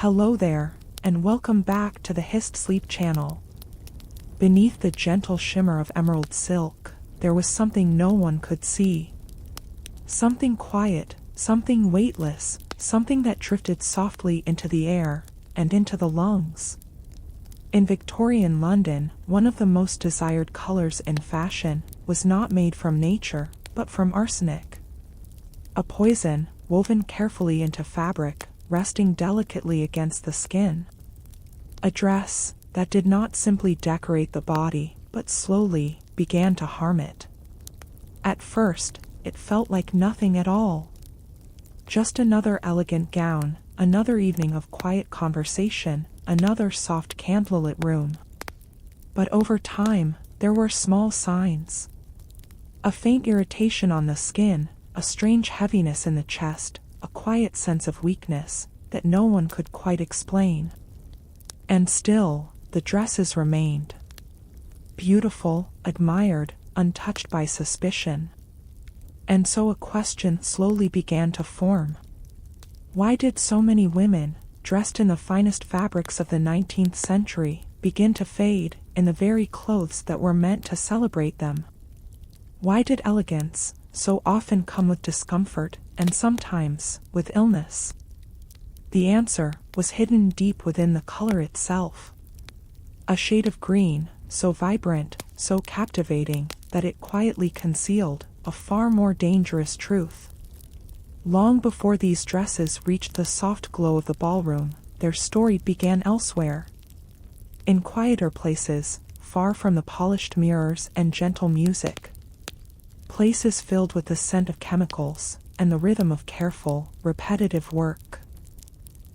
Hello there, and welcome back to the HistSleep channel. Beneath the gentle shimmer of emerald silk, there was something no one could see. Something quiet, something weightless, something that drifted softly into the air, and into the lungs. In Victorian London, one of the most desired colors in fashion was not made from nature, but from arsenic. A poison, woven carefully into fabric, resting delicately against the skin. A dress that did not simply decorate the body, but slowly began to harm it. At first, it felt like nothing at all. Just another elegant gown, another evening of quiet conversation, another soft candlelit room. But over time, there were small signs. A faint irritation on the skin, a strange heaviness in the chest, a quiet sense of weakness that no one could quite explain. And still, the dresses remained. Beautiful, admired, untouched by suspicion. And so a question slowly began to form. Why did so many women, dressed in the finest fabrics of the 19th century, begin to fade in the very clothes that were meant to celebrate them? Why did elegance so often come with discomfort, and sometimes with illness? The answer was hidden deep within the color itself. A shade of green, so vibrant, so captivating, that it quietly concealed a far more dangerous truth. Long before these dresses reached the soft glow of the ballroom, their story began elsewhere. In quieter places, far from the polished mirrors and gentle music. Places filled with the scent of chemicals and the rhythm of careful, repetitive work.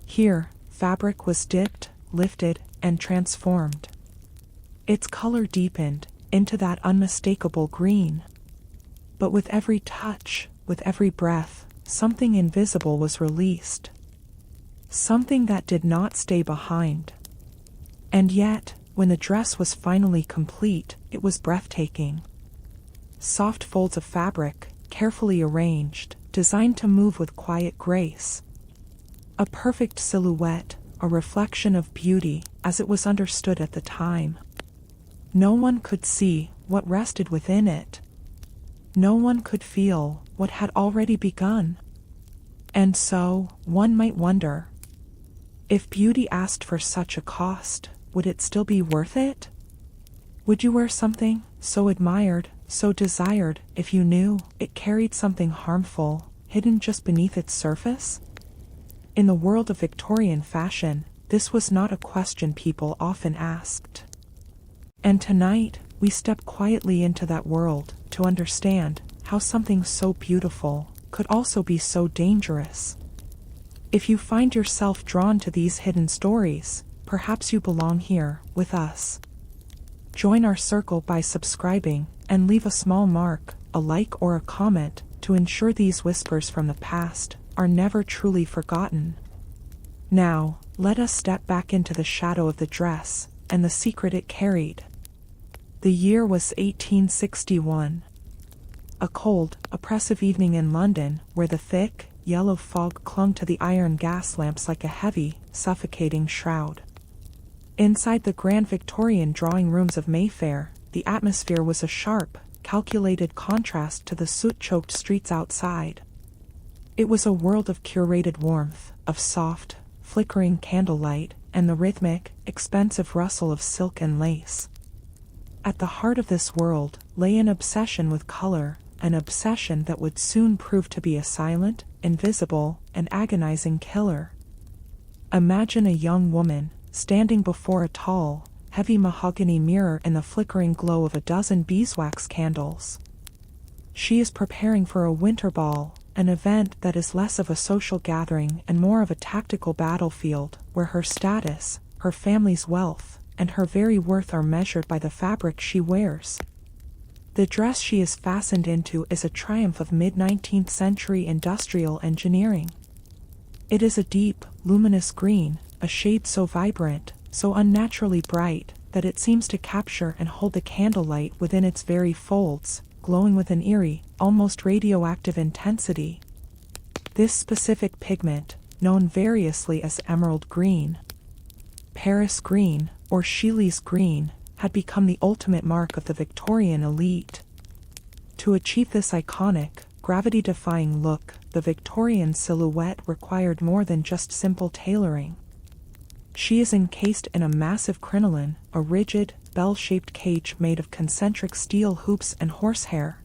Here, fabric was dipped, lifted, and transformed. Its color deepened into that unmistakable green. But with every touch, with every breath, something invisible was released. Something that did not stay behind. And yet, when the dress was finally complete, it was breathtaking. Soft folds of fabric, carefully arranged, designed to move with quiet grace. A perfect silhouette, a reflection of beauty as it was understood at the time. No one could see what rested within it. No one could feel what had already begun. And so, one might wonder, if beauty asked for such a cost, would it still be worth it? Would you wear something so admired, so desired, if you knew it carried something harmful, hidden just beneath its surface? In the world of Victorian fashion, this was not a question people often asked. And tonight, we step quietly into that world to understand how something so beautiful could also be so dangerous. If you find yourself drawn to these hidden stories, perhaps you belong here with us. Join our circle by subscribing and leave a small mark, a like or a comment, to ensure these whispers from the past are never truly forgotten. Now, let us step back into the shadow of the dress and the secret it carried. The year was 1861. A cold, oppressive evening in London where the thick, yellow fog clung to the iron gas lamps like a heavy, suffocating shroud. Inside the grand Victorian drawing rooms of Mayfair, the atmosphere was a sharp, calculated contrast to the soot-choked streets outside. It was a world of curated warmth, of soft, flickering candlelight, and the rhythmic, expensive rustle of silk and lace. At the heart of this world lay an obsession with color, an obsession that would soon prove to be a silent, invisible, and agonizing killer. Imagine a young woman standing before a tall, heavy mahogany mirror in the flickering glow of a dozen beeswax candles. She is preparing for a winter ball, an event that is less of a social gathering and more of a tactical battlefield, where her status, her family's wealth, and her very worth are measured by the fabric she wears. The dress she is fastened into is a triumph of mid-19th century industrial engineering. It is a deep, luminous green, a shade so vibrant, so unnaturally bright, that it seems to capture and hold the candlelight within its very folds, glowing with an eerie, almost radioactive intensity. This specific pigment, known variously as emerald green, Paris green, or Sheely's green, had become the ultimate mark of the Victorian elite. To achieve this iconic, gravity-defying look, the Victorian silhouette required more than just simple tailoring. She is encased in a massive crinoline, a rigid, bell-shaped cage made of concentric steel hoops and horsehair.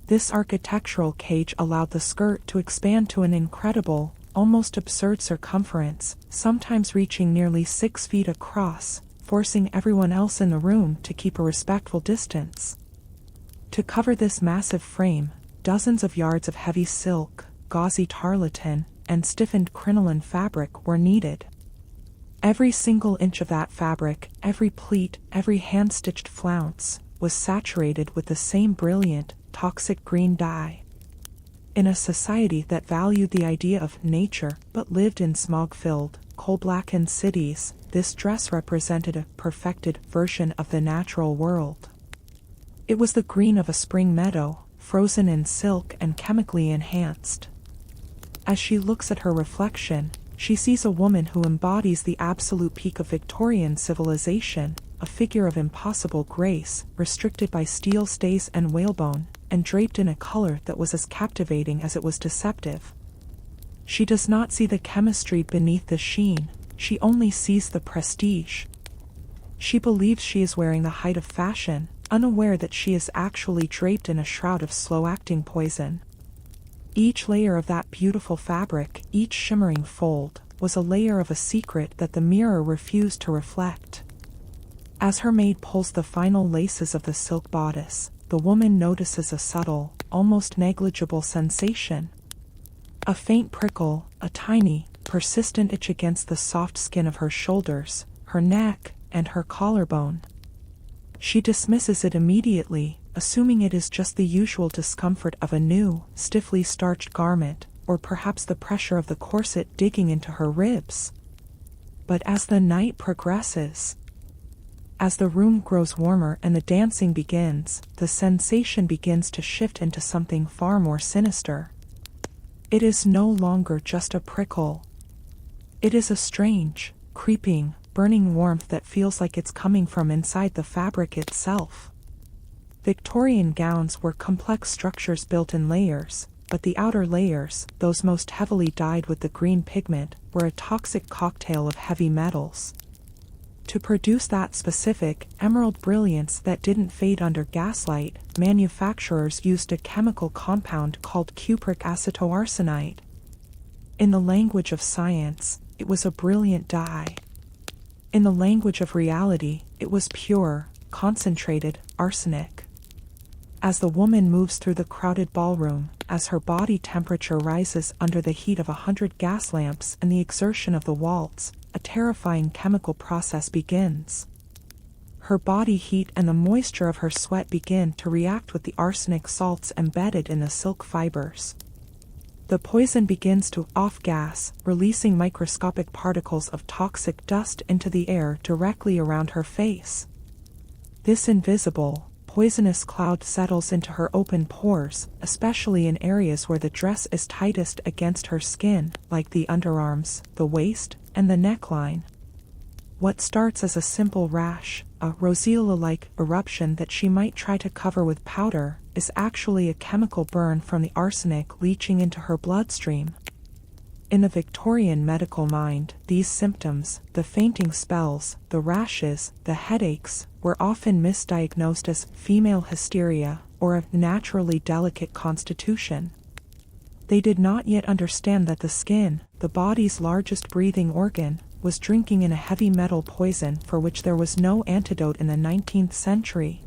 This architectural cage allowed the skirt to expand to an incredible, almost absurd circumference, sometimes reaching nearly 6 feet across, forcing everyone else in the room to keep a respectful distance. To cover this massive frame, dozens of yards of heavy silk, gauzy tarlatan, and stiffened crinoline fabric were needed. Every single inch of that fabric, every pleat, every hand-stitched flounce, was saturated with the same brilliant, toxic green dye. In a society that valued the idea of nature but lived in smog-filled, coal-blackened cities, this dress represented a perfected version of the natural world. It was the green of a spring meadow, frozen in silk and chemically enhanced. As she looks at her reflection, she sees a woman who embodies the absolute peak of Victorian civilization, a figure of impossible grace, restricted by steel stays and whalebone, and draped in a color that was as captivating as it was deceptive. She does not see the chemistry beneath the sheen, she only sees the prestige. She believes she is wearing the height of fashion, unaware that she is actually draped in a shroud of slow-acting poison. Each layer of that beautiful fabric, each shimmering fold, was a layer of a secret that the mirror refused to reflect. As her maid pulls the final laces of the silk bodice, the woman notices a subtle, almost negligible sensation. A faint prickle, a tiny, persistent itch against the soft skin of her shoulders, her neck, and her collarbone. She dismisses it immediately, assuming it is just the usual discomfort of a new, stiffly starched garment, or perhaps the pressure of the corset digging into her ribs. But as the night progresses, as the room grows warmer and the dancing begins, the sensation begins to shift into something far more sinister. It is no longer just a prickle. It is a strange, creeping, burning warmth that feels like it's coming from inside the fabric itself. Victorian gowns were complex structures built in layers, but the outer layers, those most heavily dyed with the green pigment, were a toxic cocktail of heavy metals. To produce that specific, emerald brilliance that didn't fade under gaslight, manufacturers used a chemical compound called cupric acetoarsenite. In the language of science, it was a brilliant dye. In the language of reality, it was pure, concentrated arsenic. As the woman moves through the crowded ballroom, as her body temperature rises under the heat of 100 gas lamps and the exertion of the waltz, a terrifying chemical process begins. Her body heat and the moisture of her sweat begin to react with the arsenic salts embedded in the silk fibers. The poison begins to off-gas, releasing microscopic particles of toxic dust into the air directly around her face. This invisible, poisonous cloud settles into her open pores, especially in areas where the dress is tightest against her skin, like the underarms, the waist, and the neckline. What starts as a simple rash, a rosella-like eruption that she might try to cover with powder, is actually a chemical burn from the arsenic leaching into her bloodstream. In the Victorian medical mind, these symptoms, the fainting spells, the rashes, the headaches, were often misdiagnosed as female hysteria or a naturally delicate constitution. They did not yet understand that the skin, the body's largest breathing organ, was drinking in a heavy metal poison for which there was no antidote in the 19th century.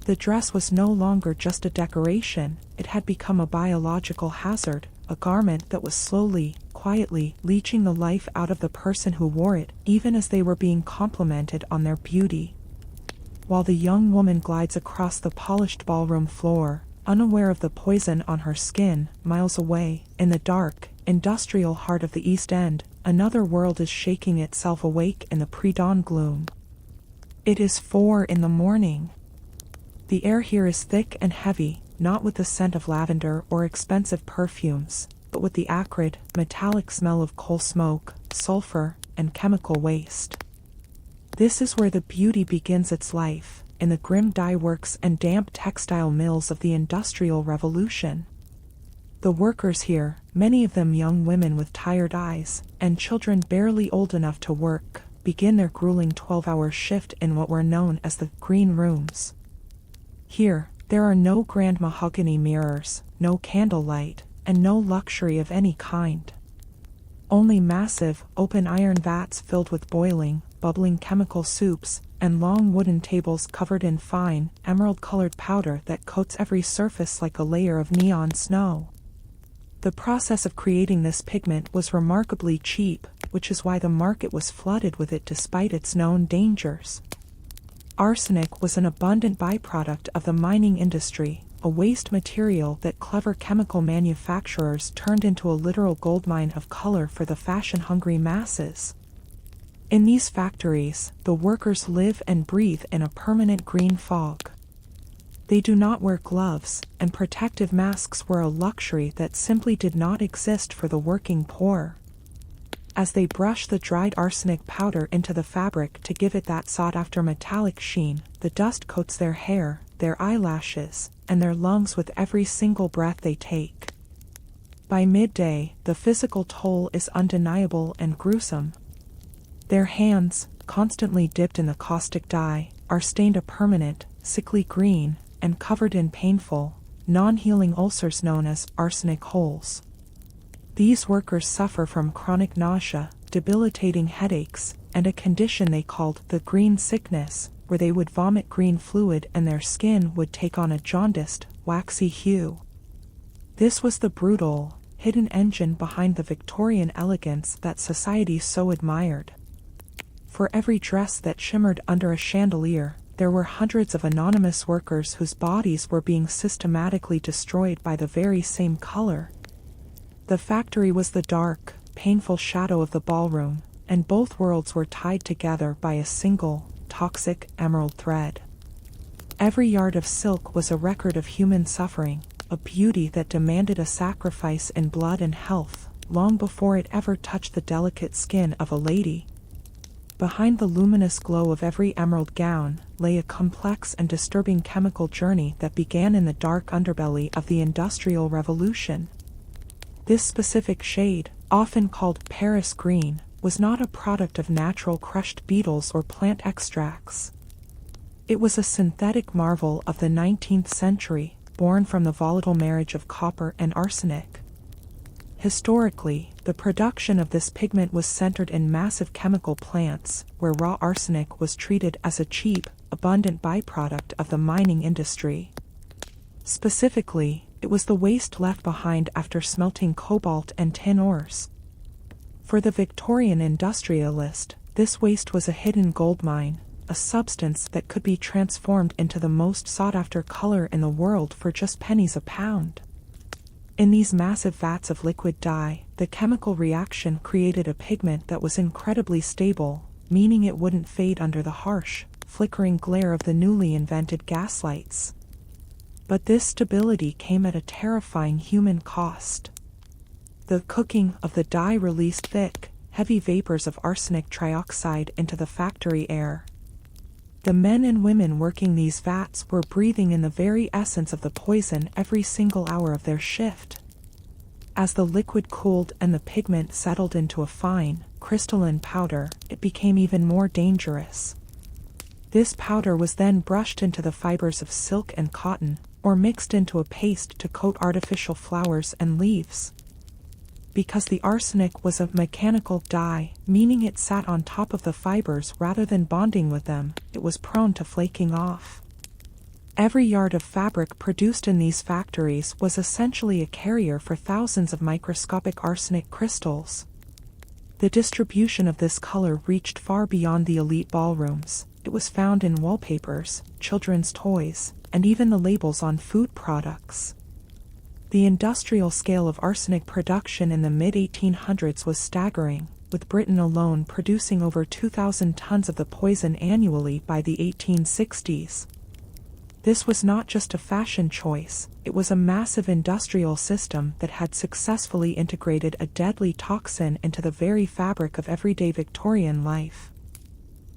The dress was no longer just a decoration, it had become a biological hazard, a garment that was slowly, quietly leaching the life out of the person who wore it, even as they were being complimented on their beauty. While the young woman glides across the polished ballroom floor, unaware of the poison on her skin, miles away, in the dark, industrial heart of the East End, another world is shaking itself awake in the pre-dawn gloom. It is 4 in the morning. The air here is thick and heavy, not with the scent of lavender or expensive perfumes, but with the acrid, metallic smell of coal smoke, sulfur, and chemical waste. This is where the beauty begins its life, in the grim dye works and damp textile mills of the Industrial Revolution. The workers here, many of them young women with tired eyes, and children barely old enough to work, begin their grueling 12-hour shift in what were known as the green rooms. Here, there are no grand mahogany mirrors, no candlelight, and no luxury of any kind. Only massive, open iron vats filled with boiling, bubbling chemical soups, and long wooden tables covered in fine, emerald-colored powder that coats every surface like a layer of neon snow. The process of creating this pigment was remarkably cheap, which is why the market was flooded with it despite its known dangers. Arsenic was an abundant byproduct of the mining industry, a waste material that clever chemical manufacturers turned into a literal goldmine of color for the fashion-hungry masses. In these factories, the workers live and breathe in a permanent green fog. They do not wear gloves, and protective masks were a luxury that simply did not exist for the working poor. As they brush the dried arsenic powder into the fabric to give it that sought-after metallic sheen, the dust coats their hair, their eyelashes, and their lungs with every single breath they take. By midday, the physical toll is undeniable and gruesome. Their hands, constantly dipped in the caustic dye, are stained a permanent, sickly green, and covered in painful, non-healing ulcers known as arsenic holes. These workers suffer from chronic nausea, debilitating headaches, and a condition they called the green sickness, where they would vomit green fluid and their skin would take on a jaundiced, waxy hue. This was the brutal, hidden engine behind the Victorian elegance that society so admired. For every dress that shimmered under a chandelier, there were hundreds of anonymous workers whose bodies were being systematically destroyed by the very same color. The factory was the dark, painful shadow of the ballroom, and both worlds were tied together by a single, toxic emerald thread. Every yard of silk was a record of human suffering, a beauty that demanded a sacrifice in blood and health, long before it ever touched the delicate skin of a lady. Behind the luminous glow of every emerald gown lay a complex and disturbing chemical journey that began in the dark underbelly of the Industrial Revolution. This specific shade, often called Paris green, was not a product of natural crushed beetles or plant extracts. It was a synthetic marvel of the 19th century, born from the volatile marriage of copper and arsenic. Historically, the production of this pigment was centered in massive chemical plants, where raw arsenic was treated as a cheap, abundant byproduct of the mining industry. Specifically, it was the waste left behind after smelting cobalt and tin ores. For the Victorian industrialist, this waste was a hidden gold mine, a substance that could be transformed into the most sought-after color in the world for just pennies a pound. In these massive vats of liquid dye, the chemical reaction created a pigment that was incredibly stable, meaning it wouldn't fade under the harsh, flickering glare of the newly invented gaslights. But this stability came at a terrifying human cost. The cooking of the dye released thick, heavy vapors of arsenic trioxide into the factory air. The men and women working these vats were breathing in the very essence of the poison every single hour of their shift. As the liquid cooled and the pigment settled into a fine, crystalline powder, it became even more dangerous. This powder was then brushed into the fibers of silk and cotton, or mixed into a paste to coat artificial flowers and leaves. Because the arsenic was a mechanical dye, meaning it sat on top of the fibers rather than bonding with them, it was prone to flaking off. Every yard of fabric produced in these factories was essentially a carrier for thousands of microscopic arsenic crystals. The distribution of this color reached far beyond the elite ballrooms. It was found in wallpapers, children's toys, and even the labels on food products. The industrial scale of arsenic production in the mid-1800s was staggering, with Britain alone producing over 2,000 tons of the poison annually by the 1860s. This was not just a fashion choice, it was a massive industrial system that had successfully integrated a deadly toxin into the very fabric of everyday Victorian life.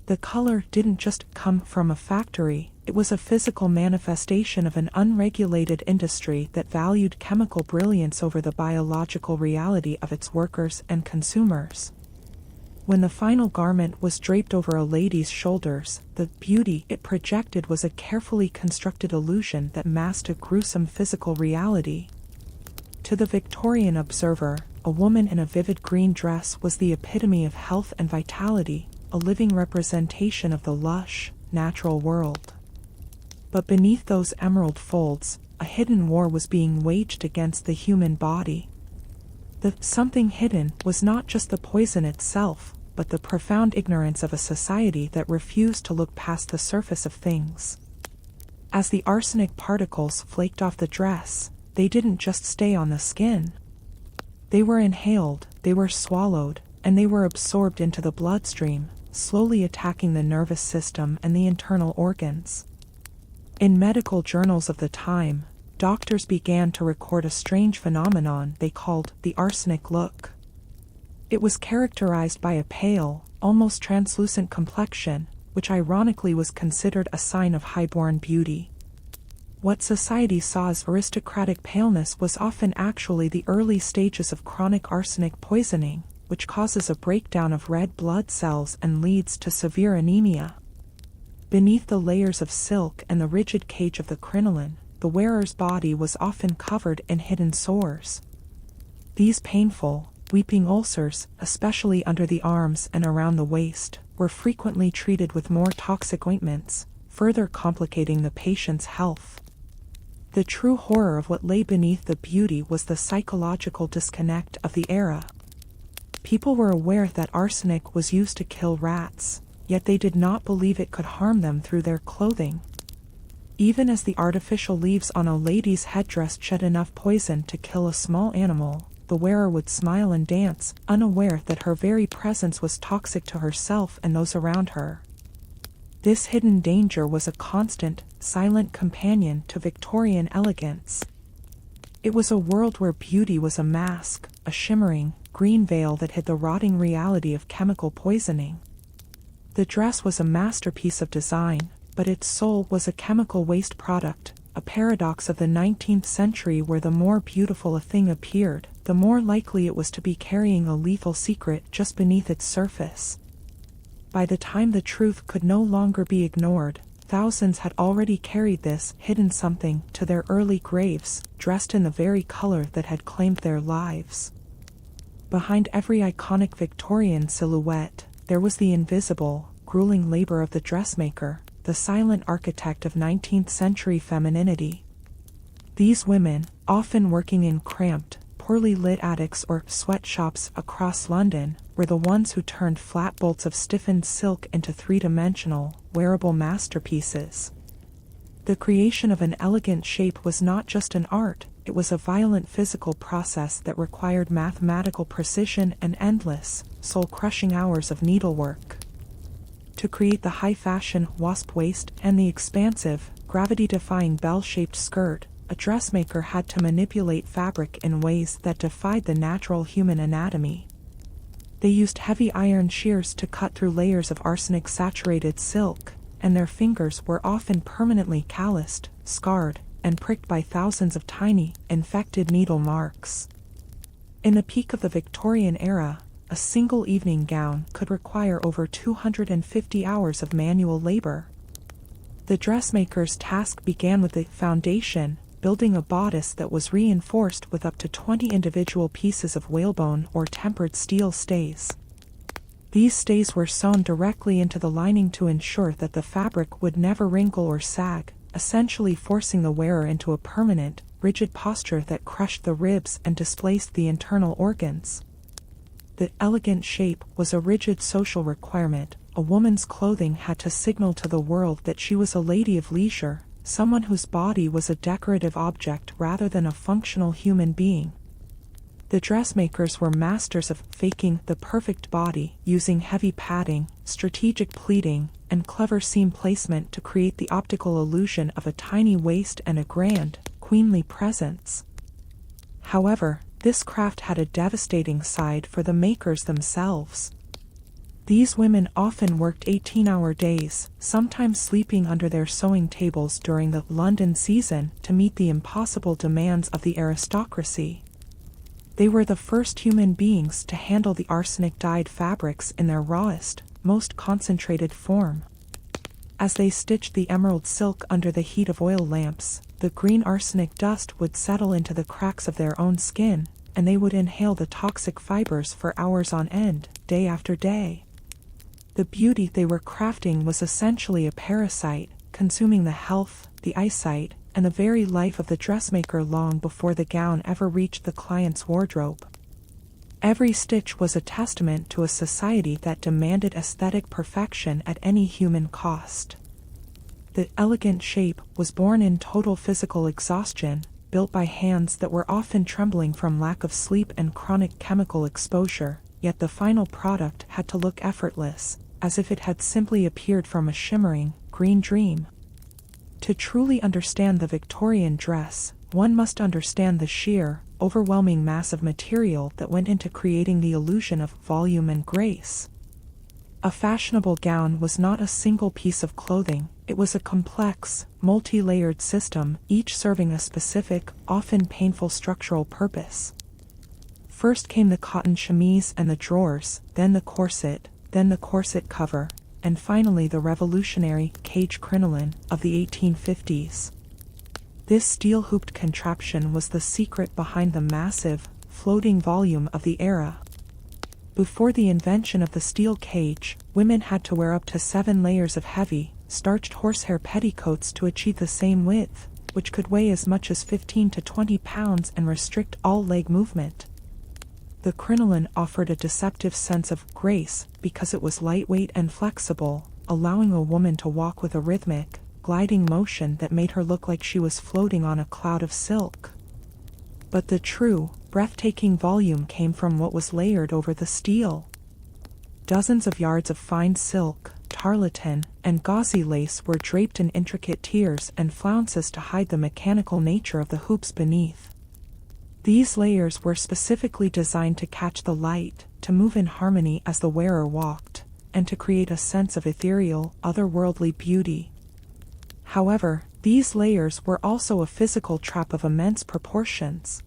The color didn't just come from a factory, it was a physical manifestation of an unregulated industry that valued chemical brilliance over the biological reality of its workers and consumers. When the final garment was draped over a lady's shoulders, the beauty it projected was a carefully constructed illusion that masked a gruesome physical reality. To the Victorian observer, a woman in a vivid green dress was the epitome of health and vitality, a living representation of the lush, natural world. But beneath those emerald folds, a hidden war was being waged against the human body. The something hidden was not just the poison itself, but the profound ignorance of a society that refused to look past the surface of things. As the arsenic particles flaked off the dress, they didn't just stay on the skin. They were inhaled, they were swallowed, and they were absorbed into the bloodstream, slowly attacking the nervous system and the internal organs. In medical journals of the time, doctors began to record a strange phenomenon they called the arsenic look. It was characterized by a pale, almost translucent complexion, which ironically was considered a sign of high-born beauty. What society saw as aristocratic paleness was often actually the early stages of chronic arsenic poisoning, which causes a breakdown of red blood cells and leads to severe anemia. Beneath the layers of silk and the rigid cage of the crinoline, the wearer's body was often covered in hidden sores. These painful, weeping ulcers, especially under the arms and around the waist, were frequently treated with more toxic ointments, further complicating the patient's health. The true horror of what lay beneath the beauty was the psychological disconnect of the era. People were aware that arsenic was used to kill rats, yet they did not believe it could harm them through their clothing. Even as the artificial leaves on a lady's headdress shed enough poison to kill a small animal, the wearer would smile and dance, unaware that her very presence was toxic to herself and those around her. This hidden danger was a constant, silent companion to Victorian elegance. It was a world where beauty was a mask, a shimmering, green veil that hid the rotting reality of chemical poisoning. The dress was a masterpiece of design, but its soul was a chemical waste product, a paradox of the 19th century where the more beautiful a thing appeared, the more likely it was to be carrying a lethal secret just beneath its surface. By the time the truth could no longer be ignored, thousands had already carried this hidden something to their early graves, dressed in the very color that had claimed their lives. Behind every iconic Victorian silhouette, there was the invisible, grueling labor of the dressmaker, the silent architect of 19th century femininity. These women, often working in cramped, poorly lit attics or sweatshops across London, were the ones who turned flat bolts of stiffened silk into three-dimensional, wearable masterpieces. The creation of an elegant shape was not just an art, it was a violent physical process that required mathematical precision and endless, soul-crushing hours of needlework. To create the high-fashion wasp waist and the expansive, gravity-defying bell-shaped skirt, a dressmaker had to manipulate fabric in ways that defied the natural human anatomy. They used heavy iron shears to cut through layers of arsenic-saturated silk, and their fingers were often permanently calloused, scarred, and pricked by thousands of tiny, infected needle marks. In the peak of the Victorian era, a single evening gown could require over 250 hours of manual labor. The dressmaker's task began with the foundation, building a bodice that was reinforced with up to 20 individual pieces of whalebone or tempered steel stays. These stays were sewn directly into the lining to ensure that the fabric would never wrinkle or sag, essentially forcing the wearer into a permanent, rigid posture that crushed the ribs and displaced the internal organs. The elegant shape was a rigid social requirement. A woman's clothing had to signal to the world that she was a lady of leisure, someone whose body was a decorative object rather than a functional human being. The dressmakers were masters of faking the perfect body, using heavy padding, strategic pleating, and clever seam placement to create the optical illusion of a tiny waist and a grand, queenly presence. However, this craft had a devastating side for the makers themselves. These women often worked 18-hour days, sometimes sleeping under their sewing tables during the London season to meet the impossible demands of the aristocracy. They were the first human beings to handle the arsenic-dyed fabrics in their rawest, most concentrated form. As they stitched the emerald silk under the heat of oil lamps, the green arsenic dust would settle into the cracks of their own skin, and they would inhale the toxic fibers for hours on end, day after day. The beauty they were crafting was essentially a parasite, consuming the health, the eyesight, and the very life of the dressmaker long before the gown ever reached the client's wardrobe. Every stitch was a testament to a society that demanded aesthetic perfection at any human cost. The elegant shape was born in total physical exhaustion, built by hands that were often trembling from lack of sleep and chronic chemical exposure, yet the final product had to look effortless, as if it had simply appeared from a shimmering, green dream. To truly understand the Victorian dress, one must understand the sheer, overwhelming mass of material that went into creating the illusion of volume and grace. A fashionable gown was not a single piece of clothing, it was a complex, multi-layered system, each serving a specific, often painful structural purpose. First came the cotton chemise and the drawers, then the corset cover, and finally the revolutionary cage crinoline of the 1850s. This steel-hooped contraption was the secret behind the massive, floating volume of the era. Before the invention of the steel cage, women had to wear up to 7 layers of heavy, starched horsehair petticoats to achieve the same width, which could weigh as much as 15 to 20 pounds and restrict all leg movement. The crinoline offered a deceptive sense of grace because it was lightweight and flexible, allowing a woman to walk with a rhythmic, gliding motion that made her look like she was floating on a cloud of silk. But the true, breathtaking volume came from what was layered over the steel. Dozens of yards of fine silk, tarlatan, and gauzy lace were draped in intricate tiers and flounces to hide the mechanical nature of the hoops beneath. These layers were specifically designed to catch the light, to move in harmony as the wearer walked, and to create a sense of ethereal, otherworldly beauty. However, these layers were also a physical trap of immense proportions.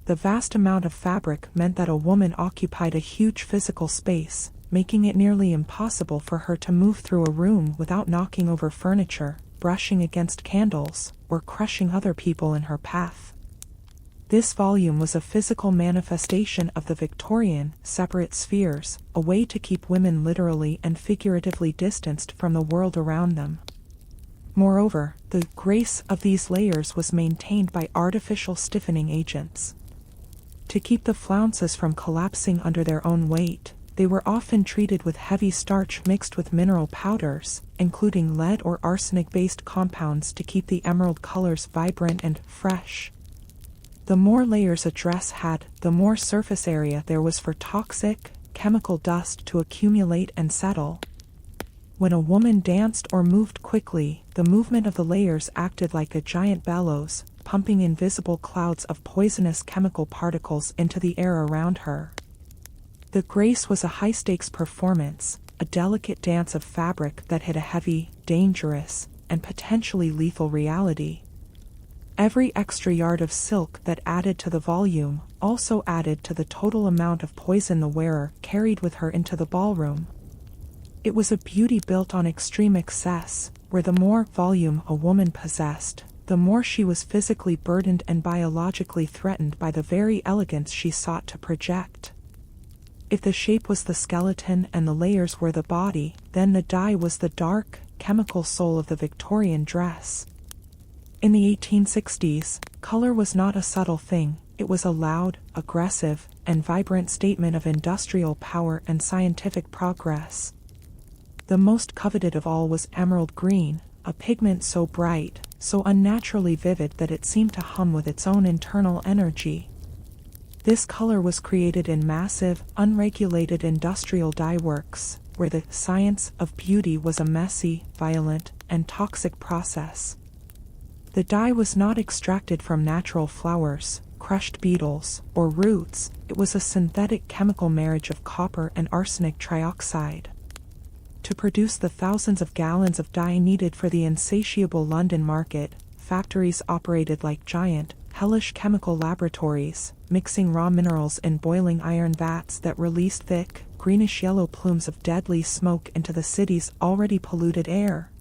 The vast amount of fabric meant that a woman occupied a huge physical space, making it nearly impossible for her to move through a room without knocking over furniture, brushing against candles, or crushing other people in her path. This volume was a physical manifestation of the Victorian, separate spheres, a way to keep women literally and figuratively distanced from the world around them. Moreover, the grace of these layers was maintained by artificial stiffening agents. To keep the flounces from collapsing under their own weight, they were often treated with heavy starch mixed with mineral powders, including lead or arsenic-based compounds to keep the emerald colors vibrant and fresh. The more layers a dress had, the more surface area there was for toxic, chemical dust to accumulate and settle. When a woman danced or moved quickly, the movement of the layers acted like a giant bellows, pumping invisible clouds of poisonous chemical particles into the air around her. The grace was a high-stakes performance, a delicate dance of fabric that hid a heavy, dangerous, and potentially lethal reality. Every extra yard of silk that added to the volume also added to the total amount of poison the wearer carried with her into the ballroom. It was a beauty built on extreme excess, where the more volume a woman possessed, the more she was physically burdened and biologically threatened by the very elegance she sought to project. If the shape was the skeleton and the layers were the body, then the dye was the dark, chemical soul of the Victorian dress. In the 1860s, color was not a subtle thing, it was a loud, aggressive, and vibrant statement of industrial power and scientific progress. The most coveted of all was emerald green, a pigment so bright, so unnaturally vivid that it seemed to hum with its own internal energy. This color was created in massive, unregulated industrial dye works, where the science of beauty was a messy, violent, and toxic process. The dye was not extracted from natural flowers, crushed beetles, or roots. It was a synthetic chemical marriage of copper and arsenic trioxide. To produce the thousands of gallons of dye needed for the insatiable London market, factories operated like giant, hellish chemical laboratories, mixing raw minerals in boiling iron vats that released thick, greenish-yellow plumes of deadly smoke into the city's already polluted air.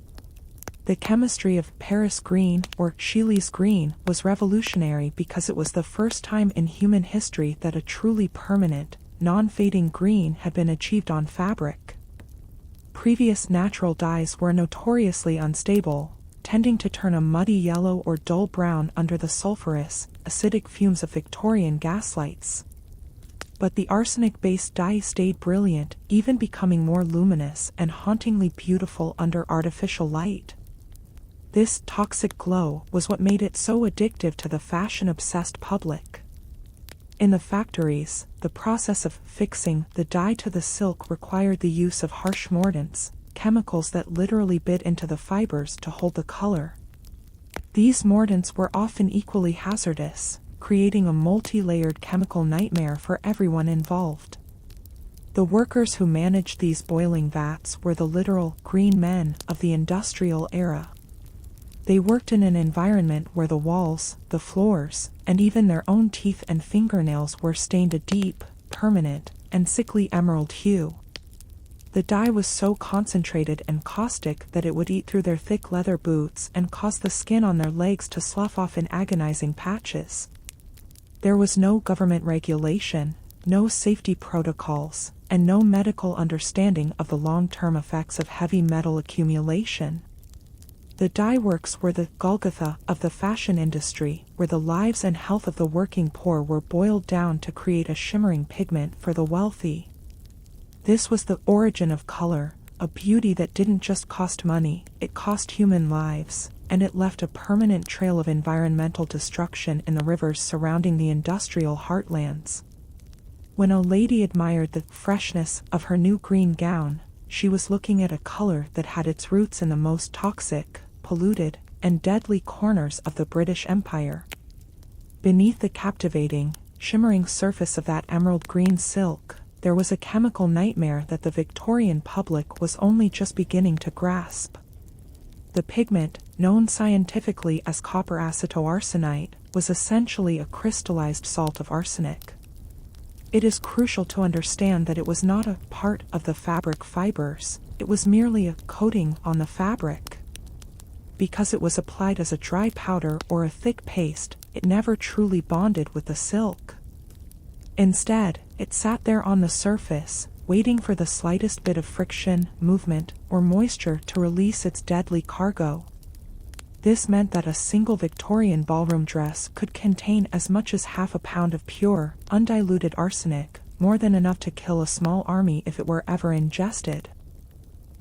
The chemistry of Paris green, or Chilis green, was revolutionary because it was the first time in human history that a truly permanent, non-fading green had been achieved on fabric. Previous natural dyes were notoriously unstable, tending to turn a muddy yellow or dull brown under the sulfurous, acidic fumes of Victorian gaslights. But the arsenic-based dye stayed brilliant, even becoming more luminous and hauntingly beautiful under artificial light. This toxic glow was what made it so addictive to the fashion-obsessed public. In the factories, the process of fixing the dye to the silk required the use of harsh mordants, chemicals that literally bit into the fibers to hold the color. These mordants were often equally hazardous, creating a multi-layered chemical nightmare for everyone involved. The workers who managed these boiling vats were the literal green men of the industrial era. They worked in an environment where the walls, the floors, and even their own teeth and fingernails were stained a deep, permanent, and sickly emerald hue. The dye was so concentrated and caustic that it would eat through their thick leather boots and cause the skin on their legs to slough off in agonizing patches. There was no government regulation, no safety protocols, and no medical understanding of the long-term effects of heavy metal accumulation. The dye works were the Golgotha of the fashion industry, where the lives and health of the working poor were boiled down to create a shimmering pigment for the wealthy. This was the origin of color, a beauty that didn't just cost money, it cost human lives, and it left a permanent trail of environmental destruction in the rivers surrounding the industrial heartlands. When a lady admired the freshness of her new green gown, she was looking at a color that had its roots in the most toxic, polluted, and deadly corners of the British Empire. Beneath the captivating, shimmering surface of that emerald green silk, there was a chemical nightmare that the Victorian public was only just beginning to grasp. The pigment, known scientifically as copper acetoarsenite, was essentially a crystallized salt of arsenic. It is crucial to understand that it was not a part of the fabric fibers, it was merely a coating on the fabric. Because it was applied as a dry powder or a thick paste, it never truly bonded with the silk. Instead, it sat there on the surface, waiting for the slightest bit of friction, movement, or moisture to release its deadly cargo. This meant that a single Victorian ballroom dress could contain as much as half a pound of pure, undiluted arsenic, more than enough to kill a small army if it were ever ingested.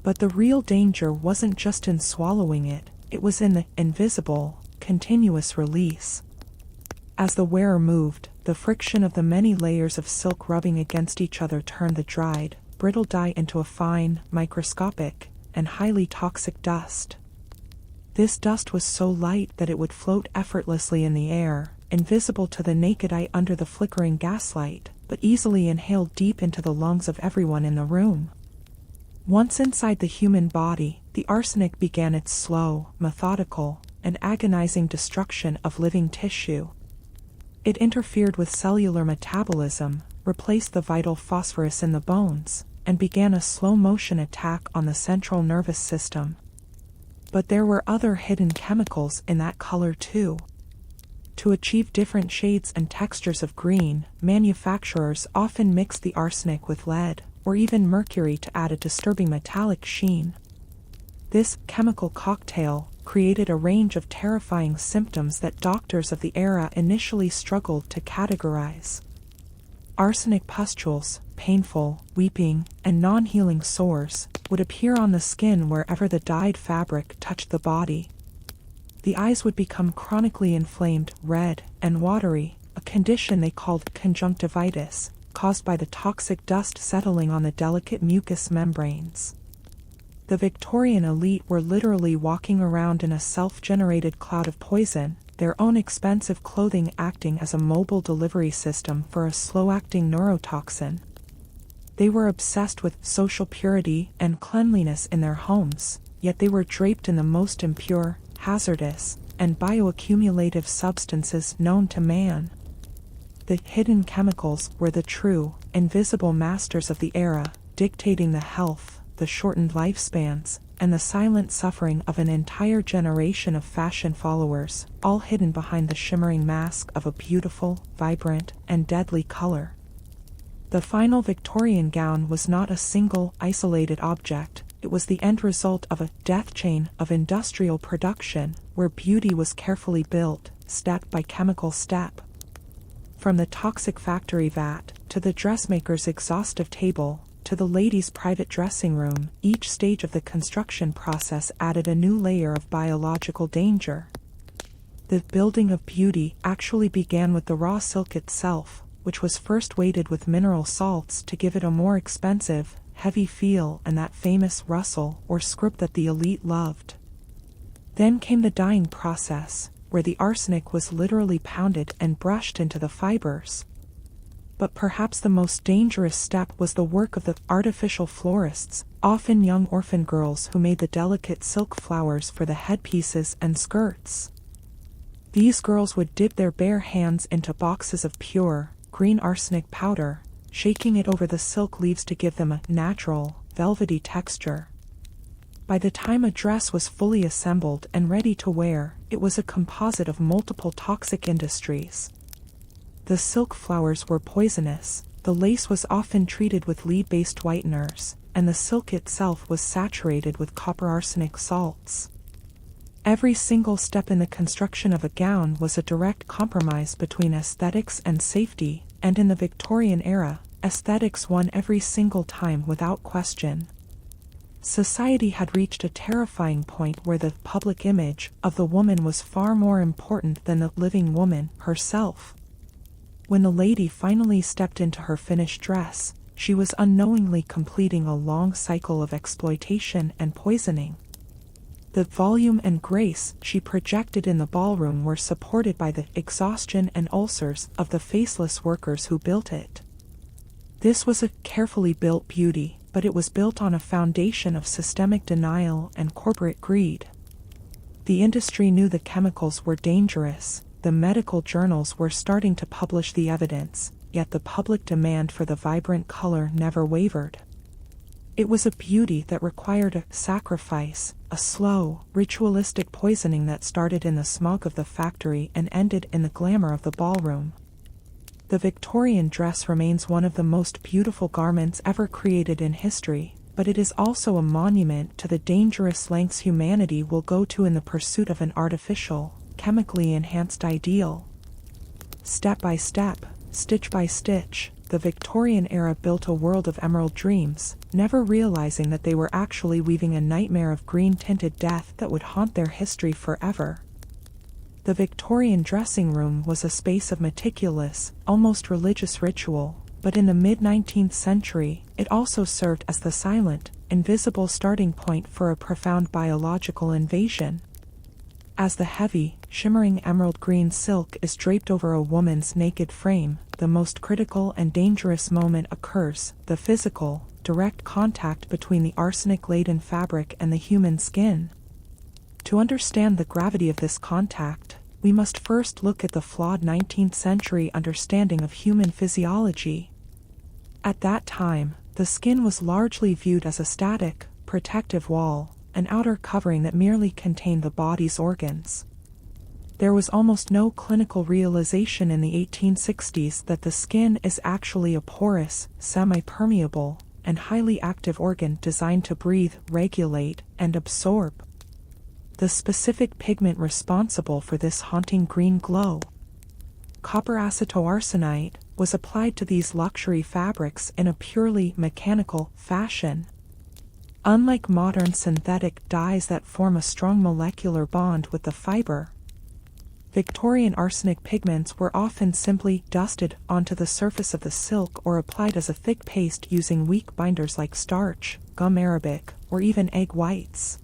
But the real danger wasn't just in swallowing it, it was in the invisible, continuous release. As the wearer moved, the friction of the many layers of silk rubbing against each other turned the dried, brittle dye into a fine, microscopic, and highly toxic dust. This dust was so light that it would float effortlessly in the air, invisible to the naked eye under the flickering gaslight, but easily inhaled deep into the lungs of everyone in the room. Once inside the human body, the arsenic began its slow, methodical, and agonizing destruction of living tissue. It interfered with cellular metabolism, replaced the vital phosphorus in the bones, and began a slow-motion attack on the central nervous system. But there were other hidden chemicals in that color too. To achieve different shades and textures of green, manufacturers often mixed the arsenic with lead, or even mercury to add a disturbing metallic sheen. This chemical cocktail created a range of terrifying symptoms that doctors of the era initially struggled to categorize. Arsenic pustules, painful, weeping, and non-healing sores, would appear on the skin wherever the dyed fabric touched the body. The eyes would become chronically inflamed, red, and watery, a condition they called conjunctivitis, caused by the toxic dust settling on the delicate mucous membranes. The Victorian elite were literally walking around in a self-generated cloud of poison, their own expensive clothing acting as a mobile delivery system for a slow-acting neurotoxin. They were obsessed with social purity and cleanliness in their homes, yet they were draped in the most impure, hazardous, and bioaccumulative substances known to man. The hidden chemicals were the true, invisible masters of the era, dictating the health, the shortened lifespans, and the silent suffering of an entire generation of fashion followers, all hidden behind the shimmering mask of a beautiful, vibrant, and deadly color. The final Victorian gown was not a single, isolated object. It was the end result of a death chain of industrial production, where beauty was carefully built, step by chemical step. From the toxic factory vat, to the dressmaker's exhaustive table, to the lady's private dressing room, each stage of the construction process added a new layer of biological danger. The building of beauty actually began with the raw silk itself, which was first weighted with mineral salts to give it a more expensive, heavy feel and that famous rustle or scrub that the elite loved. Then came the dyeing process, where the arsenic was literally pounded and brushed into the fibers. But perhaps the most dangerous step was the work of the artificial florists, often young orphan girls who made the delicate silk flowers for the headpieces and skirts. These girls would dip their bare hands into boxes of pure, green arsenic powder, shaking it over the silk leaves to give them a natural, velvety texture. By the time a dress was fully assembled and ready to wear, it was a composite of multiple toxic industries. The silk flowers were poisonous, the lace was often treated with lead-based whiteners, and the silk itself was saturated with copper arsenic salts. Every single step in the construction of a gown was a direct compromise between aesthetics and safety, and in the Victorian era, aesthetics won every single time without question. Society had reached a terrifying point where the public image of the woman was far more important than the living woman herself. When the lady finally stepped into her finished dress, she was unknowingly completing a long cycle of exploitation and poisoning. The volume and grace she projected in the ballroom were supported by the exhaustion and ulcers of the faceless workers who built it. This was a carefully built beauty, but it was built on a foundation of systemic denial and corporate greed. The industry knew the chemicals were dangerous, the medical journals were starting to publish the evidence, yet the public demand for the vibrant color never wavered. It was a beauty that required a sacrifice, a slow, ritualistic poisoning that started in the smog of the factory and ended in the glamour of the ballroom. The Victorian dress remains one of the most beautiful garments ever created in history, but it is also a monument to the dangerous lengths humanity will go to in the pursuit of an artificial, chemically enhanced ideal. Step by step, stitch by stitch, the Victorian era built a world of emerald dreams, never realizing that they were actually weaving a nightmare of green-tinted death that would haunt their history forever. The Victorian dressing room was a space of meticulous, almost religious ritual, but in the mid-19th century, it also served as the silent, invisible starting point for a profound biological invasion. As the heavy, shimmering emerald green silk is draped over a woman's naked frame, the most critical and dangerous moment occurs, the physical, direct contact between the arsenic-laden fabric and the human skin. To understand the gravity of this contact, we must first look at the flawed 19th century understanding of human physiology. At that time, the skin was largely viewed as a static, protective wall, an outer covering that merely contained the body's organs. There was almost no clinical realization in the 1860s that the skin is actually a porous, semi-permeable, and highly active organ designed to breathe, regulate, and absorb. The specific pigment responsible for this haunting green glow, copper acetoarsenite, was applied to these luxury fabrics in a purely mechanical fashion. Unlike modern synthetic dyes that form a strong molecular bond with the fiber, Victorian arsenic pigments were often simply dusted onto the surface of the silk or applied as a thick paste using weak binders like starch, gum arabic, or even egg whites.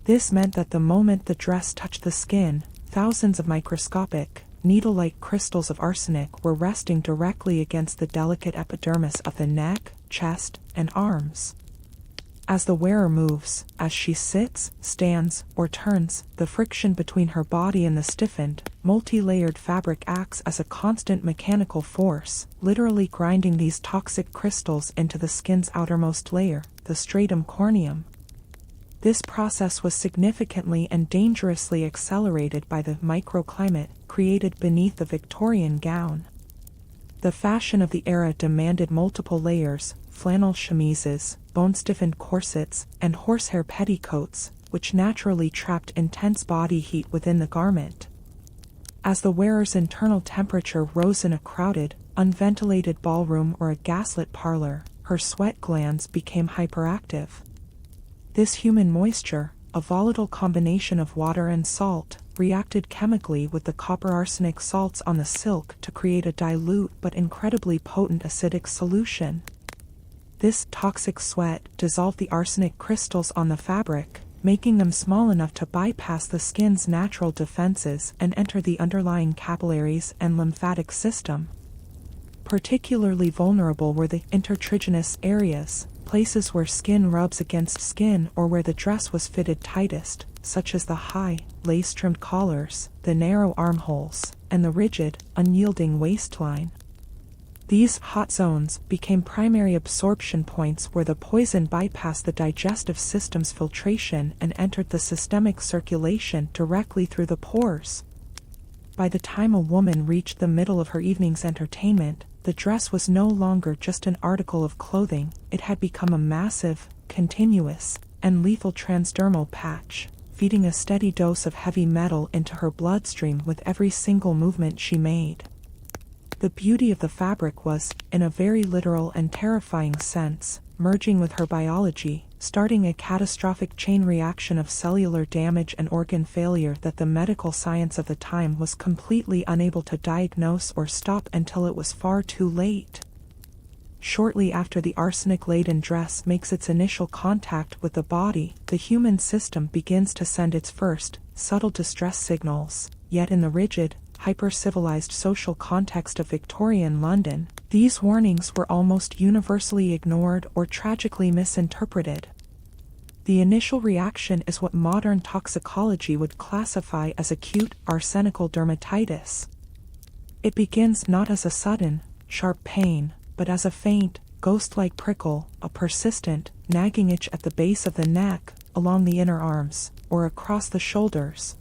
This meant that the moment the dress touched the skin, thousands of microscopic, needle-like crystals of arsenic were resting directly against the delicate epidermis of the neck, chest, and arms. As the wearer moves, as she sits, stands, or turns, the friction between her body and the stiffened, multi-layered fabric acts as a constant mechanical force, literally grinding these toxic crystals into the skin's outermost layer, the stratum corneum. This process was significantly and dangerously accelerated by the microclimate created beneath the Victorian gown. The fashion of the era demanded multiple layers, flannel chemises, bone-stiffened corsets, and horsehair petticoats, which naturally trapped intense body heat within the garment. As the wearer's internal temperature rose in a crowded, unventilated ballroom or a gaslit parlor, her sweat glands became hyperactive. This human moisture, a volatile combination of water and salt, reacted chemically with the copper arsenic salts on the silk to create a dilute but incredibly potent acidic solution. This toxic sweat dissolved the arsenic crystals on the fabric, making them small enough to bypass the skin's natural defenses and enter the underlying capillaries and lymphatic system. Particularly vulnerable were the intertriginous areas, places where skin rubs against skin or where the dress was fitted tightest, such as the high, lace-trimmed collars, the narrow armholes, and the rigid, unyielding waistline. These hot zones became primary absorption points where the poison bypassed the digestive system's filtration and entered the systemic circulation directly through the pores. By the time a woman reached the middle of her evening's entertainment, the dress was no longer just an article of clothing, it had become a massive, continuous, and lethal transdermal patch, feeding a steady dose of heavy metal into her bloodstream with every single movement she made. The beauty of the fabric was, in a very literal and terrifying sense, merging with her biology, starting a catastrophic chain reaction of cellular damage and organ failure that the medical science of the time was completely unable to diagnose or stop until it was far too late. Shortly after the arsenic-laden dress makes its initial contact with the body, the human system begins to send its first, subtle distress signals, yet in the rigid, hyper-civilized social context of Victorian London, these warnings were almost universally ignored or tragically misinterpreted. The initial reaction is what modern toxicology would classify as acute arsenical dermatitis. It begins not as a sudden, sharp pain, but as a faint, ghost-like prickle, a persistent, nagging itch at the base of the neck, along the inner arms, or across the shoulders.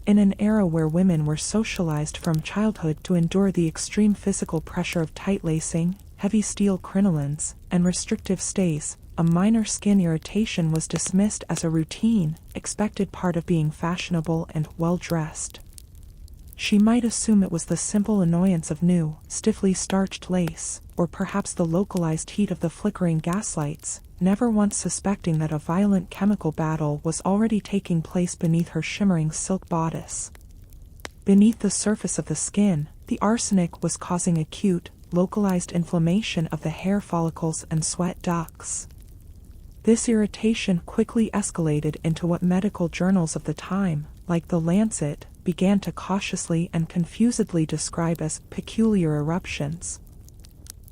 In an era where women were socialized from childhood to endure the extreme physical pressure of tight lacing, heavy steel crinolines, and restrictive stays, a minor skin irritation was dismissed as a routine, expected part of being fashionable and well-dressed. She might assume it was the simple annoyance of new, stiffly starched lace, or perhaps the localized heat of the flickering gaslights, never once suspecting that a violent chemical battle was already taking place beneath her shimmering silk bodice. Beneath the surface of the skin, the arsenic was causing acute, localized inflammation of the hair follicles and sweat ducts. This irritation quickly escalated into what medical journals of the time, like The Lancet, began to cautiously and confusedly describe as peculiar eruptions.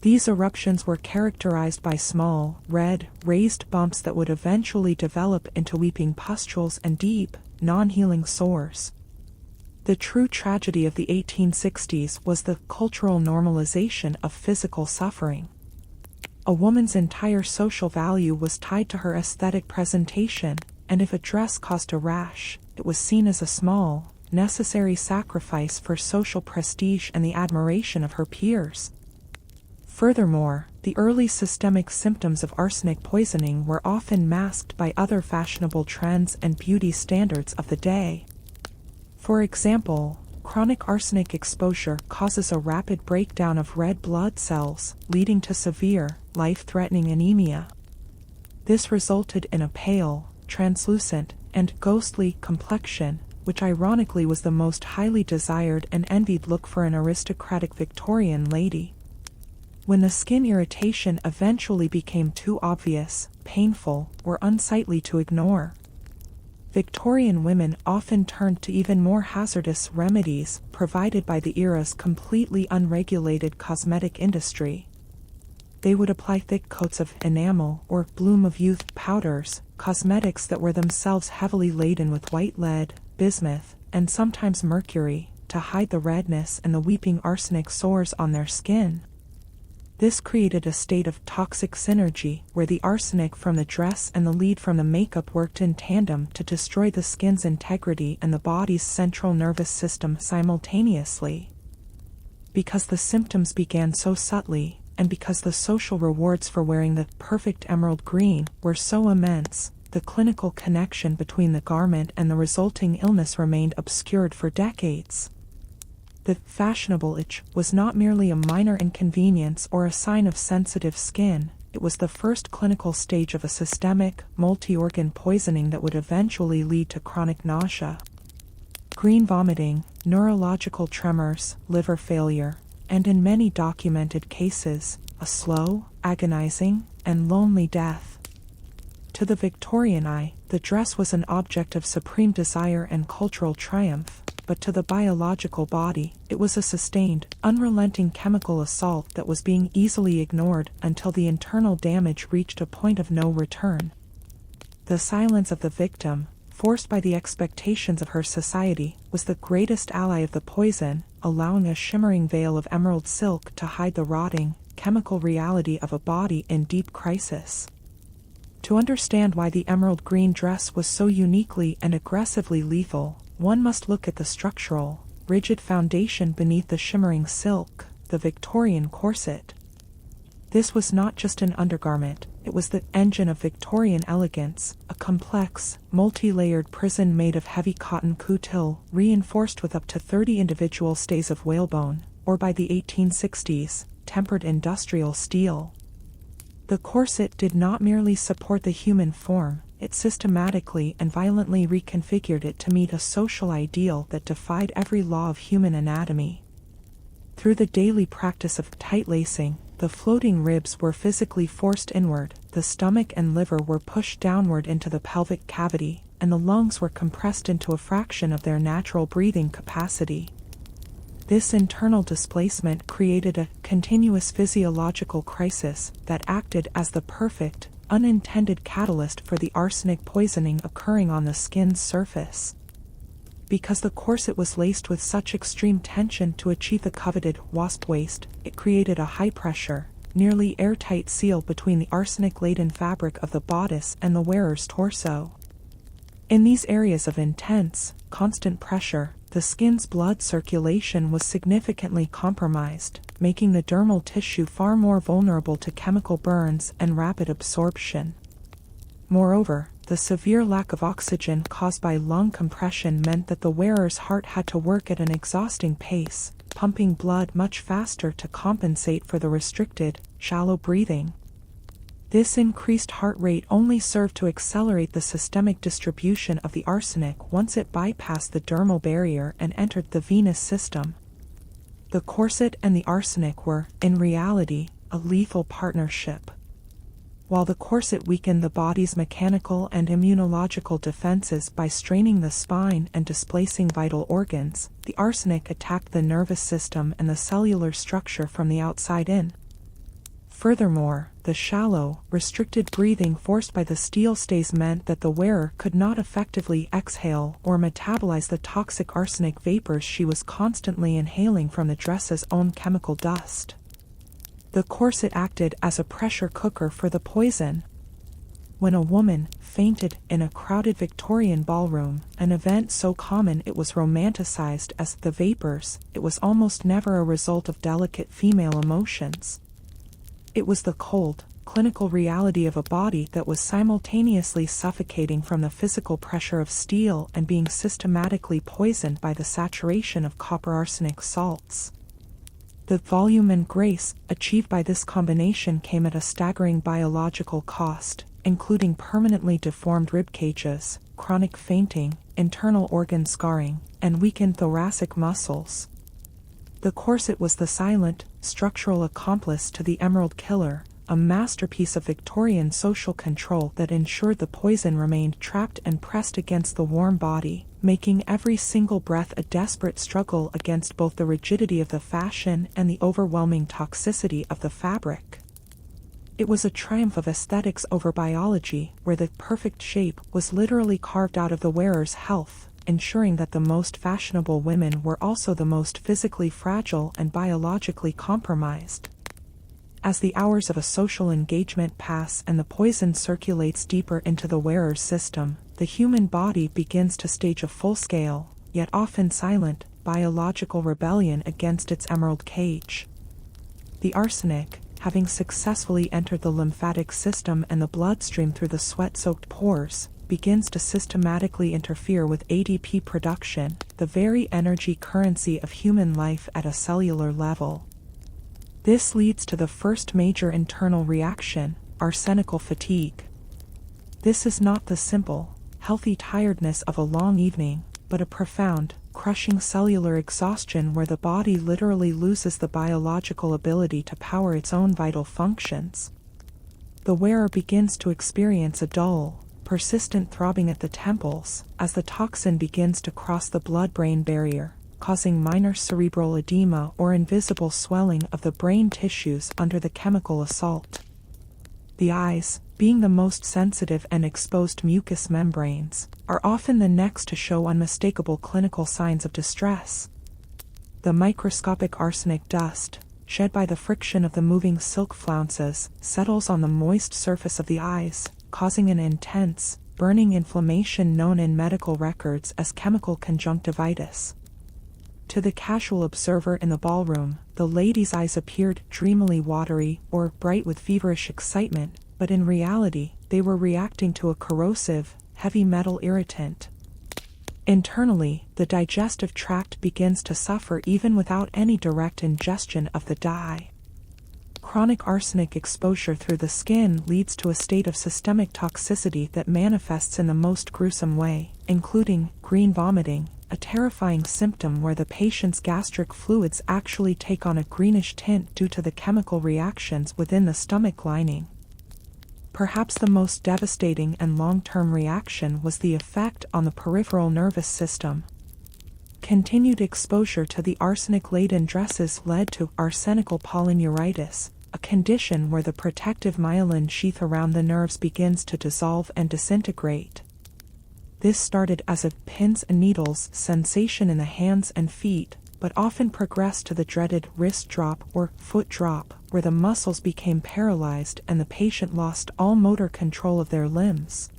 These eruptions were characterized by small, red, raised bumps that would eventually develop into weeping pustules and deep, non-healing sores. The true tragedy of the 1860s was the cultural normalization of physical suffering. A woman's entire social value was tied to her aesthetic presentation, and if a dress caused a rash, it was seen as a small, necessary sacrifice for social prestige and the admiration of her peers. Furthermore, the early systemic symptoms of arsenic poisoning were often masked by other fashionable trends and beauty standards of the day. For example, chronic arsenic exposure causes a rapid breakdown of red blood cells, leading to severe, life-threatening anemia. This resulted in a pale, translucent, and ghostly complexion, which ironically was the most highly desired and envied look for an aristocratic Victorian lady. When the skin irritation eventually became too obvious, painful, or unsightly to ignore, Victorian women often turned to even more hazardous remedies provided by the era's completely unregulated cosmetic industry. They would apply thick coats of enamel or bloom of youth powders, cosmetics that were themselves heavily laden with white lead, bismuth, and sometimes mercury, to hide the redness and the weeping arsenic sores on their skin. This created a state of toxic synergy where the arsenic from the dress and the lead from the makeup worked in tandem to destroy the skin's integrity and the body's central nervous system simultaneously. Because the symptoms began so subtly, and because the social rewards for wearing the perfect emerald green were so immense, the clinical connection between the garment and the resulting illness remained obscured for decades. The fashionable itch was not merely a minor inconvenience or a sign of sensitive skin, it was the first clinical stage of a systemic, multi-organ poisoning that would eventually lead to chronic nausea, green vomiting, neurological tremors, liver failure, and in many documented cases, a slow, agonizing, and lonely death. To the Victorian eye, the dress was an object of supreme desire and cultural triumph, but to the biological body, it was a sustained, unrelenting chemical assault that was being easily ignored until the internal damage reached a point of no return. The silence of the victim, forced by the expectations of her society, was the greatest ally of the poison, allowing a shimmering veil of emerald silk to hide the rotting, chemical reality of a body in deep crisis. To understand why the emerald green dress was so uniquely and aggressively lethal, one must look at the structural, rigid foundation beneath the shimmering silk, the Victorian corset. This was not just an undergarment, it was the engine of Victorian elegance, a complex, multi-layered prison made of heavy cotton coutil, reinforced with up to 30 individual stays of whalebone, or by the 1860s, tempered industrial steel. The corset did not merely support the human form, it systematically and violently reconfigured it to meet a social ideal that defied every law of human anatomy. Through the daily practice of tight lacing, the floating ribs were physically forced inward, the stomach and liver were pushed downward into the pelvic cavity, and the lungs were compressed into a fraction of their natural breathing capacity. This internal displacement created a continuous physiological crisis that acted as the perfect, unintended catalyst for the arsenic poisoning occurring on the skin's surface. Because the corset was laced with such extreme tension to achieve the coveted wasp waist, it created a high-pressure, nearly airtight seal between the arsenic-laden fabric of the bodice and the wearer's torso. In these areas of intense, constant pressure, the skin's blood circulation was significantly compromised, making the dermal tissue far more vulnerable to chemical burns and rapid absorption. Moreover, the severe lack of oxygen caused by lung compression meant that the wearer's heart had to work at an exhausting pace, pumping blood much faster to compensate for the restricted, shallow breathing. This increased heart rate only served to accelerate the systemic distribution of the arsenic once it bypassed the dermal barrier and entered the venous system. The corset and the arsenic were, in reality, a lethal partnership. While the corset weakened the body's mechanical and immunological defenses by straining the spine and displacing vital organs, the arsenic attacked the nervous system and the cellular structure from the outside in. Furthermore, the shallow, restricted breathing forced by the steel stays meant that the wearer could not effectively exhale or metabolize the toxic arsenic vapors she was constantly inhaling from the dress's own chemical dust. The corset acted as a pressure cooker for the poison. When a woman fainted in a crowded Victorian ballroom, an event so common it was romanticized as the vapors, it was almost never a result of delicate female emotions. It was the cold, clinical reality of a body that was simultaneously suffocating from the physical pressure of steel and being systematically poisoned by the saturation of copper arsenic salts. The volume and grace achieved by this combination came at a staggering biological cost. including permanently deformed rib cages, chronic fainting, internal organ scarring, and weakened thoracic muscles. The corset was the silent, structural accomplice to the Emerald Killer, a masterpiece of Victorian social control that ensured the poison remained trapped and pressed against the warm body, making every single breath a desperate struggle against both the rigidity of the fashion and the overwhelming toxicity of the fabric. It was a triumph of aesthetics over biology, where the perfect shape was literally carved out of the wearer's health, ensuring that the most fashionable women were also the most physically fragile and biologically compromised. As the hours of a social engagement pass and the poison circulates deeper into the wearer's system, the human body begins to stage a full-scale, yet often silent, biological rebellion against its emerald cage. The arsenic, having successfully entered the lymphatic system and the bloodstream through the sweat-soaked pores, begins to systematically interfere with ADP production, the very energy currency of human life at a cellular level. This leads to the first major internal reaction, arsenical fatigue. This is not the simple, healthy tiredness of a long evening, but a profound, crushing cellular exhaustion where the body literally loses the biological ability to power its own vital functions. The wearer begins to experience a dull, persistent throbbing at the temples as the toxin begins to cross the blood-brain barrier, causing minor cerebral edema or invisible swelling of the brain tissues under the chemical assault. The eyes, being the most sensitive and exposed mucous membranes, are often the next to show unmistakable clinical signs of distress. The microscopic arsenic dust, shed by the friction of the moving silk flounces, settles on the moist surface of the eyes, causing an intense, burning inflammation known in medical records as chemical conjunctivitis. To the casual observer in the ballroom, the lady's eyes appeared dreamily watery or bright with feverish excitement, but in reality, they were reacting to a corrosive, heavy metal irritant. Internally, the digestive tract begins to suffer even without any direct ingestion of the dye. Chronic arsenic exposure through the skin leads to a state of systemic toxicity that manifests in the most gruesome way, including green vomiting, a terrifying symptom where the patient's gastric fluids actually take on a greenish tint due to the chemical reactions within the stomach lining. Perhaps the most devastating and long-term reaction was the effect on the peripheral nervous system. Continued exposure to the arsenic-laden dresses led to arsenical polyneuritis, a condition where the protective myelin sheath around the nerves begins to dissolve and disintegrate. This started as a pins and needles sensation in the hands and feet, but often progressed to the dreaded wrist drop or foot drop, where the muscles became paralyzed and the patient lost all motor control of their limbs.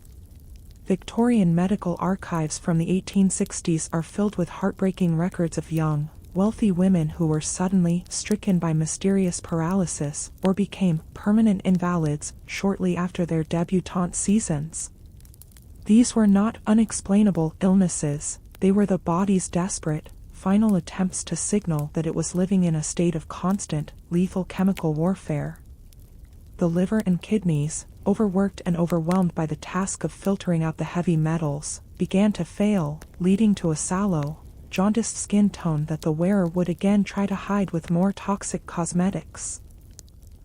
Victorian medical archives from the 1860s are filled with heartbreaking records of young, wealthy women who were suddenly stricken by mysterious paralysis or became permanent invalids shortly after their debutante seasons. These were not unexplainable illnesses, they were the body's desperate, final attempts to signal that it was living in a state of constant, lethal chemical warfare. The liver and kidneys, overworked and overwhelmed by the task of filtering out the heavy metals, began to fail, leading to a sallow, jaundiced skin tone that the wearer would again try to hide with more toxic cosmetics.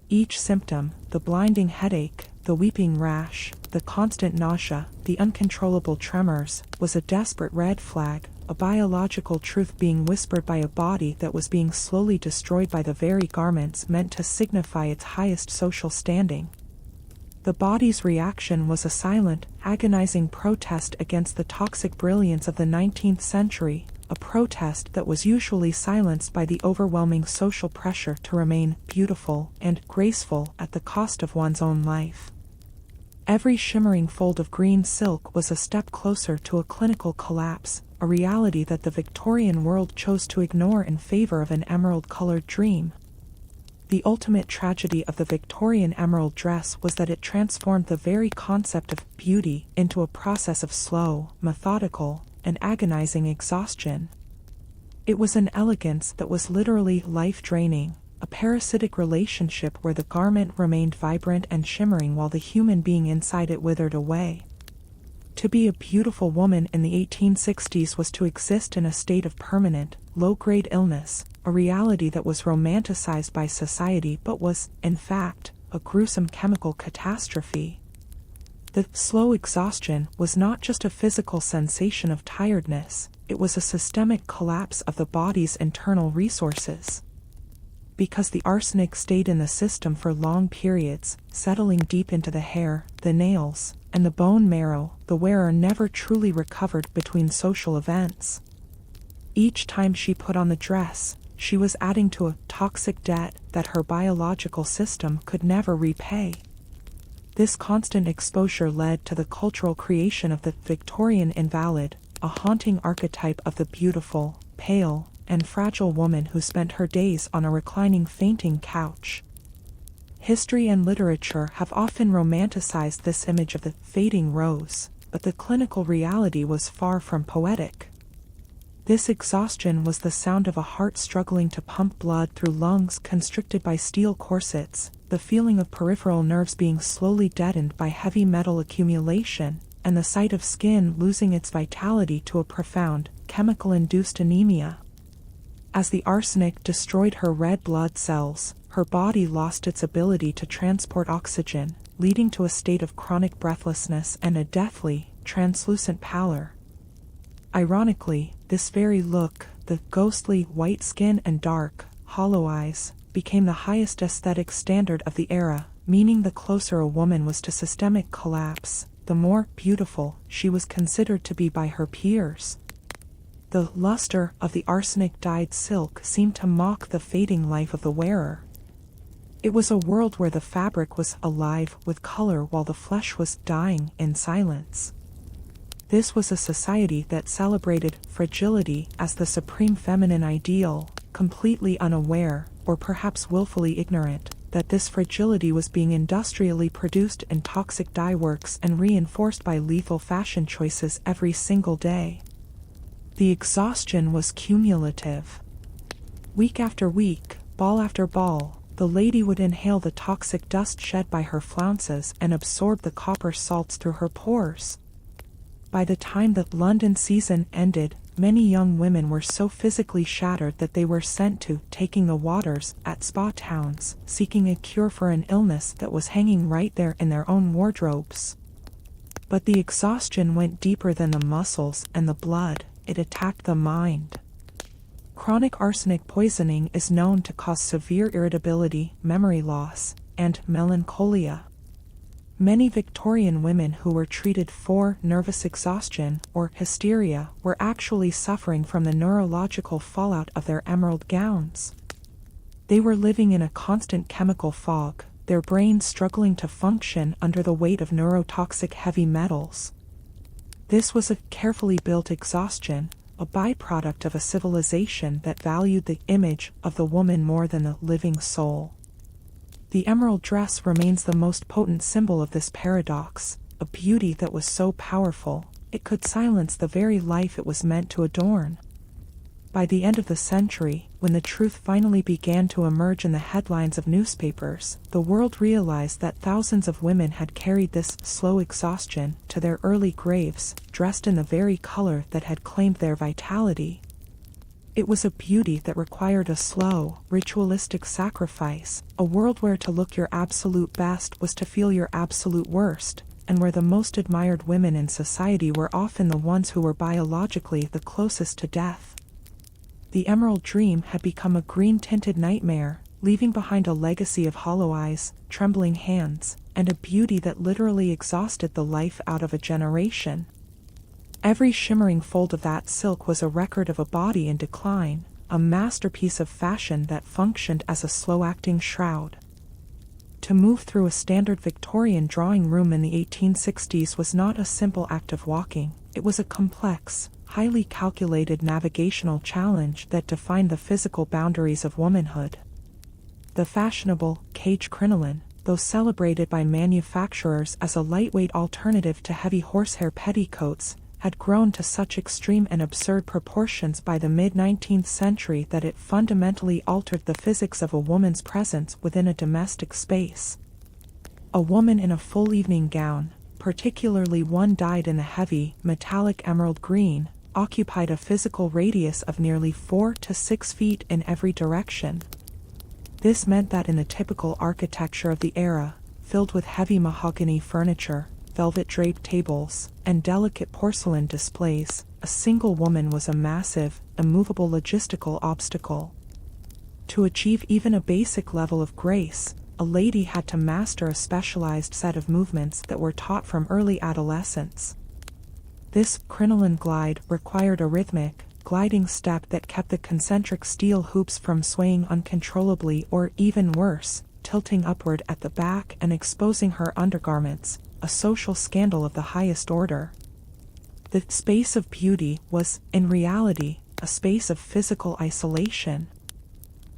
Each symptom, the blinding headache, the weeping rash, the constant nausea, the uncontrollable tremors, was a desperate red flag, a biological truth being whispered by a body that was being slowly destroyed by the very garments meant to signify its highest social standing. The body's reaction was a silent, agonizing protest against the toxic brilliance of the 19th century, a protest that was usually silenced by the overwhelming social pressure to remain beautiful and graceful at the cost of one's own life. Every shimmering fold of green silk was a step closer to a clinical collapse, a reality that the Victorian world chose to ignore in favor of an emerald-colored dream. The ultimate tragedy of the Victorian emerald dress was that it transformed the very concept of beauty into a process of slow, methodical, and agonizing exhaustion. It was an elegance that was literally life-draining, a parasitic relationship where the garment remained vibrant and shimmering while the human being inside it withered away. To be a beautiful woman in the 1860s was to exist in a state of permanent, low-grade illness, a reality that was romanticized by society but was, in fact, a gruesome chemical catastrophe. The slow exhaustion was not just a physical sensation of tiredness, it was a systemic collapse of the body's internal resources. Because the arsenic stayed in the system for long periods, settling deep into the hair, the nails, and the bone marrow, the wearer never truly recovered between social events. Each time she put on the dress, she was adding to a toxic debt that her biological system could never repay. This constant exposure led to the cultural creation of the Victorian invalid, a haunting archetype of the beautiful, pale, and fragile woman who spent her days on a reclining fainting couch. History and literature have often romanticized this image of the fading rose, but the clinical reality was far from poetic. This exhaustion was the sound of a heart struggling to pump blood through lungs constricted by steel corsets, the feeling of peripheral nerves being slowly deadened by heavy metal accumulation, and the sight of skin losing its vitality to a profound, chemical-induced anemia. As the arsenic destroyed her red blood cells, her body lost its ability to transport oxygen, leading to a state of chronic breathlessness and a deathly, translucent pallor. Ironically, this very look, the ghostly white skin and dark, hollow eyes, became the highest aesthetic standard of the era, meaning the closer a woman was to systemic collapse, the more beautiful she was considered to be by her peers. The luster of the arsenic-dyed silk seemed to mock the fading life of the wearer. It was a world where the fabric was alive with color while the flesh was dying in silence. This was a society that celebrated fragility as the supreme feminine ideal, completely unaware, or perhaps willfully ignorant, that this fragility was being industrially produced in toxic dye works and reinforced by lethal fashion choices every single day. The exhaustion was cumulative. Week after week, ball after ball, the lady would inhale the toxic dust shed by her flounces and absorb the copper salts through her pores. By the time the London season ended, many young women were so physically shattered that they were sent to taking the waters at spa towns, seeking a cure for an illness that was hanging right there in their own wardrobes. But the exhaustion went deeper than the muscles and the blood. It attacked the mind. Chronic arsenic poisoning is known to cause severe irritability, memory loss, and melancholia. Many Victorian women who were treated for nervous exhaustion or hysteria were actually suffering from the neurological fallout of their emerald gowns. They were living in a constant chemical fog, their brains struggling to function under the weight of neurotoxic heavy metals. This was a carefully built exhaustion, a byproduct of a civilization that valued the image of the woman more than the living soul. The emerald dress remains the most potent symbol of this paradox, a beauty that was so powerful, it could silence the very life it was meant to adorn. By the end of the century, when the truth finally began to emerge in the headlines of newspapers, the world realized that thousands of women had carried this slow exhaustion to their early graves, dressed in the very color that had claimed their vitality. It was a beauty that required a slow, ritualistic sacrifice, a world where to look your absolute best was to feel your absolute worst, and where the most admired women in society were often the ones who were biologically the closest to death. The emerald dream had become a green-tinted nightmare, leaving behind a legacy of hollow eyes, trembling hands, and a beauty that literally exhausted the life out of a generation. Every shimmering fold of that silk was a record of a body in decline, a masterpiece of fashion that functioned as a slow-acting shroud. To move through a standard Victorian drawing room in the 1860s was not a simple act of walking, it was a complex, highly calculated navigational challenge that defined the physical boundaries of womanhood. The fashionable cage crinoline, though celebrated by manufacturers as a lightweight alternative to heavy horsehair petticoats, had grown to such extreme and absurd proportions by the mid-19th century that it fundamentally altered the physics of a woman's presence within a domestic space. A woman in a full evening gown, particularly one dyed in the heavy, metallic emerald green, occupied a physical radius of nearly 4 to 6 feet in every direction. This meant that in the typical architecture of the era, filled with heavy mahogany furniture, velvet-draped tables, and delicate porcelain displays, a single woman was a massive, immovable logistical obstacle. To achieve even a basic level of grace, a lady had to master a specialized set of movements that were taught from early adolescence. This crinoline glide required a rhythmic, gliding step that kept the concentric steel hoops from swaying uncontrollably or, even worse, tilting upward at the back and exposing her undergarments, a social scandal of the highest order. The space of beauty was, in reality, a space of physical isolation.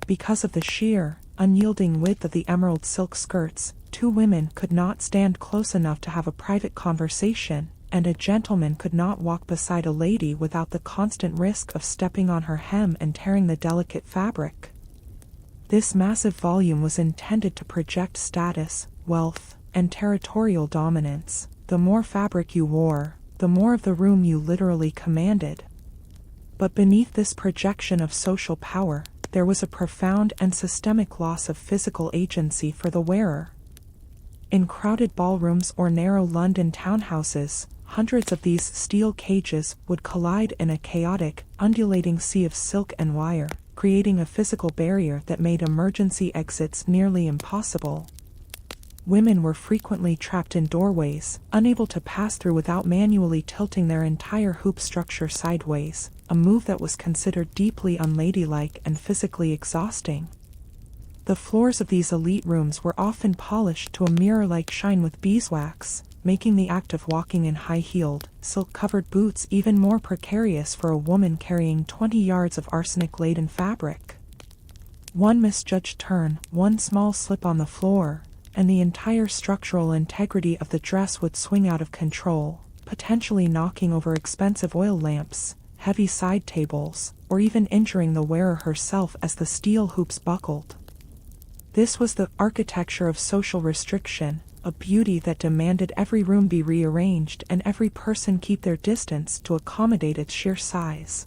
Because of the sheer, unyielding width of the emerald silk skirts, two women could not stand close enough to have a private conversation, and a gentleman could not walk beside a lady without the constant risk of stepping on her hem and tearing the delicate fabric. This massive volume was intended to project status, wealth, and territorial dominance. The more fabric you wore, the more of the room you literally commanded. But beneath this projection of social power, there was a profound and systemic loss of physical agency for the wearer. In crowded ballrooms or narrow London townhouses, hundreds of these steel cages would collide in a chaotic, undulating sea of silk and wire, creating a physical barrier that made emergency exits nearly impossible. Women were frequently trapped in doorways, unable to pass through without manually tilting their entire hoop structure sideways, a move that was considered deeply unladylike and physically exhausting. The floors of these elite rooms were often polished to a mirror-like shine with beeswax, making the act of walking in high-heeled, silk-covered boots even more precarious for a woman carrying 20 yards of arsenic-laden fabric. One misjudged turn, one small slip on the floor, and the entire structural integrity of the dress would swing out of control, potentially knocking over expensive oil lamps, heavy side tables, or even injuring the wearer herself as the steel hoops buckled. This was the architecture of social restriction, a beauty that demanded every room be rearranged and every person keep their distance to accommodate its sheer size.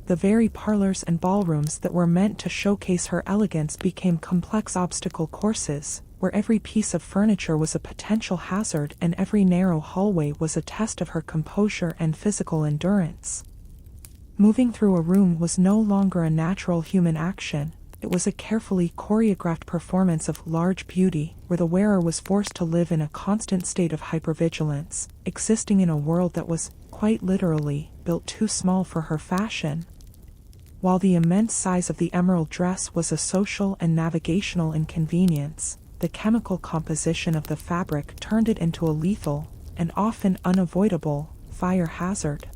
The very parlors and ballrooms that were meant to showcase her elegance became complex obstacle courses, where every piece of furniture was a potential hazard and every narrow hallway was a test of her composure and physical endurance. Moving through a room was no longer a natural human action. It was a carefully choreographed performance of large beauty, where the wearer was forced to live in a constant state of hypervigilance, existing in a world that was, quite literally, built too small for her fashion. While the immense size of the emerald dress was a social and navigational inconvenience, the chemical composition of the fabric turned it into a lethal, and often unavoidable, fire hazard.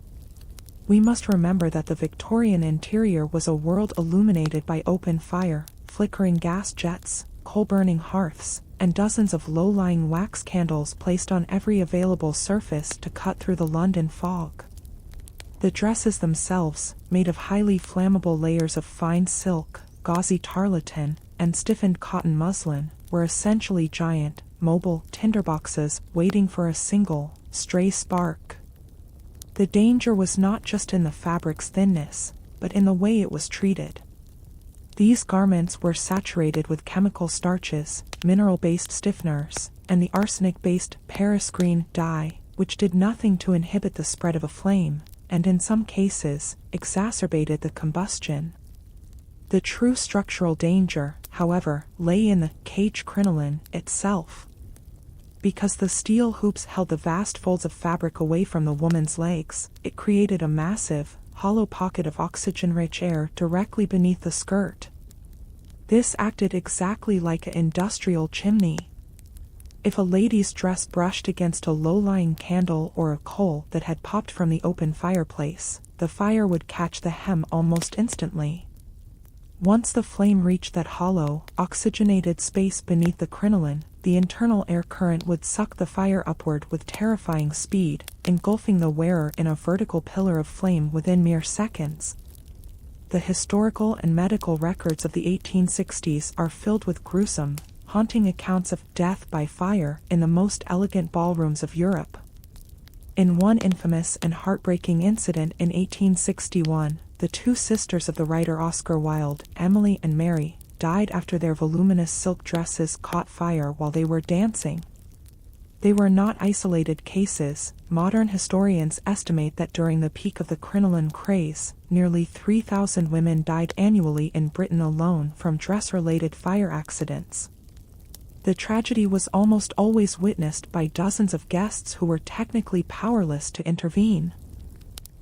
We must remember that the Victorian interior was a world illuminated by open fire, flickering gas jets, coal-burning hearths, and dozens of low-lying wax candles placed on every available surface to cut through the London fog. The dresses themselves, made of highly flammable layers of fine silk, gauzy tarlatan, and stiffened cotton muslin, were essentially giant, mobile tinderboxes waiting for a single, stray spark. The danger was not just in the fabric's thinness, but in the way it was treated. These garments were saturated with chemical starches, mineral-based stiffeners, and the arsenic-based Paris green dye, which did nothing to inhibit the spread of a flame, and in some cases, exacerbated the combustion. The true structural danger, however, lay in the cage crinoline itself. Because the steel hoops held the vast folds of fabric away from the woman's legs, it created a massive, hollow pocket of oxygen-rich air directly beneath the skirt. This acted exactly like an industrial chimney. If a lady's dress brushed against a low-lying candle or a coal that had popped from the open fireplace, the fire would catch the hem almost instantly. Once the flame reached that hollow, oxygenated space beneath the crinoline, the internal air current would suck the fire upward with terrifying speed, engulfing the wearer in a vertical pillar of flame within mere seconds. The historical and medical records of the 1860s are filled with gruesome, haunting accounts of death by fire in the most elegant ballrooms of Europe. In one infamous and heartbreaking incident in 1861, the two sisters of the writer Oscar Wilde, Emily and Mary, died after their voluminous silk dresses caught fire while they were dancing. They were not isolated cases. Modern historians estimate that during the peak of the crinoline craze, nearly 3,000 women died annually in Britain alone from dress-related fire accidents. The tragedy was almost always witnessed by dozens of guests who were technically powerless to intervene.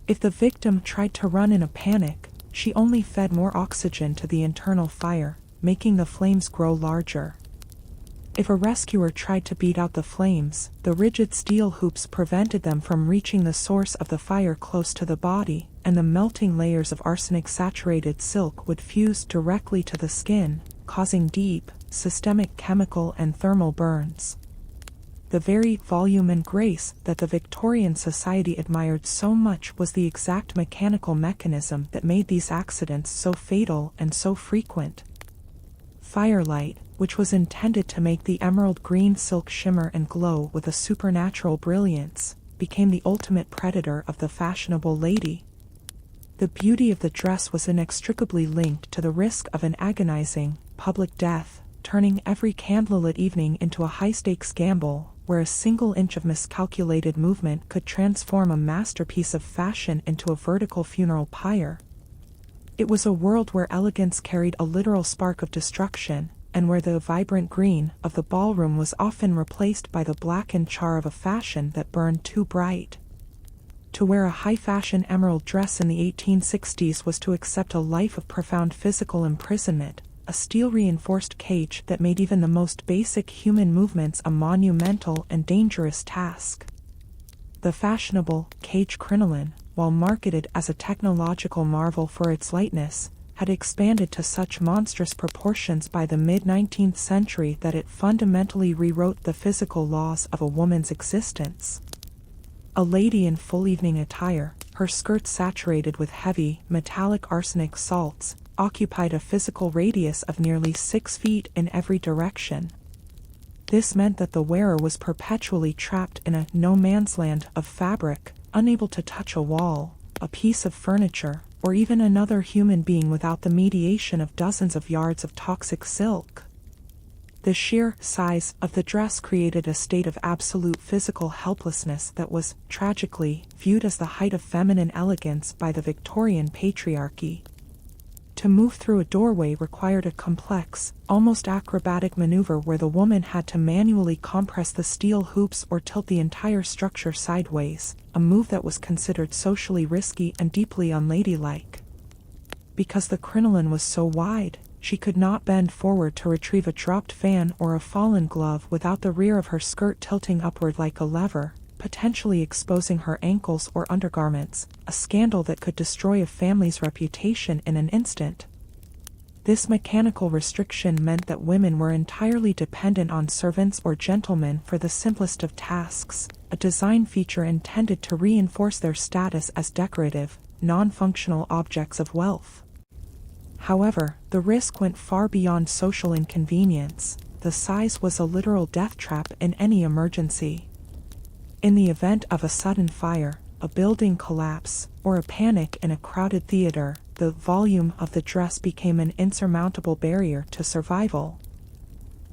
If the victim tried to run in a panic, she only fed more oxygen to the internal fire, making the flames grow larger. If a rescuer tried to beat out the flames, the rigid steel hoops prevented them from reaching the source of the fire close to the body, and the melting layers of arsenic-saturated silk would fuse directly to the skin, causing deep, systemic chemical and thermal burns. The very volume and grace that the Victorian society admired so much was the exact mechanical mechanism that made these accidents so fatal and so frequent. Firelight, which was intended to make the emerald green silk shimmer and glow with a supernatural brilliance, became the ultimate predator of the fashionable lady. The beauty of the dress was inextricably linked to the risk of an agonizing, public death, turning every candlelit evening into a high-stakes gamble, where a single inch of miscalculated movement could transform a masterpiece of fashion into a vertical funeral pyre. It was a world where elegance carried a literal spark of destruction, and where the vibrant green of the ballroom was often replaced by the blackened char of a fashion that burned too bright. To wear a high-fashion emerald dress in the 1860s was to accept a life of profound physical imprisonment, a steel-reinforced cage that made even the most basic human movements a monumental and dangerous task. The fashionable cage crinoline, while marketed as a technological marvel for its lightness, had expanded to such monstrous proportions by the mid-19th century that it fundamentally rewrote the physical laws of a woman's existence. A lady in full evening attire, her skirts saturated with heavy, metallic arsenic salts, occupied a physical radius of nearly 6 feet in every direction. This meant that the wearer was perpetually trapped in a no-man's land of fabric, unable to touch a wall, a piece of furniture, or even another human being without the mediation of dozens of yards of toxic silk. The sheer size of the dress created a state of absolute physical helplessness that was, tragically, viewed as the height of feminine elegance by the Victorian patriarchy. To move through a doorway required a complex, almost acrobatic maneuver where the woman had to manually compress the steel hoops or tilt the entire structure sideways, a move that was considered socially risky and deeply unladylike. Because the crinoline was so wide, she could not bend forward to retrieve a dropped fan or a fallen glove without the rear of her skirt tilting upward like a lever, potentially exposing her ankles or undergarments, a scandal that could destroy a family's reputation in an instant. This mechanical restriction meant that women were entirely dependent on servants or gentlemen for the simplest of tasks, a design feature intended to reinforce their status as decorative, non-functional objects of wealth. However, the risk went far beyond social inconvenience. The size was a literal death trap in any emergency. In the event of a sudden fire, a building collapse, or a panic in a crowded theater, the volume of the dress became an insurmountable barrier to survival.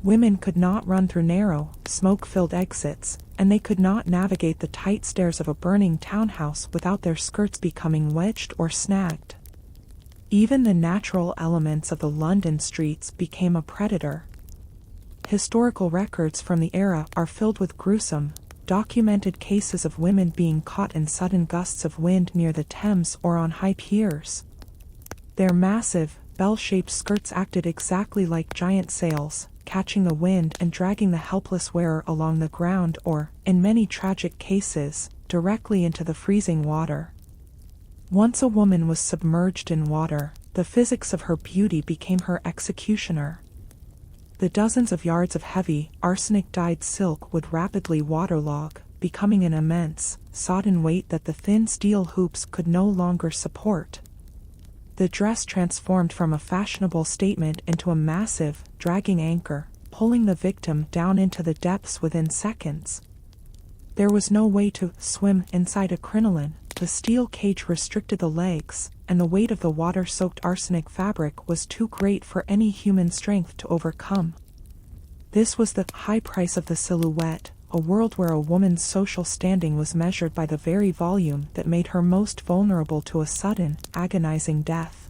Women could not run through narrow, smoke-filled exits, and they could not navigate the tight stairs of a burning townhouse without their skirts becoming wedged or snagged. Even the natural elements of the London streets became a predator. Historical records from the era are filled with gruesome, documented cases of women being caught in sudden gusts of wind near the Thames or on high piers. Their massive, bell-shaped skirts acted exactly like giant sails, catching the wind and dragging the helpless wearer along the ground or, in many tragic cases, directly into the freezing water. Once a woman was submerged in water, the physics of her beauty became her executioner. The dozens of yards of heavy, arsenic-dyed silk would rapidly waterlog, becoming an immense, sodden weight that the thin steel hoops could no longer support. The dress transformed from a fashionable statement into a massive, dragging anchor, pulling the victim down into the depths within seconds. There was no way to swim inside a crinoline. The steel cage restricted the legs, and the weight of the water-soaked arsenic fabric was too great for any human strength to overcome. This was the high price of the silhouette, a world where a woman's social standing was measured by the very volume that made her most vulnerable to a sudden, agonizing death.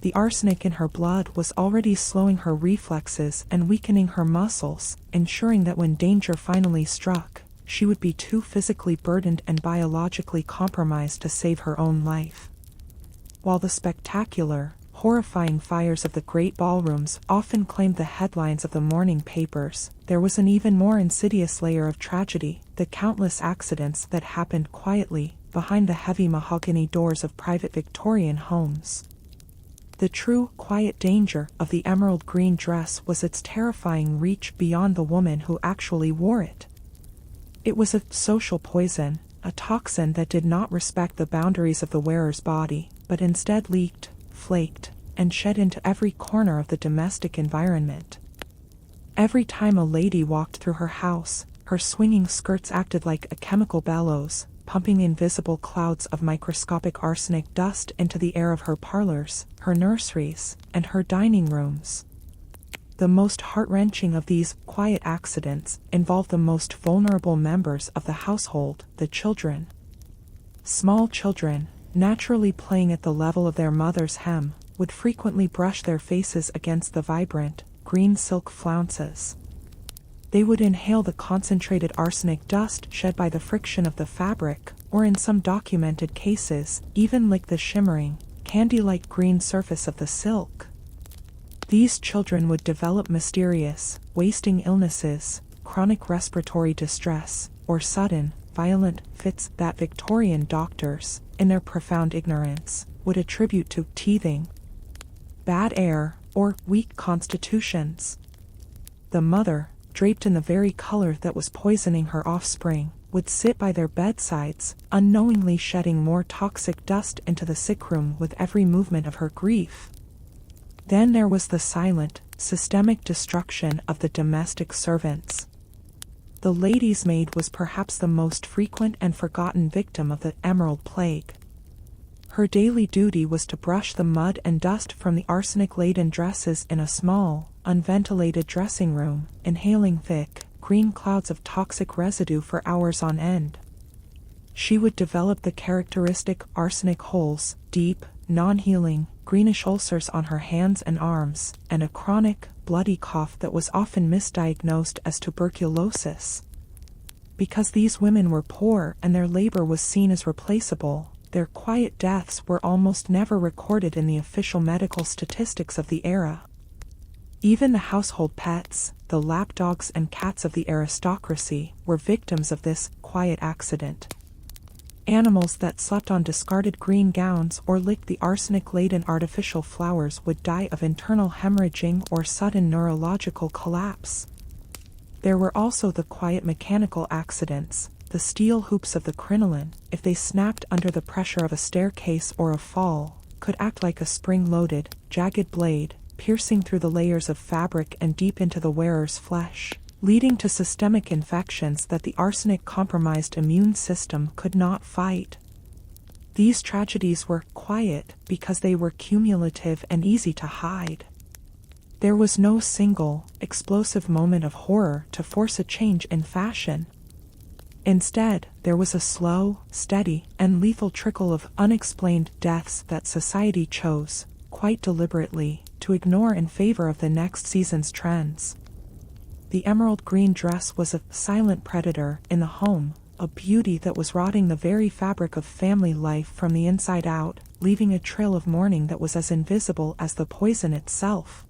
The arsenic in her blood was already slowing her reflexes and weakening her muscles, ensuring that when danger finally struck, she would be too physically burdened and biologically compromised to save her own life. While the spectacular, horrifying fires of the great ballrooms often claimed the headlines of the morning papers, there was an even more insidious layer of tragedy: the countless accidents that happened quietly, behind the heavy mahogany doors of private Victorian homes. The true, quiet danger of the emerald green dress was its terrifying reach beyond the woman who actually wore it. It was a social poison, a toxin that did not respect the boundaries of the wearer's body, but instead leaked, flaked, and shed into every corner of the domestic environment. Every time a lady walked through her house, her swinging skirts acted like a chemical bellows, pumping invisible clouds of microscopic arsenic dust into the air of her parlors, her nurseries, and her dining rooms. The most heart-wrenching of these quiet accidents involved the most vulnerable members of the household, the children. Small children, naturally playing at the level of their mother's hem, would frequently brush their faces against the vibrant, green silk flounces. They would inhale the concentrated arsenic dust shed by the friction of the fabric, or in some documented cases, even lick the shimmering, candy-like green surface of the silk. These children would develop mysterious, wasting illnesses, chronic respiratory distress, or sudden, violent fits that Victorian doctors, in their profound ignorance, would attribute to teething, bad air, or weak constitutions. The mother, draped in the very color that was poisoning her offspring, would sit by their bedsides, unknowingly shedding more toxic dust into the sickroom with every movement of her grief. Then there was the silent, systemic destruction of the domestic servants. The lady's maid was perhaps the most frequent and forgotten victim of the Emerald Plague. Her daily duty was to brush the mud and dust from the arsenic-laden dresses in a small, unventilated dressing room, inhaling thick, green clouds of toxic residue for hours on end. She would develop the characteristic arsenic holes, deep, non-healing, greenish ulcers on her hands and arms, and a chronic, bloody cough that was often misdiagnosed as tuberculosis. Because these women were poor and their labor was seen as replaceable, their quiet deaths were almost never recorded in the official medical statistics of the era. Even the household pets, the lapdogs and cats of the aristocracy, were victims of this quiet accident. Animals that slept on discarded green gowns or licked the arsenic-laden artificial flowers would die of internal hemorrhaging or sudden neurological collapse. There were also the quiet mechanical accidents. The steel hoops of the crinoline, if they snapped under the pressure of a staircase or a fall, could act like a spring-loaded, jagged blade, piercing through the layers of fabric and deep into the wearer's flesh, leading to systemic infections that the arsenic-compromised immune system could not fight. These tragedies were quiet because they were cumulative and easy to hide. There was no single, explosive moment of horror to force a change in fashion. Instead, there was a slow, steady, and lethal trickle of unexplained deaths that society chose, quite deliberately, to ignore in favor of the next season's trends. The emerald green dress was a silent predator in the home, a beauty that was rotting the very fabric of family life from the inside out, leaving a trail of mourning that was as invisible as the poison itself.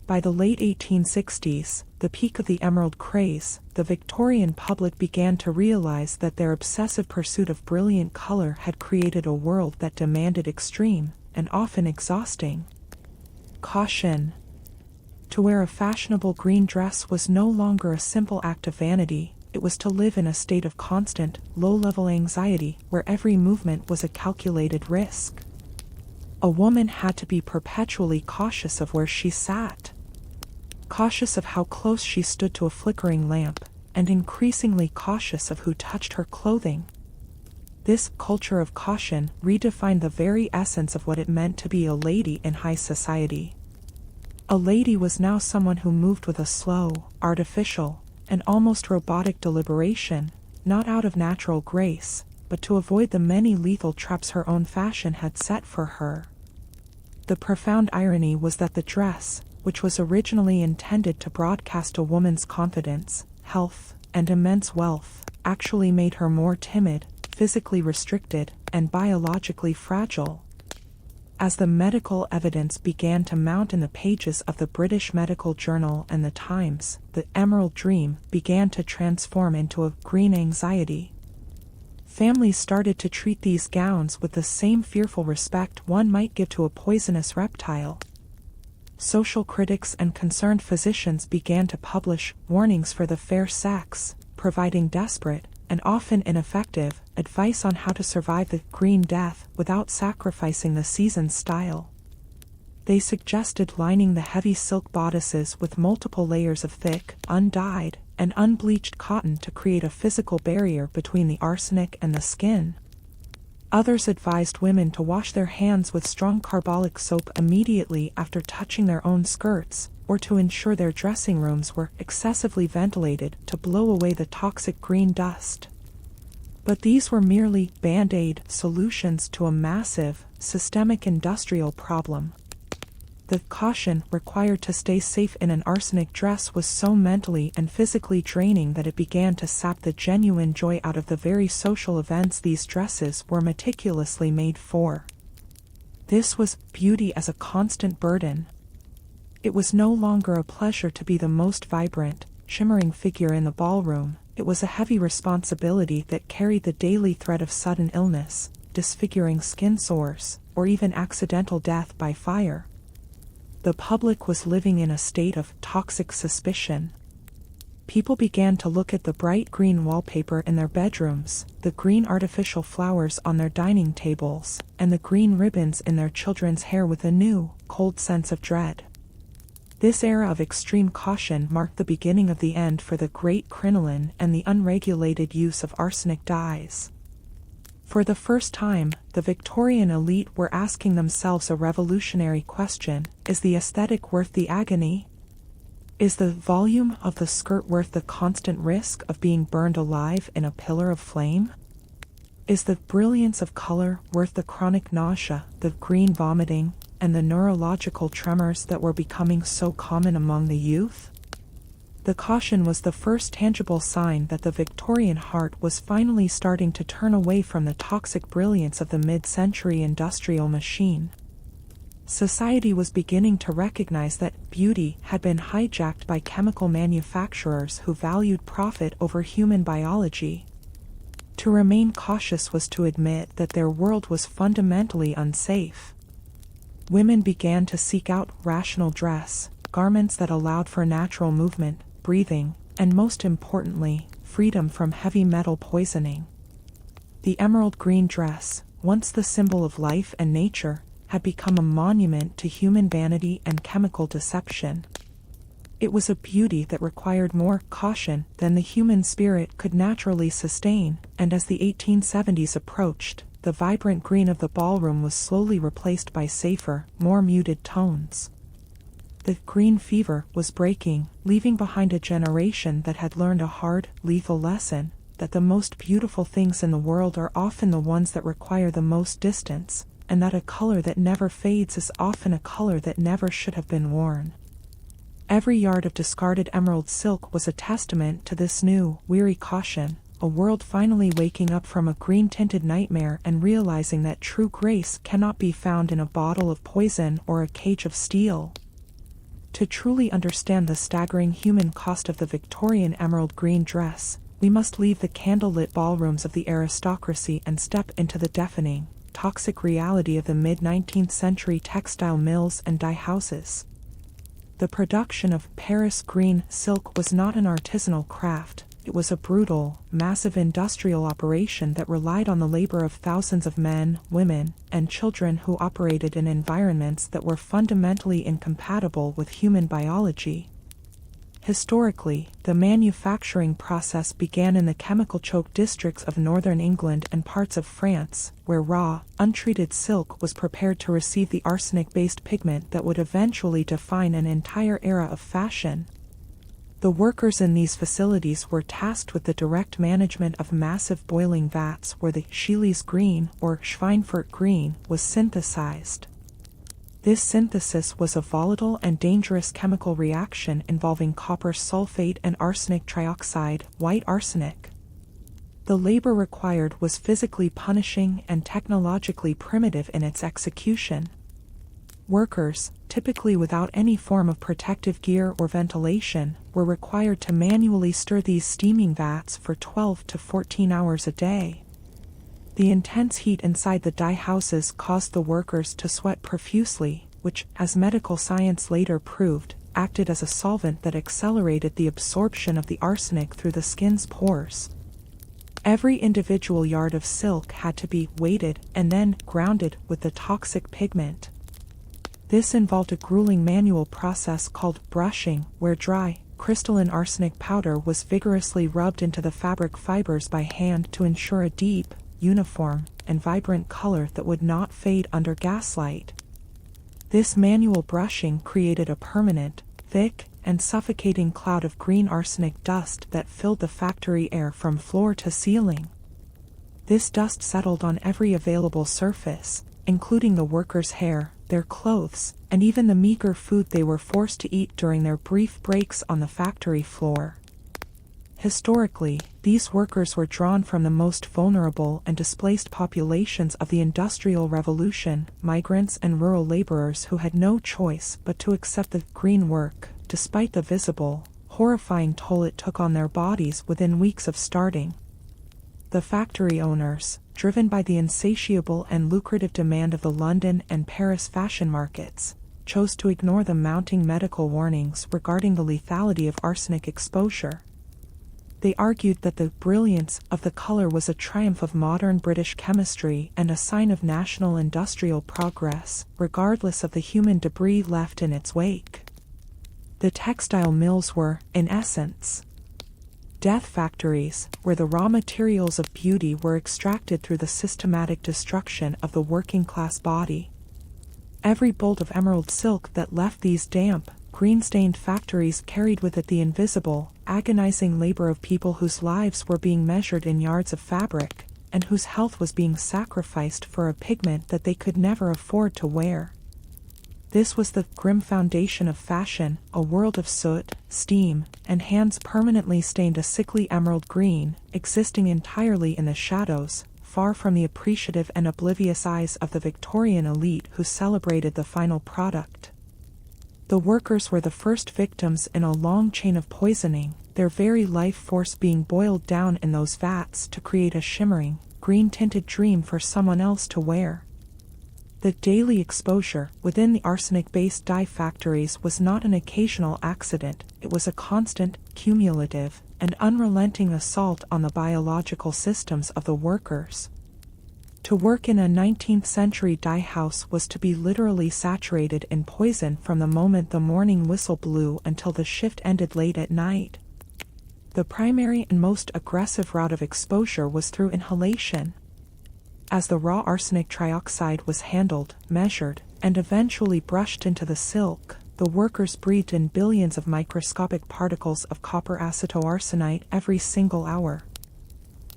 By the late 1860s, the peak of the emerald craze, the Victorian public began to realize that their obsessive pursuit of brilliant color had created a world that demanded extreme, and often exhausting, caution. To wear a fashionable green dress was no longer a simple act of vanity, it was to live in a state of constant, low-level anxiety where every movement was a calculated risk. A woman had to be perpetually cautious of where she sat, cautious of how close she stood to a flickering lamp, and increasingly cautious of who touched her clothing. This culture of caution redefined the very essence of what it meant to be a lady in high society. A lady was now someone who moved with a slow, artificial, and almost robotic deliberation, not out of natural grace, but to avoid the many lethal traps her own fashion had set for her. The profound irony was that the dress, which was originally intended to broadcast a woman's confidence, health, and immense wealth, actually made her more timid, physically restricted, and biologically fragile. As the medical evidence began to mount in the pages of the British Medical Journal and the Times, the emerald dream began to transform into a green anxiety. Families started to treat these gowns with the same fearful respect one might give to a poisonous reptile. Social critics and concerned physicians began to publish warnings for the fair sex, providing desperate, and often ineffective, advice on how to survive the green death without sacrificing the season's style. They suggested lining the heavy silk bodices with multiple layers of thick, undyed, and unbleached cotton to create a physical barrier between the arsenic and the skin. Others advised women to wash their hands with strong carbolic soap immediately after touching their own skirts, or to ensure their dressing rooms were excessively ventilated to blow away the toxic green dust. But these were merely band-aid solutions to a massive, systemic industrial problem. The caution required to stay safe in an arsenic dress was so mentally and physically draining that it began to sap the genuine joy out of the very social events these dresses were meticulously made for. This was beauty as a constant burden. It was no longer a pleasure to be the most vibrant, shimmering figure in the ballroom. It was a heavy responsibility that carried the daily threat of sudden illness, disfiguring skin sores, or even accidental death by fire. The public was living in a state of toxic suspicion. People began to look at the bright green wallpaper in their bedrooms, the green artificial flowers on their dining tables, and the green ribbons in their children's hair with a new, cold sense of dread. This era of extreme caution marked the beginning of the end for the great crinoline and the unregulated use of arsenic dyes. For the first time, the Victorian elite were asking themselves a revolutionary question: is the aesthetic worth the agony? Is the volume of the skirt worth the constant risk of being burned alive in a pillar of flame? Is the brilliance of color worth the chronic nausea, the green vomiting, and the neurological tremors that were becoming so common among the youth? The caution was the first tangible sign that the Victorian heart was finally starting to turn away from the toxic brilliance of the mid-century industrial machine. Society was beginning to recognize that beauty had been hijacked by chemical manufacturers who valued profit over human biology. To remain cautious was to admit that their world was fundamentally unsafe. Women began to seek out rational dress, garments that allowed for natural movement, breathing, and most importantly, freedom from heavy metal poisoning. The emerald green dress, once the symbol of life and nature, had become a monument to human vanity and chemical deception. It was a beauty that required more caution than the human spirit could naturally sustain, and as the 1870s approached, the vibrant green of the ballroom was slowly replaced by safer, more muted tones. The green fever was breaking, leaving behind a generation that had learned a hard, lethal lesson, that the most beautiful things in the world are often the ones that require the most distance, and that a color that never fades is often a color that never should have been worn. Every yard of discarded emerald silk was a testament to this new, weary caution, a world finally waking up from a green-tinted nightmare and realizing that true grace cannot be found in a bottle of poison or a cage of steel. To truly understand the staggering human cost of the Victorian emerald green dress, we must leave the candlelit ballrooms of the aristocracy and step into the deafening, toxic reality of the mid-19th century textile mills and dye houses. The production of Paris green silk was not an artisanal craft, it was a brutal, massive industrial operation that relied on the labor of thousands of men, women, and children who operated in environments that were fundamentally incompatible with human biology. Historically, the manufacturing process began in the chemical-choked districts of northern England and parts of France, where raw, untreated silk was prepared to receive the arsenic-based pigment that would eventually define an entire era of fashion. The workers in these facilities were tasked with the direct management of massive boiling vats where the Scheele's green, or Schweinfurt green, was synthesized. This synthesis was a volatile and dangerous chemical reaction involving copper sulfate and arsenic trioxide, white arsenic. The labor required was physically punishing and technologically primitive in its execution. Workers, typically without any form of protective gear or ventilation, were required to manually stir these steaming vats for 12 to 14 hours a day. The intense heat inside the dye houses caused the workers to sweat profusely, which, as medical science later proved, acted as a solvent that accelerated the absorption of the arsenic through the skin's pores. Every individual yard of silk had to be weighted and then grounded with the toxic pigment. This involved a grueling manual process called brushing, where dry, crystalline arsenic powder was vigorously rubbed into the fabric fibers by hand to ensure a deep, uniform, and vibrant color that would not fade under gaslight. This manual brushing created a permanent, thick, and suffocating cloud of green arsenic dust that filled the factory air from floor to ceiling. This dust settled on every available surface, including the workers' hair, their clothes, and even the meager food they were forced to eat during their brief breaks on the factory floor. Historically, these workers were drawn from the most vulnerable and displaced populations of the Industrial Revolution, migrants and rural laborers who had no choice but to accept the green work, despite the visible, horrifying toll it took on their bodies within weeks of starting. The factory owners, driven by the insatiable and lucrative demand of the London and Paris fashion markets, chose to ignore the mounting medical warnings regarding the lethality of arsenic exposure. They argued that the brilliance of the color was a triumph of modern British chemistry and a sign of national industrial progress, regardless of the human debris left in its wake. The textile mills were, in essence, death factories, where the raw materials of beauty were extracted through the systematic destruction of the working-class body. Every bolt of emerald silk that left these damp, green-stained factories carried with it the invisible, agonizing labor of people whose lives were being measured in yards of fabric, and whose health was being sacrificed for a pigment that they could never afford to wear. This was the grim foundation of fashion, a world of soot, steam, and hands permanently stained a sickly emerald green, existing entirely in the shadows, far from the appreciative and oblivious eyes of the Victorian elite who celebrated the final product. The workers were the first victims in a long chain of poisoning, their very life force being boiled down in those vats to create a shimmering, green-tinted dream for someone else to wear. The daily exposure within the arsenic-based dye factories was not an occasional accident, it was a constant, cumulative, and unrelenting assault on the biological systems of the workers. To work in a 19th-century dye house was to be literally saturated in poison from the moment the morning whistle blew until the shift ended late at night. The primary and most aggressive route of exposure was through inhalation. As the raw arsenic trioxide was handled, measured, and eventually brushed into the silk, the workers breathed in billions of microscopic particles of copper acetoarsenite every single hour.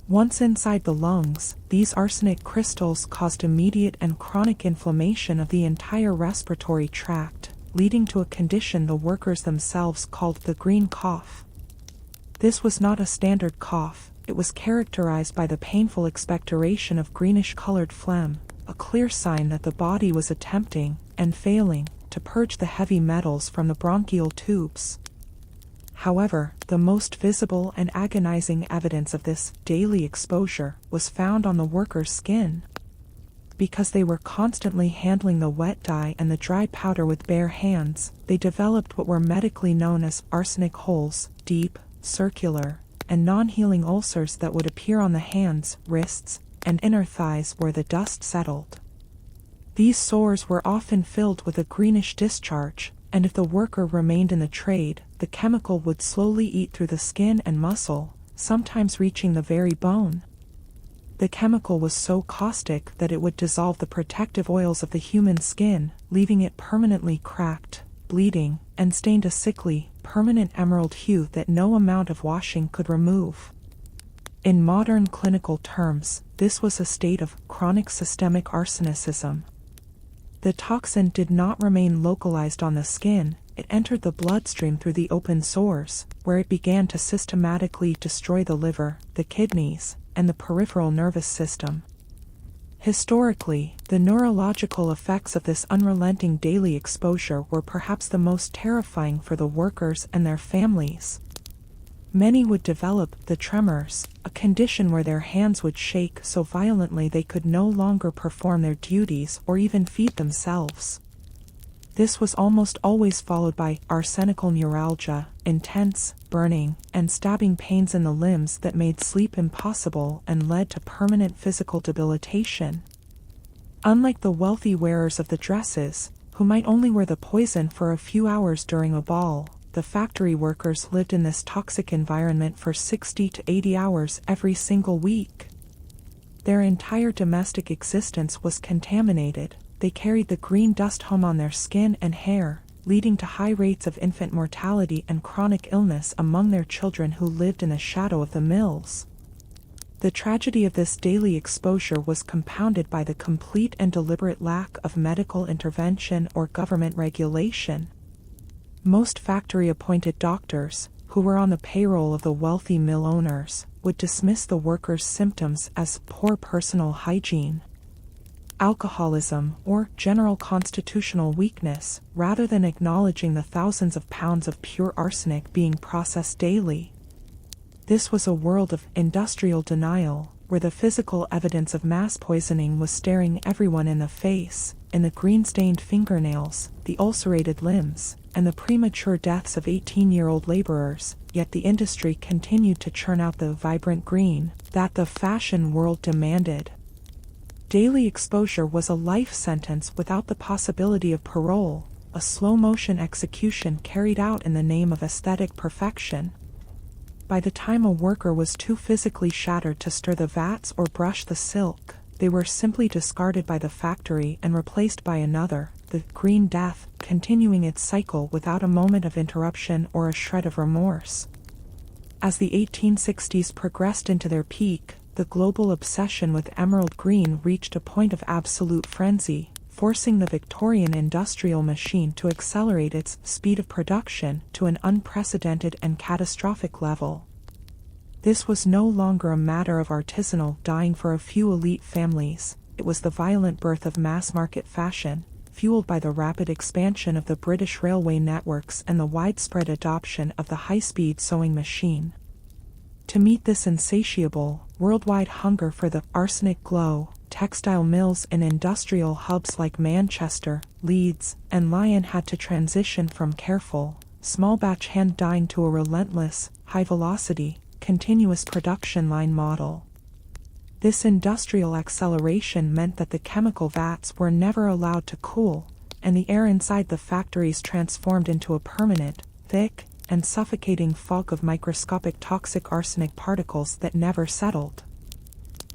Once inside the lungs, these arsenic crystals caused immediate and chronic inflammation of the entire respiratory tract, leading to a condition the workers themselves called the green cough. This was not a standard cough, it was characterized by the painful expectoration of greenish-colored phlegm, a clear sign that the body was attempting, and failing, to purge the heavy metals from the bronchial tubes. However, the most visible and agonizing evidence of this daily exposure was found on the worker's skin. Because they were constantly handling the wet dye and the dry powder with bare hands, they developed what were medically known as arsenic holes, deep, circular, and non-healing ulcers that would appear on the hands, wrists, and inner thighs where the dust settled. These sores were often filled with a greenish discharge, and if the worker remained in the trade, the chemical would slowly eat through the skin and muscle, sometimes reaching the very bone. The chemical was so caustic that it would dissolve the protective oils of the human skin, leaving it permanently cracked, bleeding, and stained a sickly, permanent emerald hue that no amount of washing could remove. In modern clinical terms, this was a state of chronic systemic arsenicism. The toxin did not remain localized on the skin, it entered the bloodstream through the open sores, where it began to systematically destroy the liver, the kidneys, and the peripheral nervous system. Historically, the neurological effects of this unrelenting daily exposure were perhaps the most terrifying for the workers and their families. Many would develop the tremors, a condition where their hands would shake so violently they could no longer perform their duties or even feed themselves. This was almost always followed by arsenical neuralgia, intense, burning, and stabbing pains in the limbs that made sleep impossible and led to permanent physical debilitation. Unlike the wealthy wearers of the dresses, who might only wear the poison for a few hours during a ball, the factory workers lived in this toxic environment for 60 to 80 hours every single week. Their entire domestic existence was contaminated. They carried the green dust home on their skin and hair, leading to high rates of infant mortality and chronic illness among their children who lived in the shadow of the mills. The tragedy of this daily exposure was compounded by the complete and deliberate lack of medical intervention or government regulation. Most factory-appointed doctors, who were on the payroll of the wealthy mill owners, would dismiss the workers' symptoms as poor personal hygiene, alcoholism, or general constitutional weakness, rather than acknowledging the thousands of pounds of pure arsenic being processed daily. This was a world of industrial denial, where the physical evidence of mass poisoning was staring everyone in the face, in the green-stained fingernails, the ulcerated limbs, and the premature deaths of 18-year-old laborers, yet the industry continued to churn out the vibrant green that the fashion world demanded. Daily exposure was a life sentence without the possibility of parole, a slow-motion execution carried out in the name of aesthetic perfection. By the time a worker was too physically shattered to stir the vats or brush the silk, they were simply discarded by the factory and replaced by another, the green death, continuing its cycle without a moment of interruption or a shred of remorse. As the 1860s progressed into their peak, the global obsession with emerald green reached a point of absolute frenzy, forcing the Victorian industrial machine to accelerate its speed of production to an unprecedented and catastrophic level. This was no longer a matter of artisanal dyeing for a few elite families, it was the violent birth of mass-market fashion, fueled by the rapid expansion of the British railway networks and the widespread adoption of the high-speed sewing machine. To meet this insatiable, worldwide hunger for the arsenic glow, textile mills in industrial hubs like Manchester, Leeds, and Lyon had to transition from careful, small-batch hand dyeing to a relentless, high-velocity, continuous production line model. This industrial acceleration meant that the chemical vats were never allowed to cool, and the air inside the factories transformed into a permanent, thick, and suffocating fog of microscopic toxic arsenic particles that never settled.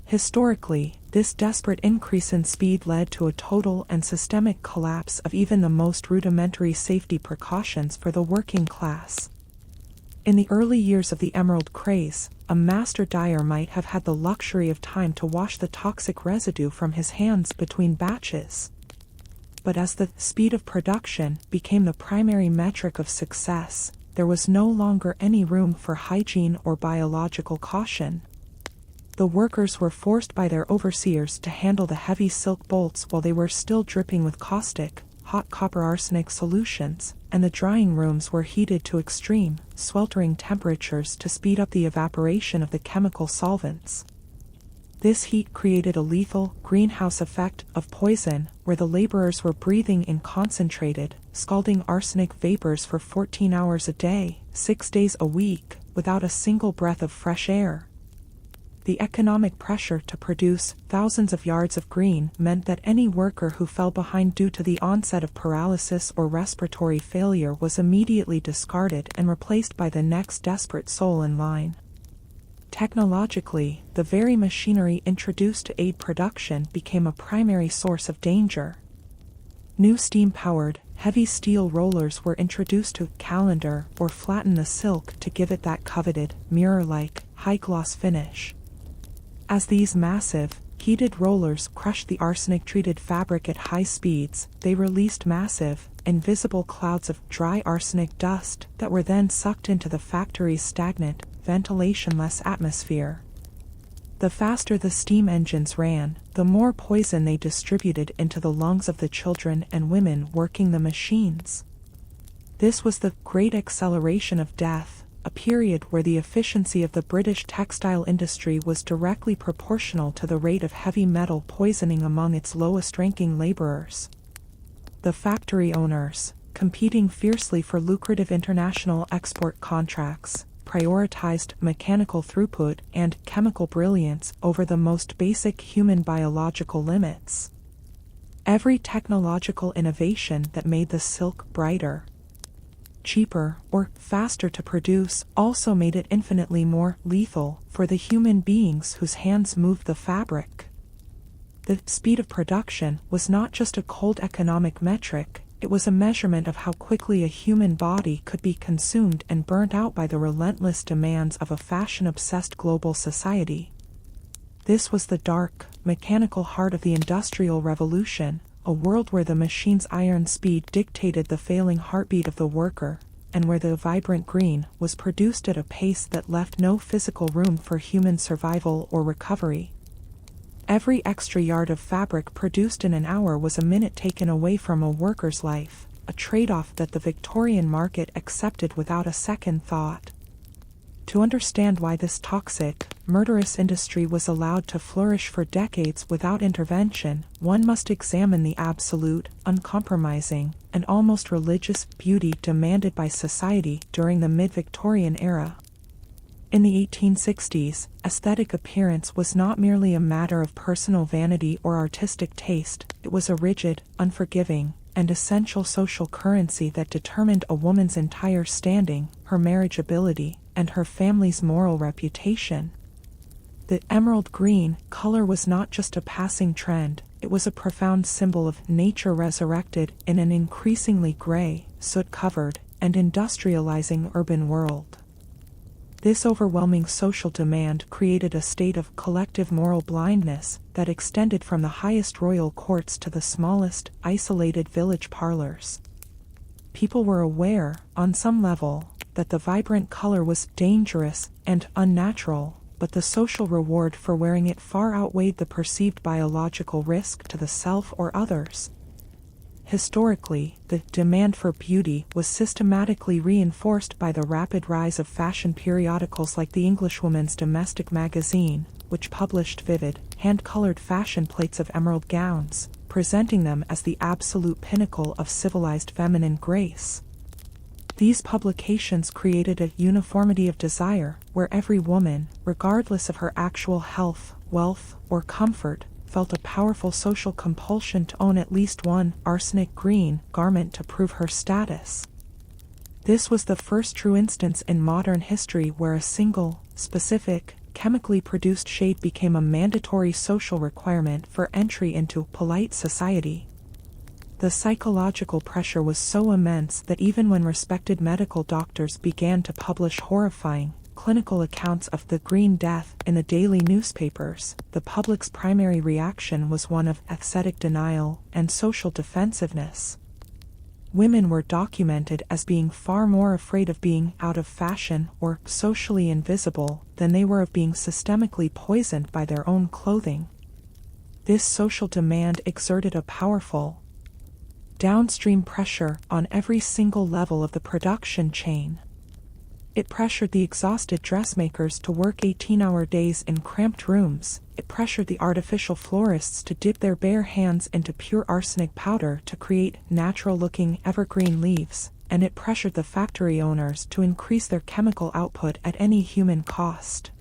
Historically, this desperate increase in speed led to a total and systemic collapse of even the most rudimentary safety precautions for the working class. In the early years of the emerald craze, a master dyer might have had the luxury of time to wash the toxic residue from his hands between batches. But as the speed of production became the primary metric of success, there was no longer any room for hygiene or biological caution. The workers were forced by their overseers to handle the heavy silk bolts while they were still dripping with caustic, hot copper arsenic solutions, and the drying rooms were heated to extreme, sweltering temperatures to speed up the evaporation of the chemical solvents. This heat created a lethal greenhouse effect of poison, where the laborers were breathing in concentrated, scalding arsenic vapors for 14 hours a day, 6 days a week, without a single breath of fresh air. The economic pressure to produce thousands of yards of green meant that any worker who fell behind due to the onset of paralysis or respiratory failure was immediately discarded and replaced by the next desperate soul in line. Technologically, the very machinery introduced to aid production became a primary source of danger. New steam-powered, heavy steel rollers were introduced to calender or flatten the silk to give it that coveted, mirror-like, high-gloss finish. As these massive, heated rollers crushed the arsenic-treated fabric at high speeds, they released massive, invisible clouds of dry arsenic dust that were then sucked into the factory's stagnant, ventilation-less atmosphere. The faster the steam engines ran, the more poison they distributed into the lungs of the children and women working the machines. This was the Great Acceleration of Death, a period where the efficiency of the British textile industry was directly proportional to the rate of heavy metal poisoning among its lowest-ranking laborers. The factory owners, competing fiercely for lucrative international export contracts, prioritized mechanical throughput and chemical brilliance over the most basic human biological limits. Every technological innovation that made the silk brighter, cheaper, or faster to produce also made it infinitely more lethal for the human beings whose hands moved the fabric. The speed of production was not just a cold economic metric, it was a measurement of how quickly a human body could be consumed and burnt out by the relentless demands of a fashion-obsessed global society. This was the dark, mechanical heart of the Industrial Revolution, a world where the machine's iron speed dictated the failing heartbeat of the worker, and where the vibrant green was produced at a pace that left no physical room for human survival or recovery. Every extra yard of fabric produced in an hour was a minute taken away from a worker's life, a trade-off that the Victorian market accepted without a second thought. To understand why this toxic, murderous industry was allowed to flourish for decades without intervention, one must examine the absolute, uncompromising, and almost religious beauty demanded by society during the mid-Victorian era. In the 1860s, aesthetic appearance was not merely a matter of personal vanity or artistic taste, it was a rigid, unforgiving, and essential social currency that determined a woman's entire standing, her marriageability, and her family's moral reputation. The emerald green color was not just a passing trend, it was a profound symbol of nature resurrected in an increasingly gray, soot-covered, and industrializing urban world. This overwhelming social demand created a state of collective moral blindness that extended from the highest royal courts to the smallest, isolated village parlors. People were aware, on some level, that the vibrant color was dangerous and unnatural, but the social reward for wearing it far outweighed the perceived biological risk to the self or others. Historically, the demand for beauty was systematically reinforced by the rapid rise of fashion periodicals like the Englishwoman's Domestic Magazine, which published vivid, hand-colored fashion plates of emerald gowns, presenting them as the absolute pinnacle of civilized feminine grace. These publications created a uniformity of desire, where every woman, regardless of her actual health, wealth, or comfort, felt a powerful social compulsion to own at least one arsenic green garment to prove her status. This was the first true instance in modern history where a single, specific, chemically produced shade became a mandatory social requirement for entry into polite society. The psychological pressure was so immense that even when respected medical doctors began to publish horrifying, clinical accounts of the Green Death in the daily newspapers, the public's primary reaction was one of aesthetic denial and social defensiveness. Women were documented as being far more afraid of being out of fashion or socially invisible than they were of being systemically poisoned by their own clothing. This social demand exerted a powerful, downstream pressure on every single level of the production chain. It pressured the exhausted dressmakers to work 18-hour days in cramped rooms. It pressured the artificial florists to dip their bare hands into pure arsenic powder to create natural-looking evergreen leaves, and it pressured the factory owners to increase their chemical output at any human cost.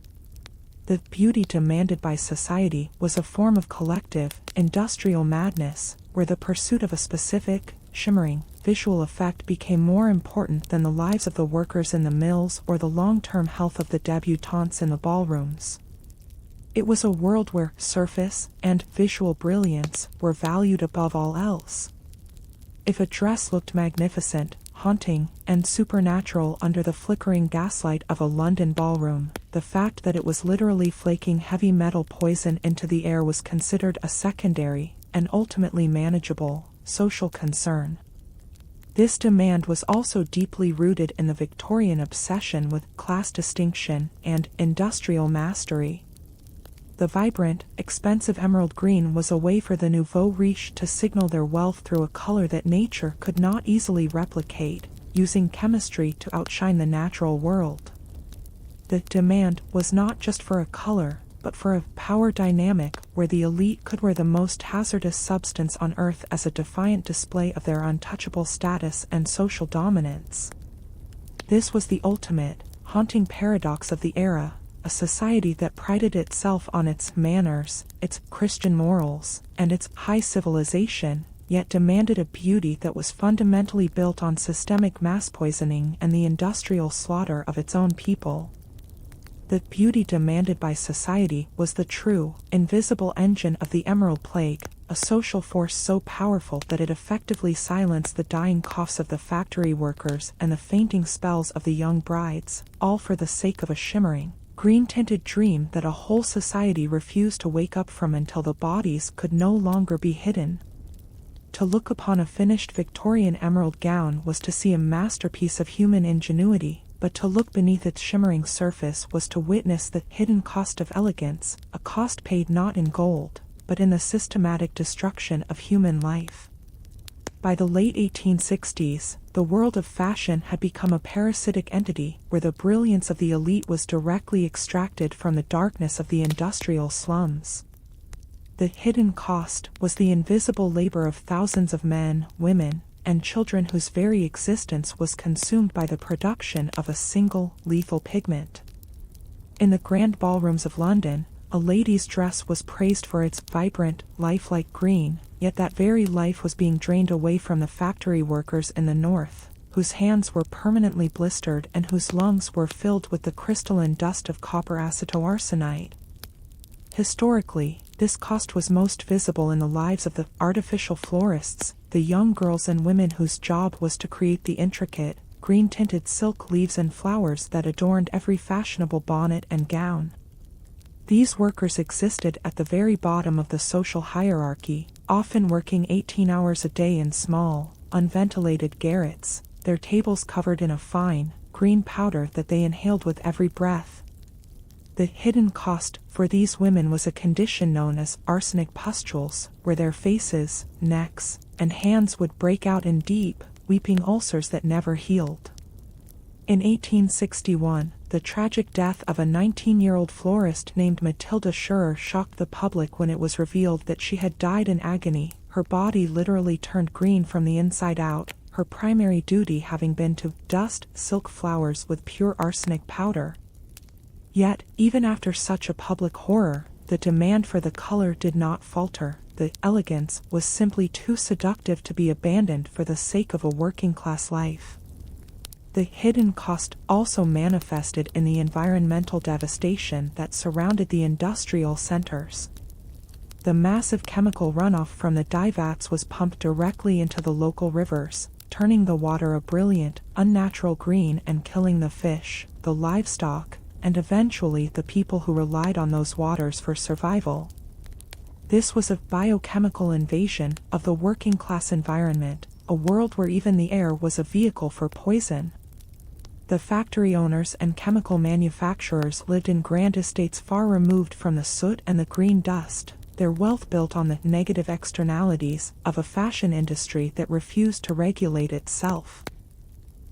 The beauty demanded by society was a form of collective, industrial madness, where the pursuit of a specific, shimmering, visual effect became more important than the lives of the workers in the mills or the long-term health of the debutantes in the ballrooms. It was a world where surface and visual brilliance were valued above all else. If a dress looked magnificent, haunting, and supernatural under the flickering gaslight of a London ballroom, the fact that it was literally flaking heavy metal poison into the air was considered a secondary, and ultimately manageable, social concern. This demand was also deeply rooted in the Victorian obsession with class distinction and industrial mastery. The vibrant, expensive emerald green was a way for the nouveau riche to signal their wealth through a color that nature could not easily replicate, using chemistry to outshine the natural world. The demand was not just for a color, but for a power dynamic where the elite could wear the most hazardous substance on earth as a defiant display of their untouchable status and social dominance. This was the ultimate, haunting paradox of the era, a society that prided itself on its manners, its Christian morals, and its high civilization, yet demanded a beauty that was fundamentally built on systemic mass poisoning and the industrial slaughter of its own people. The beauty demanded by society was the true, invisible engine of the Emerald Plague, a social force so powerful that it effectively silenced the dying coughs of the factory workers and the fainting spells of the young brides, all for the sake of a shimmering, green-tinted dream that a whole society refused to wake up from until the bodies could no longer be hidden. To look upon a finished Victorian emerald gown was to see a masterpiece of human ingenuity, but to look beneath its shimmering surface was to witness the hidden cost of elegance, a cost paid not in gold, but in the systematic destruction of human life. By the late 1860s, the world of fashion had become a parasitic entity where the brilliance of the elite was directly extracted from the darkness of the industrial slums. The hidden cost was the invisible labor of thousands of men, women, and children whose very existence was consumed by the production of a single, lethal pigment. In the grand ballrooms of London, a lady's dress was praised for its vibrant, lifelike green, yet that very life was being drained away from the factory workers in the north, whose hands were permanently blistered and whose lungs were filled with the crystalline dust of copper acetoarsenite. Historically, this cost was most visible in the lives of the artificial florists, the young girls and women whose job was to create the intricate, green-tinted silk leaves and flowers that adorned every fashionable bonnet and gown. These workers existed at the very bottom of the social hierarchy, often working 18 hours a day in small, unventilated garrets, their tables covered in a fine, green powder that they inhaled with every breath. The hidden cost for these women was a condition known as arsenic pustules, where their faces, necks, and hands would break out in deep, weeping ulcers that never healed. In 1861, the tragic death of a 19-year-old florist named Matilda Schurer shocked the public when it was revealed that she had died in agony, her body literally turned green from the inside out, her primary duty having been to dust silk flowers with pure arsenic powder. Yet, even after such a public horror, the demand for the color did not falter. The elegance was simply too seductive to be abandoned for the sake of a working-class life. The hidden cost also manifested in the environmental devastation that surrounded the industrial centers. The massive chemical runoff from the dye vats was pumped directly into the local rivers, turning the water a brilliant, unnatural green and killing the fish, the livestock, and eventually the people who relied on those waters for survival. This was a biochemical invasion of the working-class environment, a world where even the air was a vehicle for poison. The factory owners and chemical manufacturers lived in grand estates far removed from the soot and the green dust, their wealth built on the negative externalities of a fashion industry that refused to regulate itself.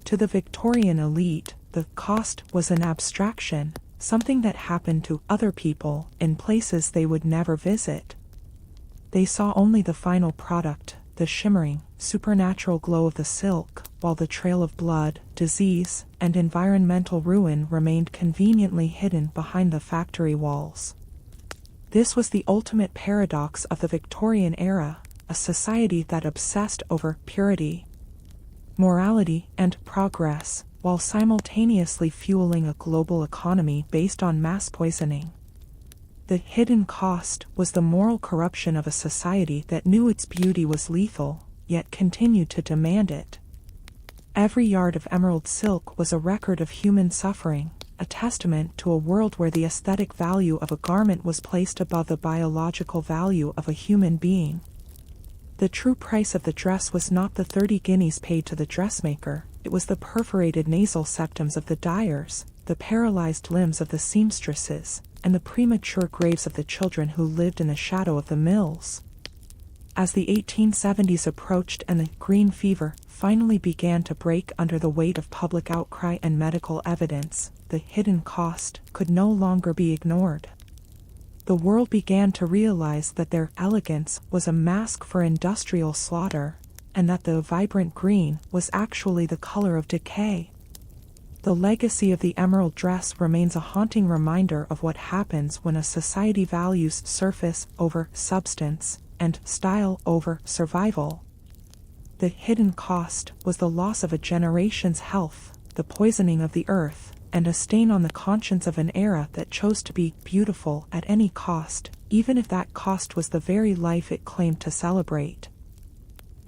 To the Victorian elite, the The cost was an abstraction, something that happened to other people in places they would never visit. They saw only the final product, the shimmering, supernatural glow of the silk, while the trail of blood, disease, and environmental ruin remained conveniently hidden behind the factory walls. This was the ultimate paradox of the Victorian era, a society that obsessed over purity, morality, and progress, while simultaneously fueling a global economy based on mass poisoning. The hidden cost was the moral corruption of a society that knew its beauty was lethal, yet continued to demand it. Every yard of emerald silk was a record of human suffering, a testament to a world where the aesthetic value of a garment was placed above the biological value of a human being. The true price of the dress was not the 30 guineas paid to the dressmaker, it was the perforated nasal septums of the dyers, the paralyzed limbs of the seamstresses, and the premature graves of the children who lived in the shadow of the mills. As the 1870s approached and the green fever finally began to break under the weight of public outcry and medical evidence, the hidden cost could no longer be ignored. The world began to realize that their elegance was a mask for industrial slaughter, and that the vibrant green was actually the color of decay. The legacy of the emerald dress remains a haunting reminder of what happens when a society values surface over substance, and style over survival. The hidden cost was the loss of a generation's health, the poisoning of the earth, and a stain on the conscience of an era that chose to be beautiful at any cost, even if that cost was the very life it claimed to celebrate.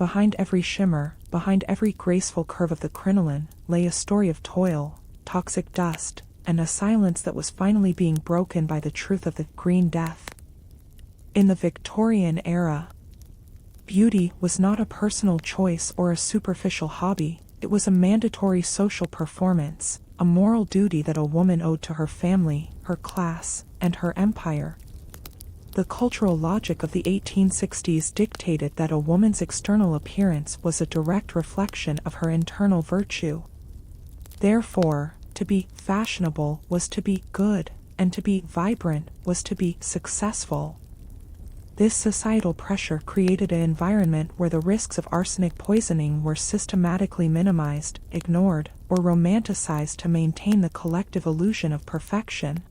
Behind every shimmer, behind every graceful curve of the crinoline, lay a story of toil, toxic dust, and a silence that was finally being broken by the truth of the green death. In the Victorian era, beauty was not a personal choice or a superficial hobby, it was a mandatory social performance, a moral duty that a woman owed to her family, her class, and her empire. The cultural logic of the 1860s dictated that a woman's external appearance was a direct reflection of her internal virtue. Therefore, to be fashionable was to be good, and to be vibrant was to be successful. This societal pressure created an environment where the risks of arsenic poisoning were systematically minimized, ignored, or romanticized to maintain the collective illusion of perfection.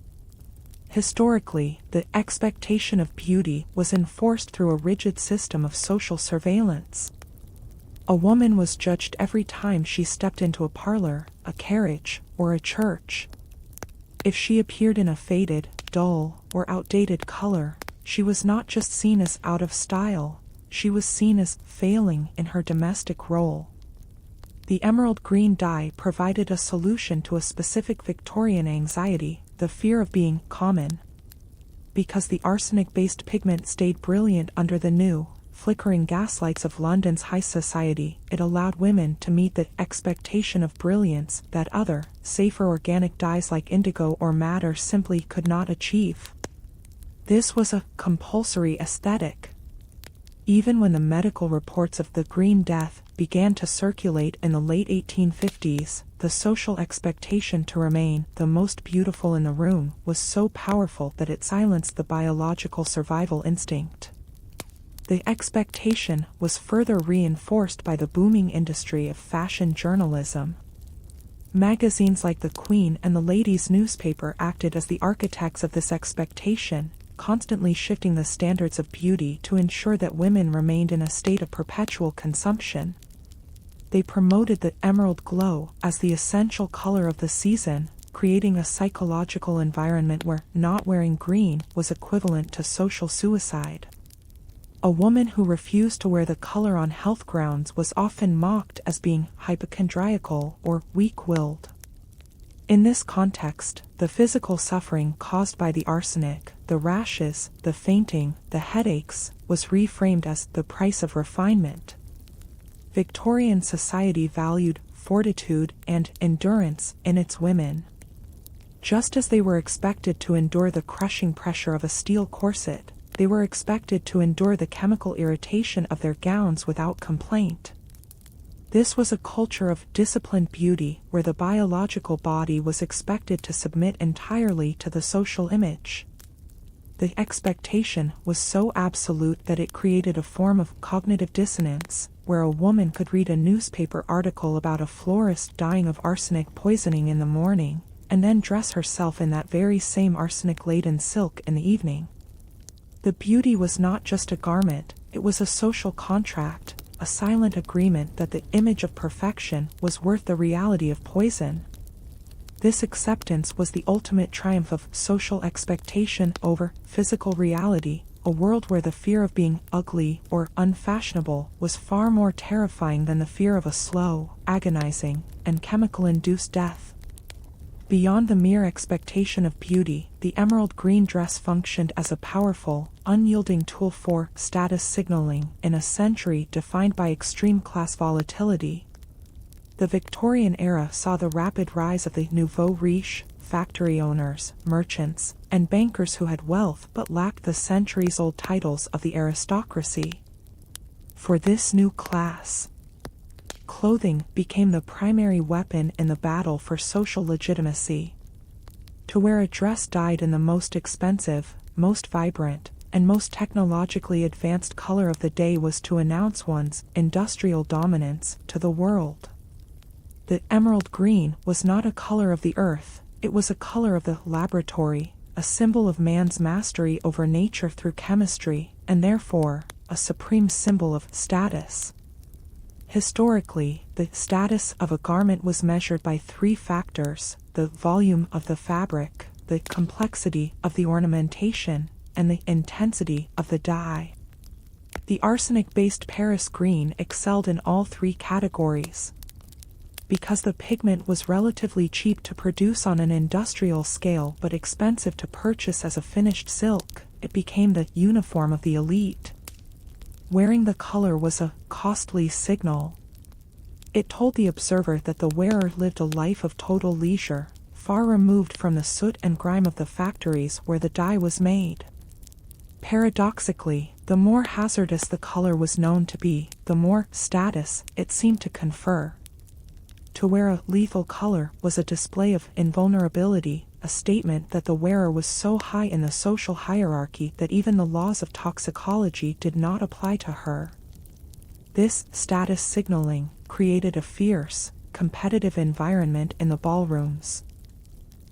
Historically, the expectation of beauty was enforced through a rigid system of social surveillance. A woman was judged every time she stepped into a parlor, a carriage, or a church. If she appeared in a faded, dull, or outdated color, she was not just seen as out of style, she was seen as failing in her domestic role. The emerald green dye provided a solution to a specific Victorian anxiety, the fear of being common. Because the arsenic-based pigment stayed brilliant under the new, flickering gaslights of London's high society, it allowed women to meet the expectation of brilliance that other, safer organic dyes like indigo or madder simply could not achieve. This was a compulsory aesthetic. Even when the medical reports of the Green Death began to circulate in the late 1850s, the social expectation to remain the most beautiful in the room was so powerful that it silenced the biological survival instinct. The expectation was further reinforced by the booming industry of fashion journalism. Magazines like The Queen and the Ladies' Newspaper acted as the architects of this expectation, constantly shifting the standards of beauty to ensure that women remained in a state of perpetual consumption. They promoted the emerald glow as the essential color of the season, creating a psychological environment where not wearing green was equivalent to social suicide. A woman who refused to wear the color on health grounds was often mocked as being hypochondriacal or weak-willed. In this context, the physical suffering caused by the arsenic, the rashes, the fainting, the headaches, was reframed as the price of refinement. Victorian society valued fortitude and endurance in its women. Just as they were expected to endure the crushing pressure of a steel corset, they were expected to endure the chemical irritation of their gowns without complaint. This was a culture of disciplined beauty where the biological body was expected to submit entirely to the social image. The expectation was so absolute that it created a form of cognitive dissonance, where a woman could read a newspaper article about a florist dying of arsenic poisoning in the morning, and then dress herself in that very same arsenic-laden silk in the evening. The beauty was not just a garment, it was a social contract, a silent agreement that the image of perfection was worth the reality of poison. This acceptance was the ultimate triumph of social expectation over physical reality, a world where the fear of being ugly or unfashionable was far more terrifying than the fear of a slow, agonizing, and chemical-induced death. Beyond the mere expectation of beauty, the emerald green dress functioned as a powerful, unyielding tool for status signaling in a century defined by extreme class volatility. The Victorian era saw the rapid rise of the nouveau riche, factory owners, merchants, and bankers who had wealth but lacked the centuries-old titles of the aristocracy. For this new class, clothing became the primary weapon in the battle for social legitimacy. To wear a dress dyed in the most expensive, most vibrant, and most technologically advanced color of the day was to announce one's industrial dominance to the world. The emerald green was not a color of the earth, it was a color of the laboratory, a symbol of man's mastery over nature through chemistry, and therefore, a supreme symbol of status. Historically, the status of a garment was measured by three factors: the volume of the fabric, the complexity of the ornamentation, and the intensity of the dye. The arsenic-based Paris green excelled in all three categories. Because the pigment was relatively cheap to produce on an industrial scale but expensive to purchase as a finished silk, it became the uniform of the elite. Wearing the color was a costly signal. It told the observer that the wearer lived a life of total leisure, far removed from the soot and grime of the factories where the dye was made. Paradoxically, the more hazardous the color was known to be, the more status it seemed to confer. To wear a lethal color was a display of invulnerability, a statement that the wearer was so high in the social hierarchy that even the laws of toxicology did not apply to her. This status signaling created a fierce, competitive environment in the ballrooms.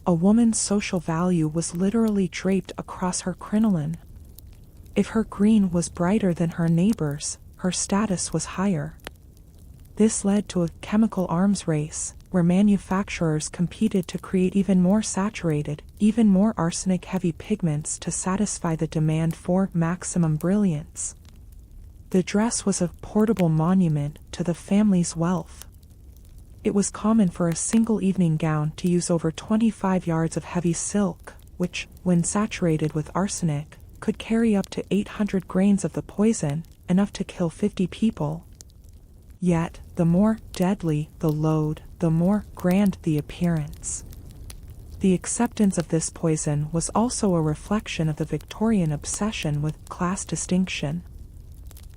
A woman's social value was literally draped across her crinoline. If her green was brighter than her neighbor's, her status was higher. This led to a chemical arms race, where manufacturers competed to create even more saturated, even more arsenic-heavy pigments to satisfy the demand for maximum brilliance. The dress was a portable monument to the family's wealth. It was common for a single evening gown to use over 25 yards of heavy silk, which, when saturated with arsenic, could carry up to 800 grains of the poison, enough to kill 50 people. Yet, the more deadly the load, the more grand the appearance. The acceptance of this poison was also a reflection of the Victorian obsession with class distinction.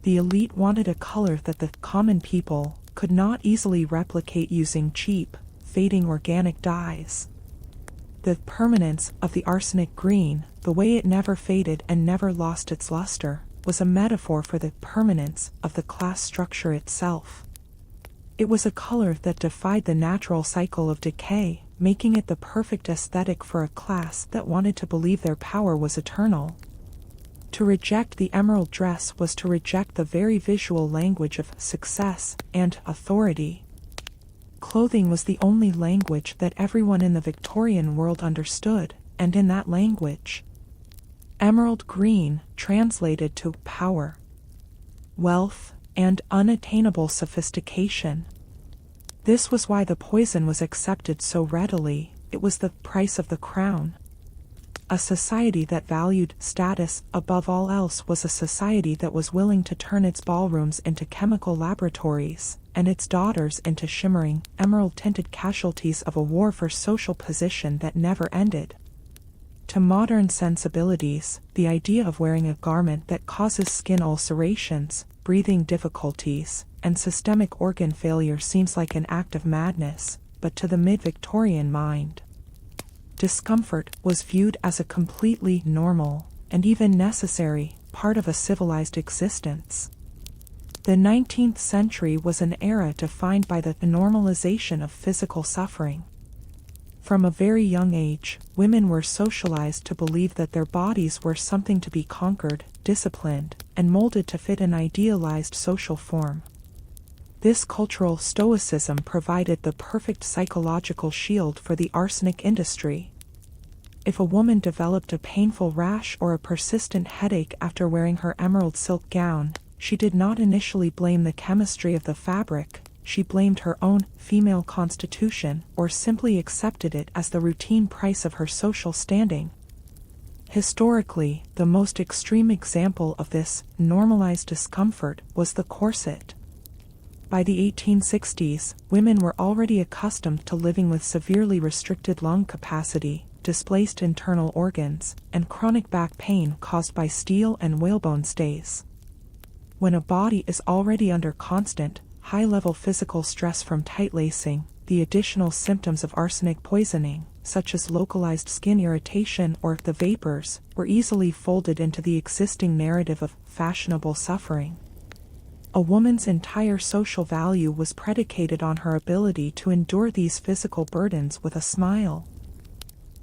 The elite wanted a color that the common people could not easily replicate using cheap, fading organic dyes. The permanence of the arsenic green, the way it never faded and never lost its luster, was a metaphor for the permanence of the class structure itself. It was a color that defied the natural cycle of decay, making it the perfect aesthetic for a class that wanted to believe their power was eternal. To reject the emerald dress was to reject the very visual language of success and authority. Clothing was the only language that everyone in the Victorian world understood, and in that language, emerald green translated to power, wealth, and unattainable sophistication. This was why the poison was accepted so readily. It was the price of the crown. A society that valued status above all else was a society that was willing to turn its ballrooms into chemical laboratories, and its daughters into shimmering, emerald-tinted casualties of a war for social position that never ended. To modern sensibilities, the idea of wearing a garment that causes skin ulcerations, breathing difficulties, and systemic organ failure seems like an act of madness, but to the mid-Victorian mind, discomfort was viewed as a completely normal, and even necessary, part of a civilized existence. The 19th century was an era defined by the normalization of physical suffering. From a very young age, women were socialized to believe that their bodies were something to be conquered, disciplined, and molded to fit an idealized social form. This cultural stoicism provided the perfect psychological shield for the arsenic industry. If a woman developed a painful rash or a persistent headache after wearing her emerald silk gown, she did not initially blame the chemistry of the fabric, she blamed her own female constitution or simply accepted it as the routine price of her social standing. Historically, the most extreme example of this normalized discomfort was the corset. By the 1860s, women were already accustomed to living with severely restricted lung capacity, displaced internal organs, and chronic back pain caused by steel and whalebone stays. When a body is already under constant, high-level physical stress from tight lacing, the additional symptoms of arsenic poisoning, such as localized skin irritation or the vapors, were easily folded into the existing narrative of fashionable suffering. A woman's entire social value was predicated on her ability to endure these physical burdens with a smile.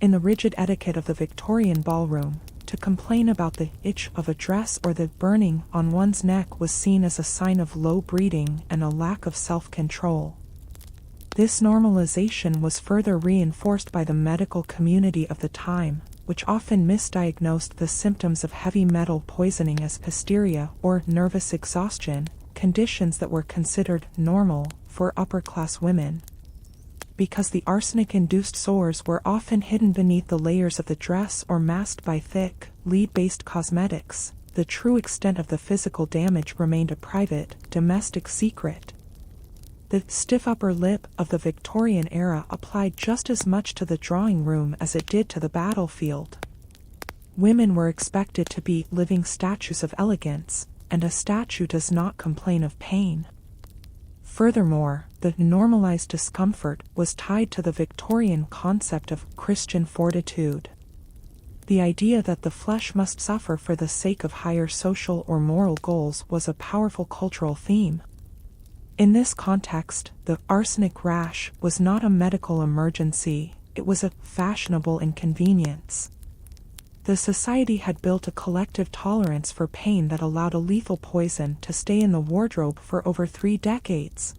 In the rigid etiquette of the Victorian ballroom, to complain about the itch of a dress or the burning on one's neck was seen as a sign of low breeding and a lack of self-control. This normalization was further reinforced by the medical community of the time, which often misdiagnosed the symptoms of heavy metal poisoning as hysteria or nervous exhaustion, conditions that were considered normal for upper-class women. Because the arsenic-induced sores were often hidden beneath the layers of the dress or masked by thick, lead-based cosmetics, the true extent of the physical damage remained a private, domestic secret. The stiff upper lip of the Victorian era applied just as much to the drawing room as it did to the battlefield. Women were expected to be living statues of elegance, and a statue does not complain of pain. Furthermore, the normalized discomfort was tied to the Victorian concept of Christian fortitude. The idea that the flesh must suffer for the sake of higher social or moral goals was a powerful cultural theme. In this context, the arsenic rash was not a medical emergency, it was a fashionable inconvenience. The society had built a collective tolerance for pain that allowed a lethal poison to stay in the wardrobe for over 3 decades.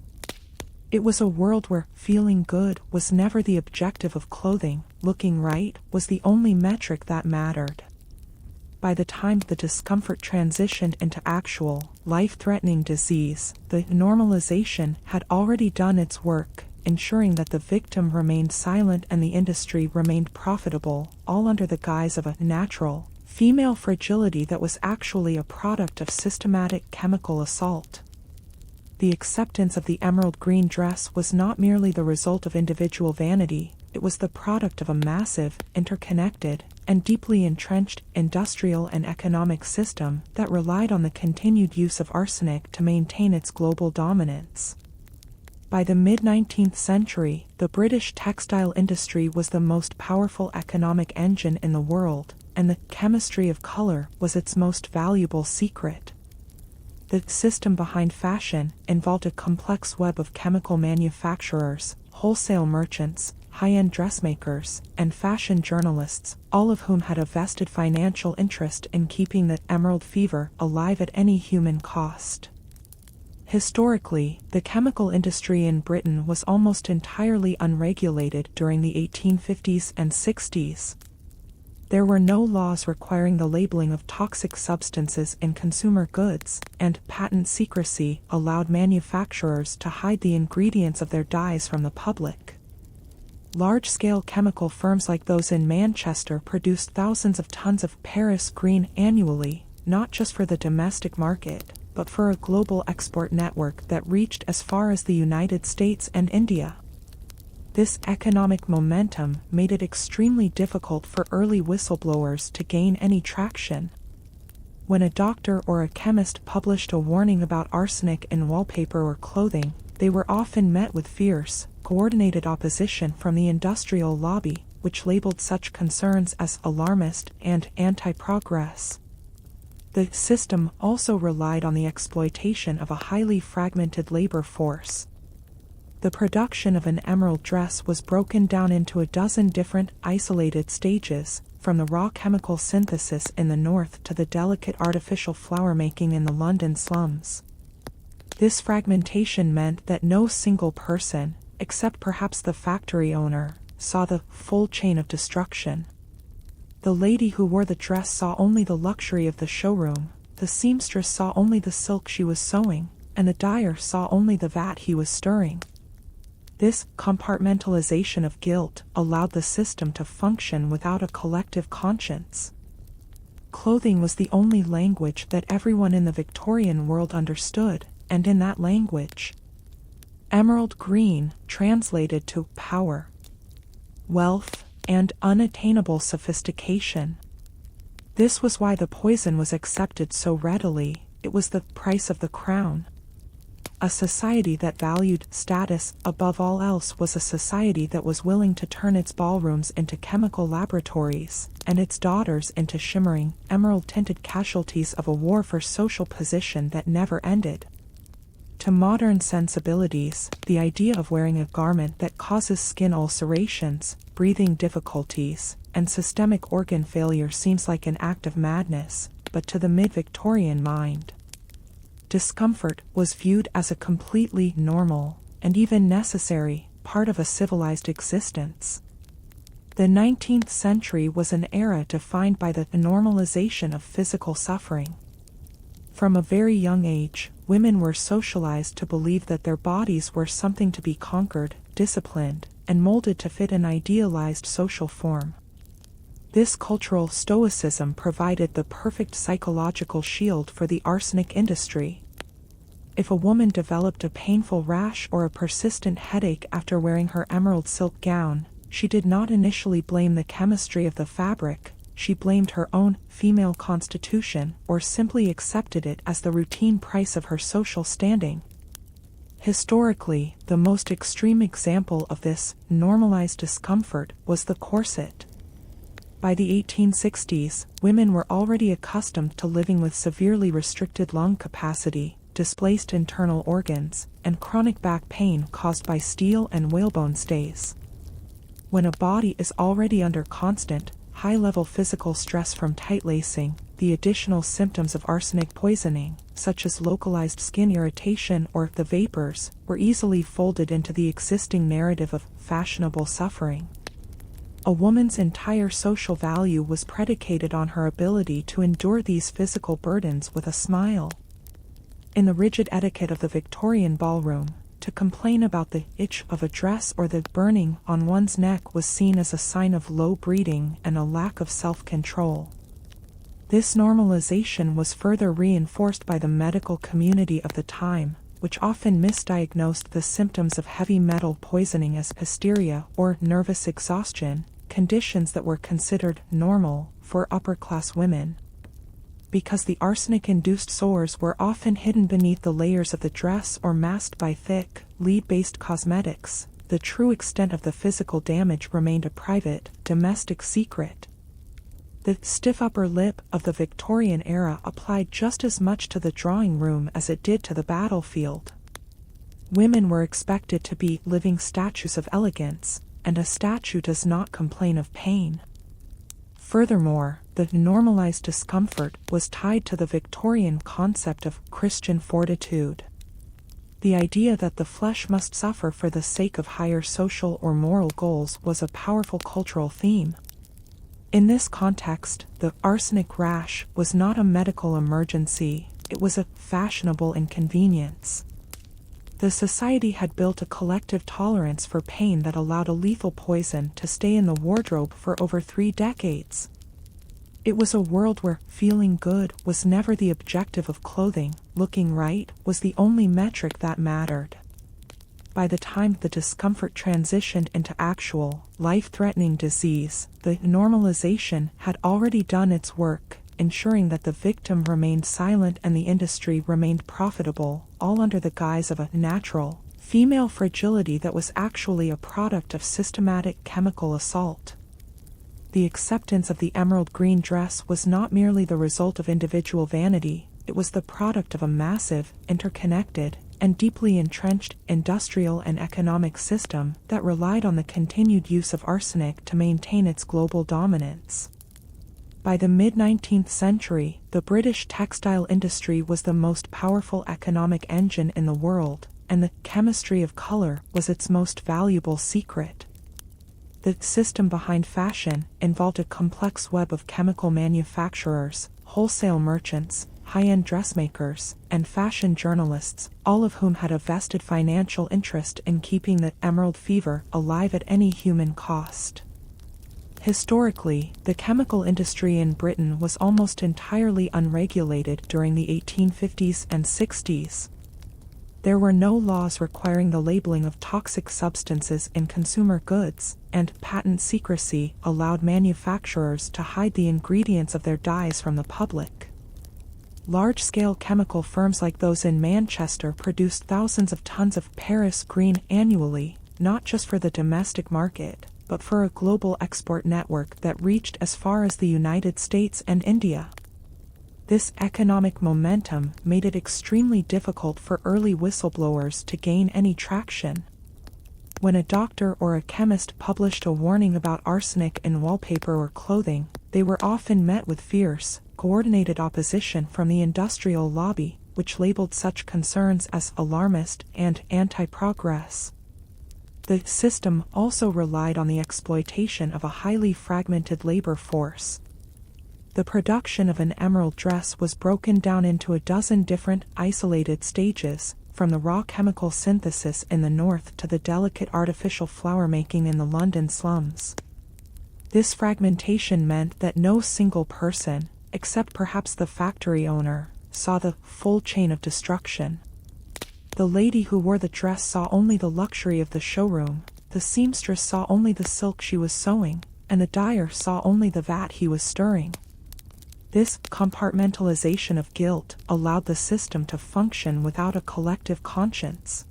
It was a world where feeling good was never the objective of clothing, looking right was the only metric that mattered. By the time the discomfort transitioned into actual, life-threatening disease, the normalization had already done its work, ensuring that the victim remained silent and the industry remained profitable, all under the guise of a natural, female fragility that was actually a product of systematic chemical assault. The acceptance of the emerald green dress was not merely the result of individual vanity, it was the product of a massive, interconnected, and deeply entrenched industrial and economic system that relied on the continued use of arsenic to maintain its global dominance. By the mid-19th century, the British textile industry was the most powerful economic engine in the world, and the chemistry of color was its most valuable secret. The system behind fashion involved a complex web of chemical manufacturers, wholesale merchants, high-end dressmakers, and fashion journalists, all of whom had a vested financial interest in keeping the emerald fever alive at any human cost. Historically, the chemical industry in Britain was almost entirely unregulated during the 1850s and 60s. There were no laws requiring the labeling of toxic substances in consumer goods, and patent secrecy allowed manufacturers to hide the ingredients of their dyes from the public. Large-scale chemical firms like those in Manchester produced thousands of tons of Paris green annually, not just for the domestic market, but for a global export network that reached as far as the United States and India. This economic momentum made it extremely difficult for early whistleblowers to gain any traction. When a doctor or a chemist published a warning about arsenic in wallpaper or clothing, they were often met with fierce, coordinated opposition from the industrial lobby, which labeled such concerns as alarmist and anti-progress. The system also relied on the exploitation of a highly fragmented labor force. The production of an emerald dress was broken down into a dozen different, isolated stages, from the raw chemical synthesis in the north to the delicate artificial flower making in the London slums. This fragmentation meant that no single person, except perhaps the factory owner, saw the full chain of destruction. The lady who wore the dress saw only the luxury of the showroom, the seamstress saw only the silk she was sewing, and the dyer saw only the vat he was stirring. This compartmentalization of guilt allowed the system to function without a collective conscience. Clothing was the only language that everyone in the Victorian world understood, and in that language, emerald green translated to power, wealth, and unattainable sophistication. This was why the poison was accepted so readily. It was the price of the crown. A society that valued status above all else was a society that was willing to turn its ballrooms into chemical laboratories, and its daughters into shimmering, emerald-tinted casualties of a war for social position that never ended. To modern sensibilities, the idea of wearing a garment that causes skin ulcerations, breathing difficulties, and systemic organ failure seems like an act of madness, but to the mid-Victorian mind, discomfort was viewed as a completely normal, and even necessary, part of a civilized existence. The 19th century was an era defined by the normalization of physical suffering. From a very young age, women were socialized to believe that their bodies were something to be conquered, disciplined, and molded to fit an idealized social form. This cultural stoicism provided the perfect psychological shield for the arsenic industry. If a woman developed a painful rash or a persistent headache after wearing her emerald silk gown, she did not initially blame the chemistry of the fabric, she blamed her own female constitution or simply accepted it as the routine price of her social standing. Historically, the most extreme example of this normalized discomfort was the corset. By the 1860s, women were already accustomed to living with severely restricted lung capacity, displaced internal organs, and chronic back pain caused by steel and whalebone stays. When a body is already under constant, high-level physical stress from tight lacing, the additional symptoms of arsenic poisoning, such as localized skin irritation or the vapors, were easily folded into the existing narrative of fashionable suffering. A woman's entire social value was predicated on her ability to endure these physical burdens with a smile. In the rigid etiquette of the Victorian ballroom, to complain about the itch of a dress or the burning on one's neck was seen as a sign of low breeding and a lack of self-control. This normalization was further reinforced by the medical community of the time, which often misdiagnosed the symptoms of heavy metal poisoning as hysteria or nervous exhaustion, conditions that were considered normal for upper-class women. Because the arsenic-induced sores were often hidden beneath the layers of the dress or masked by thick, lead-based cosmetics, the true extent of the physical damage remained a private, domestic secret. The stiff upper lip of the Victorian era applied just as much to the drawing room as it did to the battlefield. Women were expected to be living statues of elegance, and a statue does not complain of pain. Furthermore, the normalized discomfort was tied to the Victorian concept of Christian fortitude. The idea that the flesh must suffer for the sake of higher social or moral goals was a powerful cultural theme. In this context, the arsenic rash was not a medical emergency, it was a fashionable inconvenience. The society had built a collective tolerance for pain that allowed a lethal poison to stay in the wardrobe for over 3 decades. It was a world where feeling good was never the objective of clothing, looking right was the only metric that mattered. By the time the discomfort transitioned into actual, life-threatening disease, the normalization had already done its work, ensuring that the victim remained silent and the industry remained profitable, all under the guise of a natural, female fragility that was actually a product of systematic chemical assault. The acceptance of the emerald green dress was not merely the result of individual vanity, it was the product of a massive, interconnected, and deeply entrenched industrial and economic system that relied on the continued use of arsenic to maintain its global dominance. By the mid-19th century, the British textile industry was the most powerful economic engine in the world, and the chemistry of color was its most valuable secret. The system behind fashion involved a complex web of chemical manufacturers, wholesale merchants, high-end dressmakers, and fashion journalists, all of whom had a vested financial interest in keeping the emerald fever alive at any human cost. Historically, the chemical industry in Britain was almost entirely unregulated during the 1850s and 60s. There were no laws requiring the labeling of toxic substances in consumer goods, and patent secrecy allowed manufacturers to hide the ingredients of their dyes from the public. Large-scale chemical firms like those in Manchester produced thousands of tons of Paris green annually, not just for the domestic market, but for a global export network that reached as far as the United States and India. This economic momentum made it extremely difficult for early whistleblowers to gain any traction. When a doctor or a chemist published a warning about arsenic in wallpaper or clothing, they were often met with fierce, coordinated opposition from the industrial lobby, which labeled such concerns as alarmist and anti-progress. The system also relied on the exploitation of a highly fragmented labor force. The production of an emerald dress was broken down into a dozen different, isolated stages, from the raw chemical synthesis in the north to the delicate artificial flower making in the London slums. This fragmentation meant that no single person, except perhaps the factory owner, saw the full chain of destruction. The lady who wore the dress saw only the luxury of the showroom, the seamstress saw only the silk she was sewing, and the dyer saw only the vat he was stirring. This compartmentalization of guilt allowed the system to function without a collective conscience.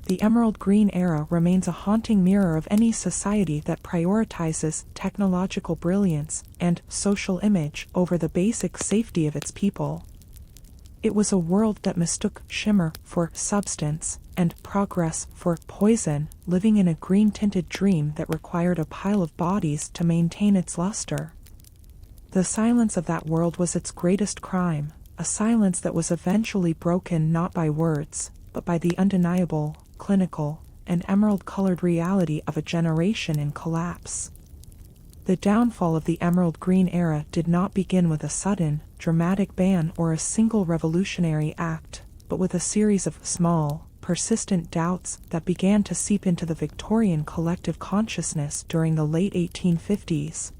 The emerald green era remains a haunting mirror of any society that prioritizes technological brilliance and social image over the basic safety of its people. It was a world that mistook shimmer for substance and progress for poison, living in a green-tinted dream that required a pile of bodies to maintain its luster. The silence of that world was its greatest crime, a silence that was eventually broken not by words, but by the undeniable, clinical, and emerald-colored reality of a generation in collapse. The downfall of the emerald green era did not begin with a sudden, dramatic ban or a single revolutionary act, but with a series of small, persistent doubts that began to seep into the Victorian collective consciousness during the late 1850s.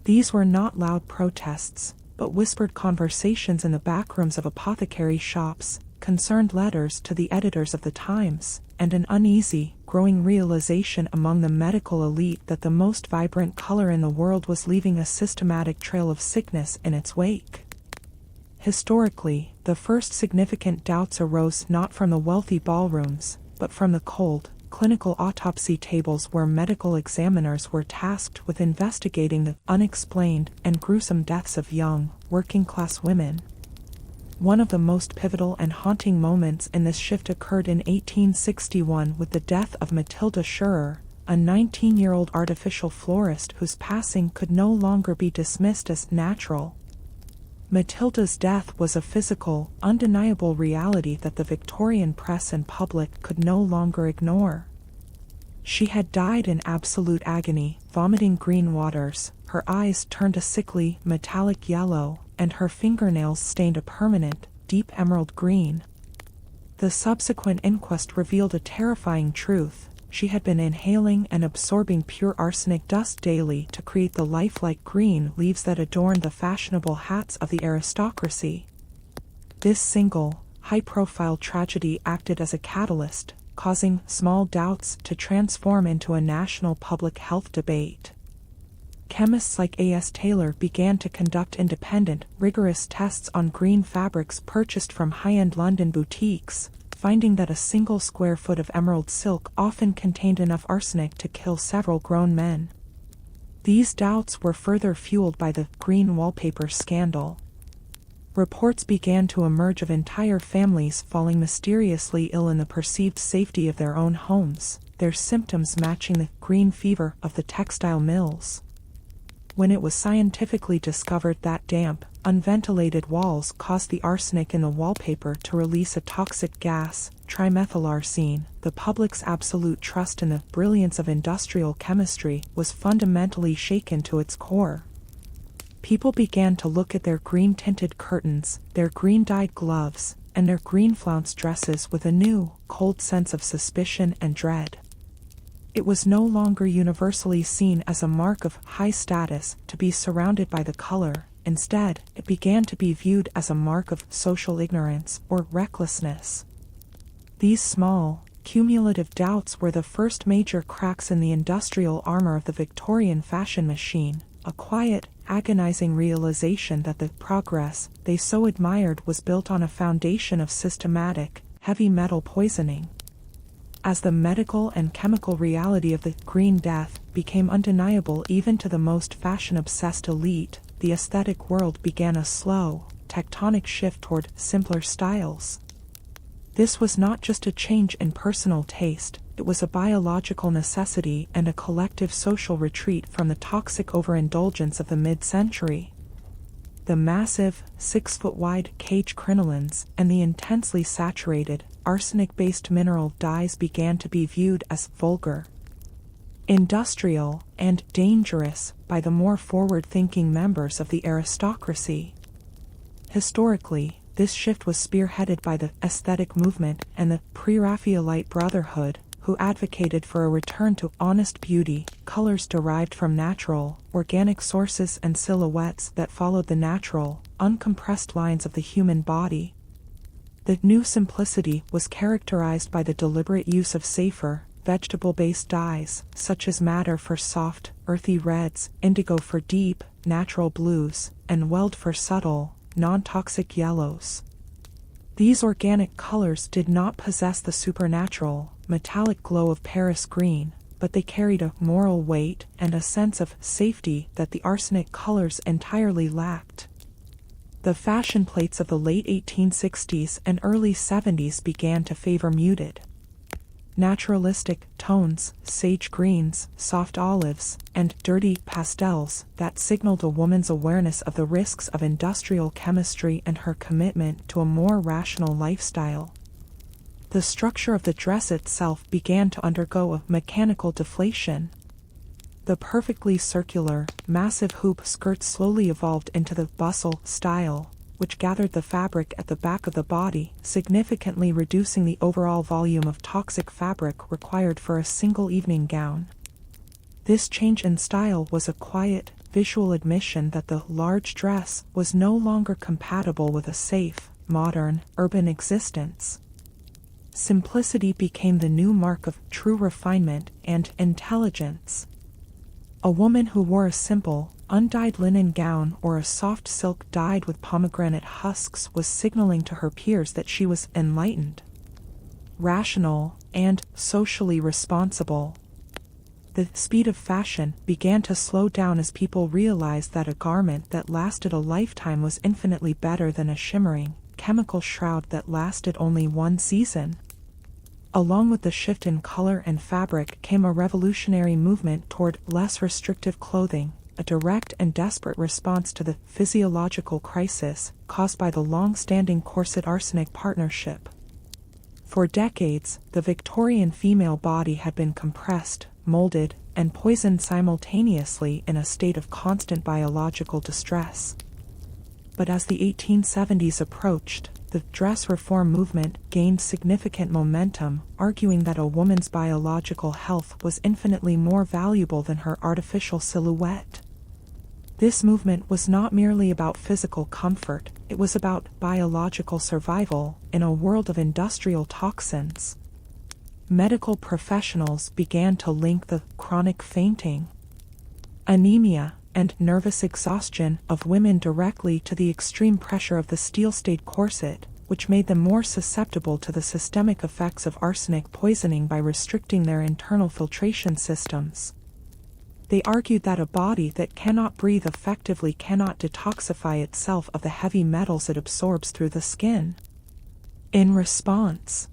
These were not loud protests, but whispered conversations in the backrooms of apothecary shops, concerned letters to the editors of the Times, and an uneasy, growing realization among the medical elite that the most vibrant color in the world was leaving a systematic trail of sickness in its wake. Historically, the first significant doubts arose not from the wealthy ballrooms, but from the cold, clinical autopsy tables where medical examiners were tasked with investigating the unexplained and gruesome deaths of young, working-class women. One of the most pivotal and haunting moments in this shift occurred in 1861 with the death of Matilda Schurer, a 19-year-old artificial florist whose passing could no longer be dismissed as natural. Matilda's death was a physical, undeniable reality that the Victorian press and public could no longer ignore. She had died in absolute agony, vomiting green waters, her eyes turned a sickly, metallic yellow, and her fingernails stained a permanent, deep emerald green. The subsequent inquest revealed a terrifying truth. She had been inhaling and absorbing pure arsenic dust daily to create the lifelike green leaves that adorned the fashionable hats of the aristocracy. This single, high-profile tragedy acted as a catalyst, causing small doubts to transform into a national public health debate. chemists like A.S. Taylor began to conduct independent, rigorous tests on green fabrics purchased from high-end London boutiques, finding that a single square foot of emerald silk often contained enough arsenic to kill several grown men. These doubts were further fueled by the green wallpaper scandal. Reports began to emerge of entire families falling mysteriously ill in the perceived safety of their own homes, their symptoms matching the green fever of the textile mills. When it was scientifically discovered that damp, unventilated walls caused the arsenic in the wallpaper to release a toxic gas, trimethylarsine, the public's absolute trust in the brilliance of industrial chemistry was fundamentally shaken to its core. People began to look at their green-tinted curtains, their green-dyed gloves, and their green-flounced dresses with a new, cold sense of suspicion and dread. It was no longer universally seen as a mark of high status to be surrounded by the color. Instead, it began to be viewed as a mark of social ignorance or recklessness. These small, cumulative doubts were the first major cracks in the industrial armor of the Victorian fashion machine, a quiet, agonizing realization that the progress they so admired was built on a foundation of systematic, heavy metal poisoning. As the medical and chemical reality of the Green Death became undeniable even to the most fashion-obsessed elite, the aesthetic world began a slow, tectonic shift toward simpler styles. This was not just a change in personal taste, it was a biological necessity and a collective social retreat from the toxic overindulgence of the mid-century. The massive, 6-foot-wide cage crinolines and the intensely saturated, arsenic-based mineral dyes began to be viewed as vulgar, industrial, and dangerous by the more forward-thinking members of the aristocracy. Historically, this shift was spearheaded by the aesthetic movement and the pre-Raphaelite Brotherhood, who advocated for a return to honest beauty, colors derived from natural, organic sources and silhouettes that followed the natural, uncompressed lines of the human body. The new simplicity was characterized by the deliberate use of safer, vegetable-based dyes, such as madder for soft, earthy reds, indigo for deep, natural blues, and weld for subtle, non-toxic yellows. These organic colors did not possess the supernatural, metallic glow of Paris green, but they carried a moral weight and a sense of safety that the arsenic colors entirely lacked. The fashion plates of the late 1860s and early 70s began to favor muted, naturalistic tones, sage greens, soft olives, and dirty pastels that signaled a woman's awareness of the risks of industrial chemistry and her commitment to a more rational lifestyle. The structure of the dress itself began to undergo a mechanical deflation. The perfectly circular, massive hoop skirt slowly evolved into the bustle style, which gathered the fabric at the back of the body, significantly reducing the overall volume of toxic fabric required for a single evening gown. This change in style was a quiet, visual admission that the large dress was no longer compatible with a safe, modern, urban existence. Simplicity became the new mark of true refinement and intelligence. A woman who wore a simple, undyed linen gown or a soft silk dyed with pomegranate husks was signaling to her peers that she was enlightened, rational, and socially responsible. The speed of fashion began to slow down as people realized that a garment that lasted a lifetime was infinitely better than a shimmering, chemical shroud that lasted only one season. Along with the shift in color and fabric came a revolutionary movement toward less restrictive clothing, a direct and desperate response to the physiological crisis caused by the long-standing corset-arsenic partnership. For decades, the Victorian female body had been compressed, molded, and poisoned simultaneously in a state of constant biological distress. But as the 1870s approached, the dress reform movement gained significant momentum, arguing that a woman's biological health was infinitely more valuable than her artificial silhouette. This movement was not merely about physical comfort, it was about biological survival in a world of industrial toxins. Medical professionals began to link the chronic fainting, anemia, and nervous exhaustion of women directly to the extreme pressure of the steel-stayed corset, which made them more susceptible to the systemic effects of arsenic poisoning by restricting their internal filtration systems. They argued that a body that cannot breathe effectively cannot detoxify itself of the heavy metals it absorbs through the skin. In response,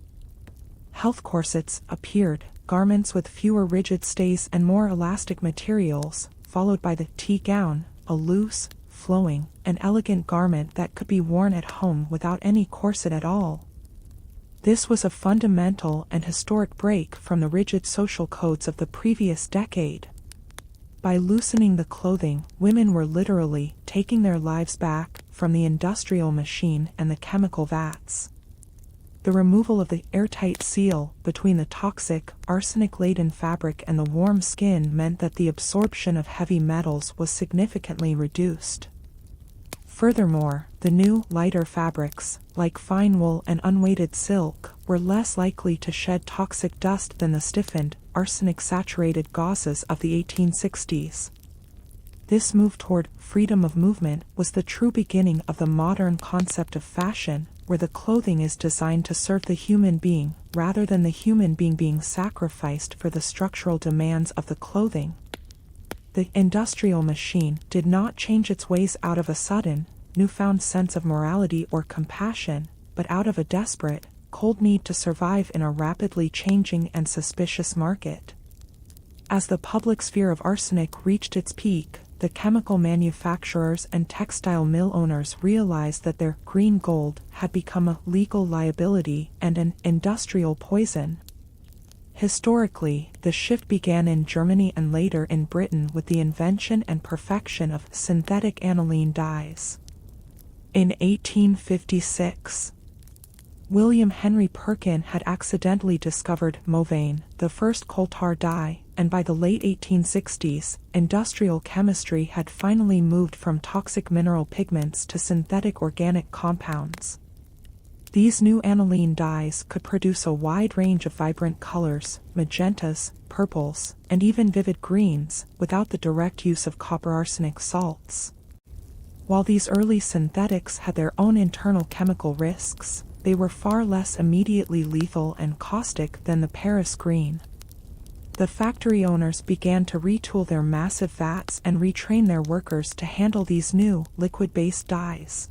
health corsets appeared, garments with fewer rigid stays and more elastic materials, followed by the tea gown, a loose, flowing, and elegant garment that could be worn at home without any corset at all. This was a fundamental and historic break from the rigid social codes of the previous decade. By loosening the clothing, women were literally taking their lives back from the industrial machine and the chemical vats. The removal of the airtight seal between the toxic, arsenic-laden fabric and the warm skin meant that the absorption of heavy metals was significantly reduced. Furthermore, the new, lighter fabrics, like fine wool and unweighted silk, were less likely to shed toxic dust than the stiffened, arsenic-saturated gauzes of the 1860s. This move toward freedom of movement was the true beginning of the modern concept of fashion, where the clothing is designed to serve the human being, rather than the human being being sacrificed for the structural demands of the clothing. The industrial machine did not change its ways out of a sudden, newfound sense of morality or compassion, but out of a desperate, cold need to survive in a rapidly changing and suspicious market. As the public sphere of arsenic reached its peak, the chemical manufacturers and textile mill owners realized that their green gold had become a legal liability and an industrial poison. Historically, the shift began in Germany and later in Britain with the invention and perfection of synthetic aniline dyes. In 1856, William Henry Perkin had accidentally discovered Mauveine, the first coal tar dye, and by the late 1860s, industrial chemistry had finally moved from toxic mineral pigments to synthetic organic compounds. These new aniline dyes could produce a wide range of vibrant colors, magentas, purples, and even vivid greens, without the direct use of copper arsenic salts. While these early synthetics had their own internal chemical risks, they were far less immediately lethal and caustic than the Paris green. The factory owners began to retool their massive vats and retrain their workers to handle these new, liquid-based dyes.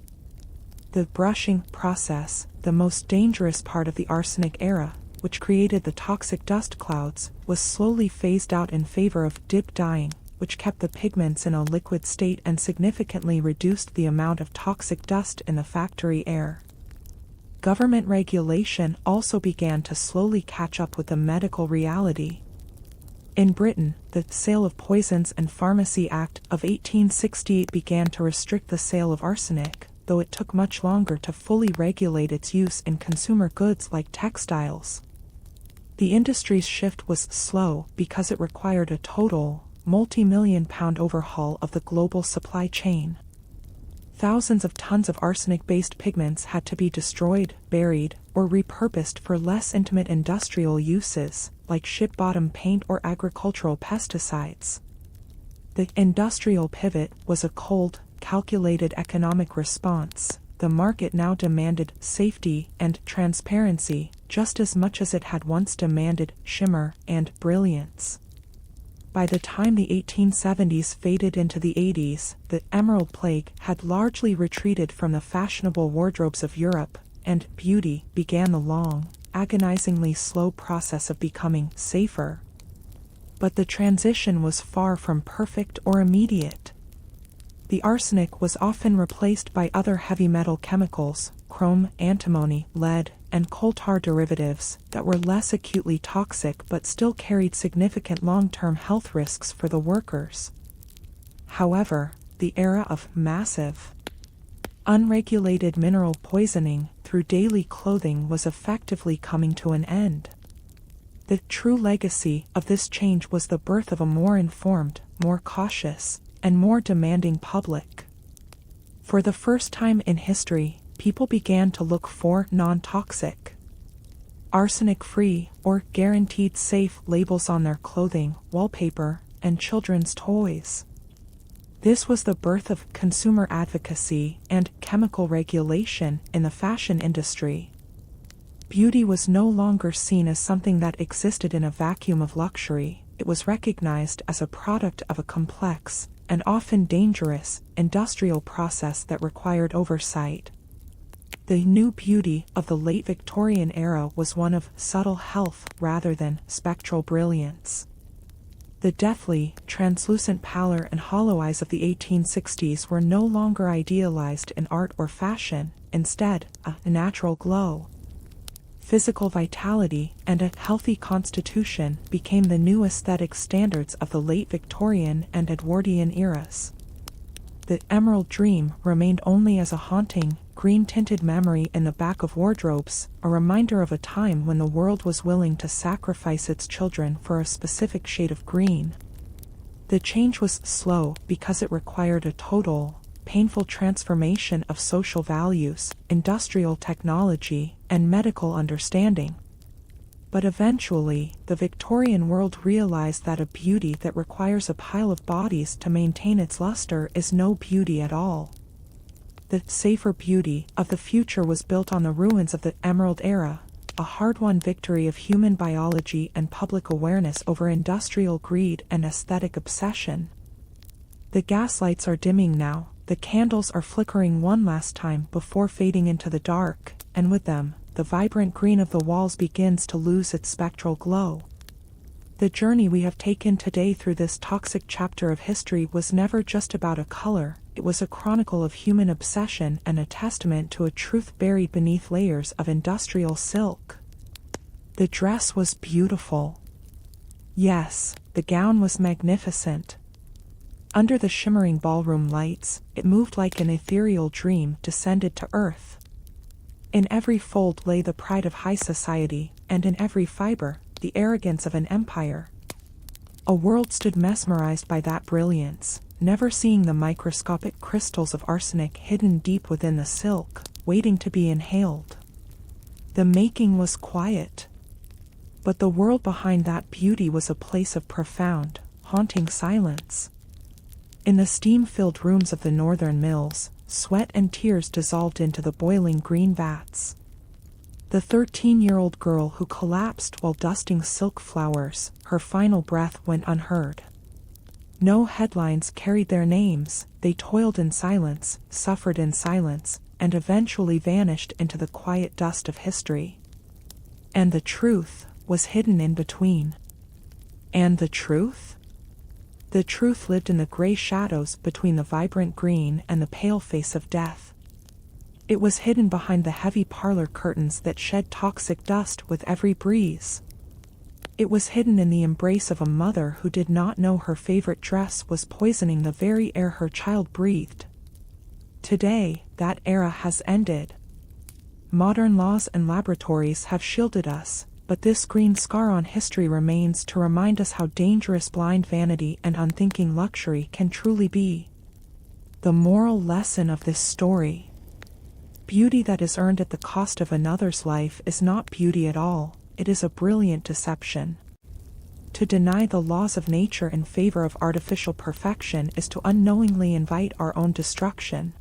The brushing process, the most dangerous part of the arsenic era, which created the toxic dust clouds, was slowly phased out in favor of dip dyeing, which kept the pigments in a liquid state and significantly reduced the amount of toxic dust in the factory air. Government regulation also began to slowly catch up with the medical reality. In Britain, the Sale of Poisons and Pharmacy Act of 1868 began to restrict the sale of arsenic, though it took much longer to fully regulate its use in consumer goods like textiles. The industry's shift was slow because it required a total, multi-million-pound overhaul of the global supply chain. Thousands of tons of arsenic-based pigments had to be destroyed, buried, or repurposed for less intimate industrial uses, like ship-bottom paint or agricultural pesticides. The industrial pivot was a cold, calculated economic response. The market now demanded safety and transparency, just as much as it had once demanded shimmer and brilliance. By the time the 1870s faded into the 80s, the Emerald Plague had largely retreated from the fashionable wardrobes of Europe, and beauty began the long, agonizingly slow process of becoming safer. But the transition was far from perfect or immediate. The arsenic was often replaced by other heavy metal chemicals, chrome, antimony, lead, and coal tar derivatives, that were less acutely toxic but still carried significant long-term health risks for the workers. However, the era of massive, unregulated mineral poisoning through daily clothing was effectively coming to an end. The true legacy of this change was the birth of a more informed, more cautious, and more demanding public. For the first time in history, people began to look for non-toxic, arsenic-free or guaranteed safe labels on their clothing, wallpaper, and children's toys. This was the birth of consumer advocacy and chemical regulation in the fashion industry. Beauty was no longer seen as something that existed in a vacuum of luxury. It was recognized as a product of a complex, and often dangerous, industrial process that required oversight. The new beauty of the late Victorian era was one of subtle health rather than spectral brilliance. The deathly, translucent pallor and hollow eyes of the 1860s were no longer idealized in art or fashion, instead, a natural glow, physical vitality, and a healthy constitution became the new aesthetic standards of the late Victorian and Edwardian eras. The emerald dream remained only as a haunting, green-tinted memory in the back of wardrobes, a reminder of a time when the world was willing to sacrifice its children for a specific shade of green. The change was slow because it required a total, painful transformation of social values, industrial technology, and medical understanding. But eventually, the Victorian world realized that a beauty that requires a pile of bodies to maintain its luster is no beauty at all. The safer beauty of the future was built on the ruins of the Emerald Era, a hard-won victory of human biology and public awareness over industrial greed and aesthetic obsession. The gaslights are dimming now, the candles are flickering one last time before fading into the dark, and with them, the vibrant green of the walls begins to lose its spectral glow. The journey we have taken today through this toxic chapter of history was never just about a color, it was a chronicle of human obsession and a testament to a truth buried beneath layers of industrial silk. The dress was beautiful. Yes, the gown was magnificent. Under the shimmering ballroom lights, it moved like an ethereal dream descended to earth. In every fold lay the pride of high society, and in every fiber, the arrogance of an empire. A world stood mesmerized by that brilliance, never seeing the microscopic crystals of arsenic hidden deep within the silk, waiting to be inhaled. The making was quiet. But the world behind that beauty was a place of profound, haunting silence. In the steam-filled rooms of the northern mills, sweat and tears dissolved into the boiling green vats. The 13-year-old girl who collapsed while dusting silk flowers, her final breath went unheard. No headlines carried their names, they toiled in silence, suffered in silence, and eventually vanished into the quiet dust of history. And the truth was hidden in between. And the truth? The truth lived in the gray shadows between the vibrant green and the pale face of death. It was hidden behind the heavy parlor curtains that shed toxic dust with every breeze. It was hidden in the embrace of a mother who did not know her favorite dress was poisoning the very air her child breathed. Today, that era has ended. Modern laws and laboratories have shielded us, but this green scar on history remains to remind us how dangerous blind vanity and unthinking luxury can truly be. The moral lesson of this story: beauty that is earned at the cost of another's life is not beauty at all, it is a brilliant deception. To deny the laws of nature in favor of artificial perfection is to unknowingly invite our own destruction.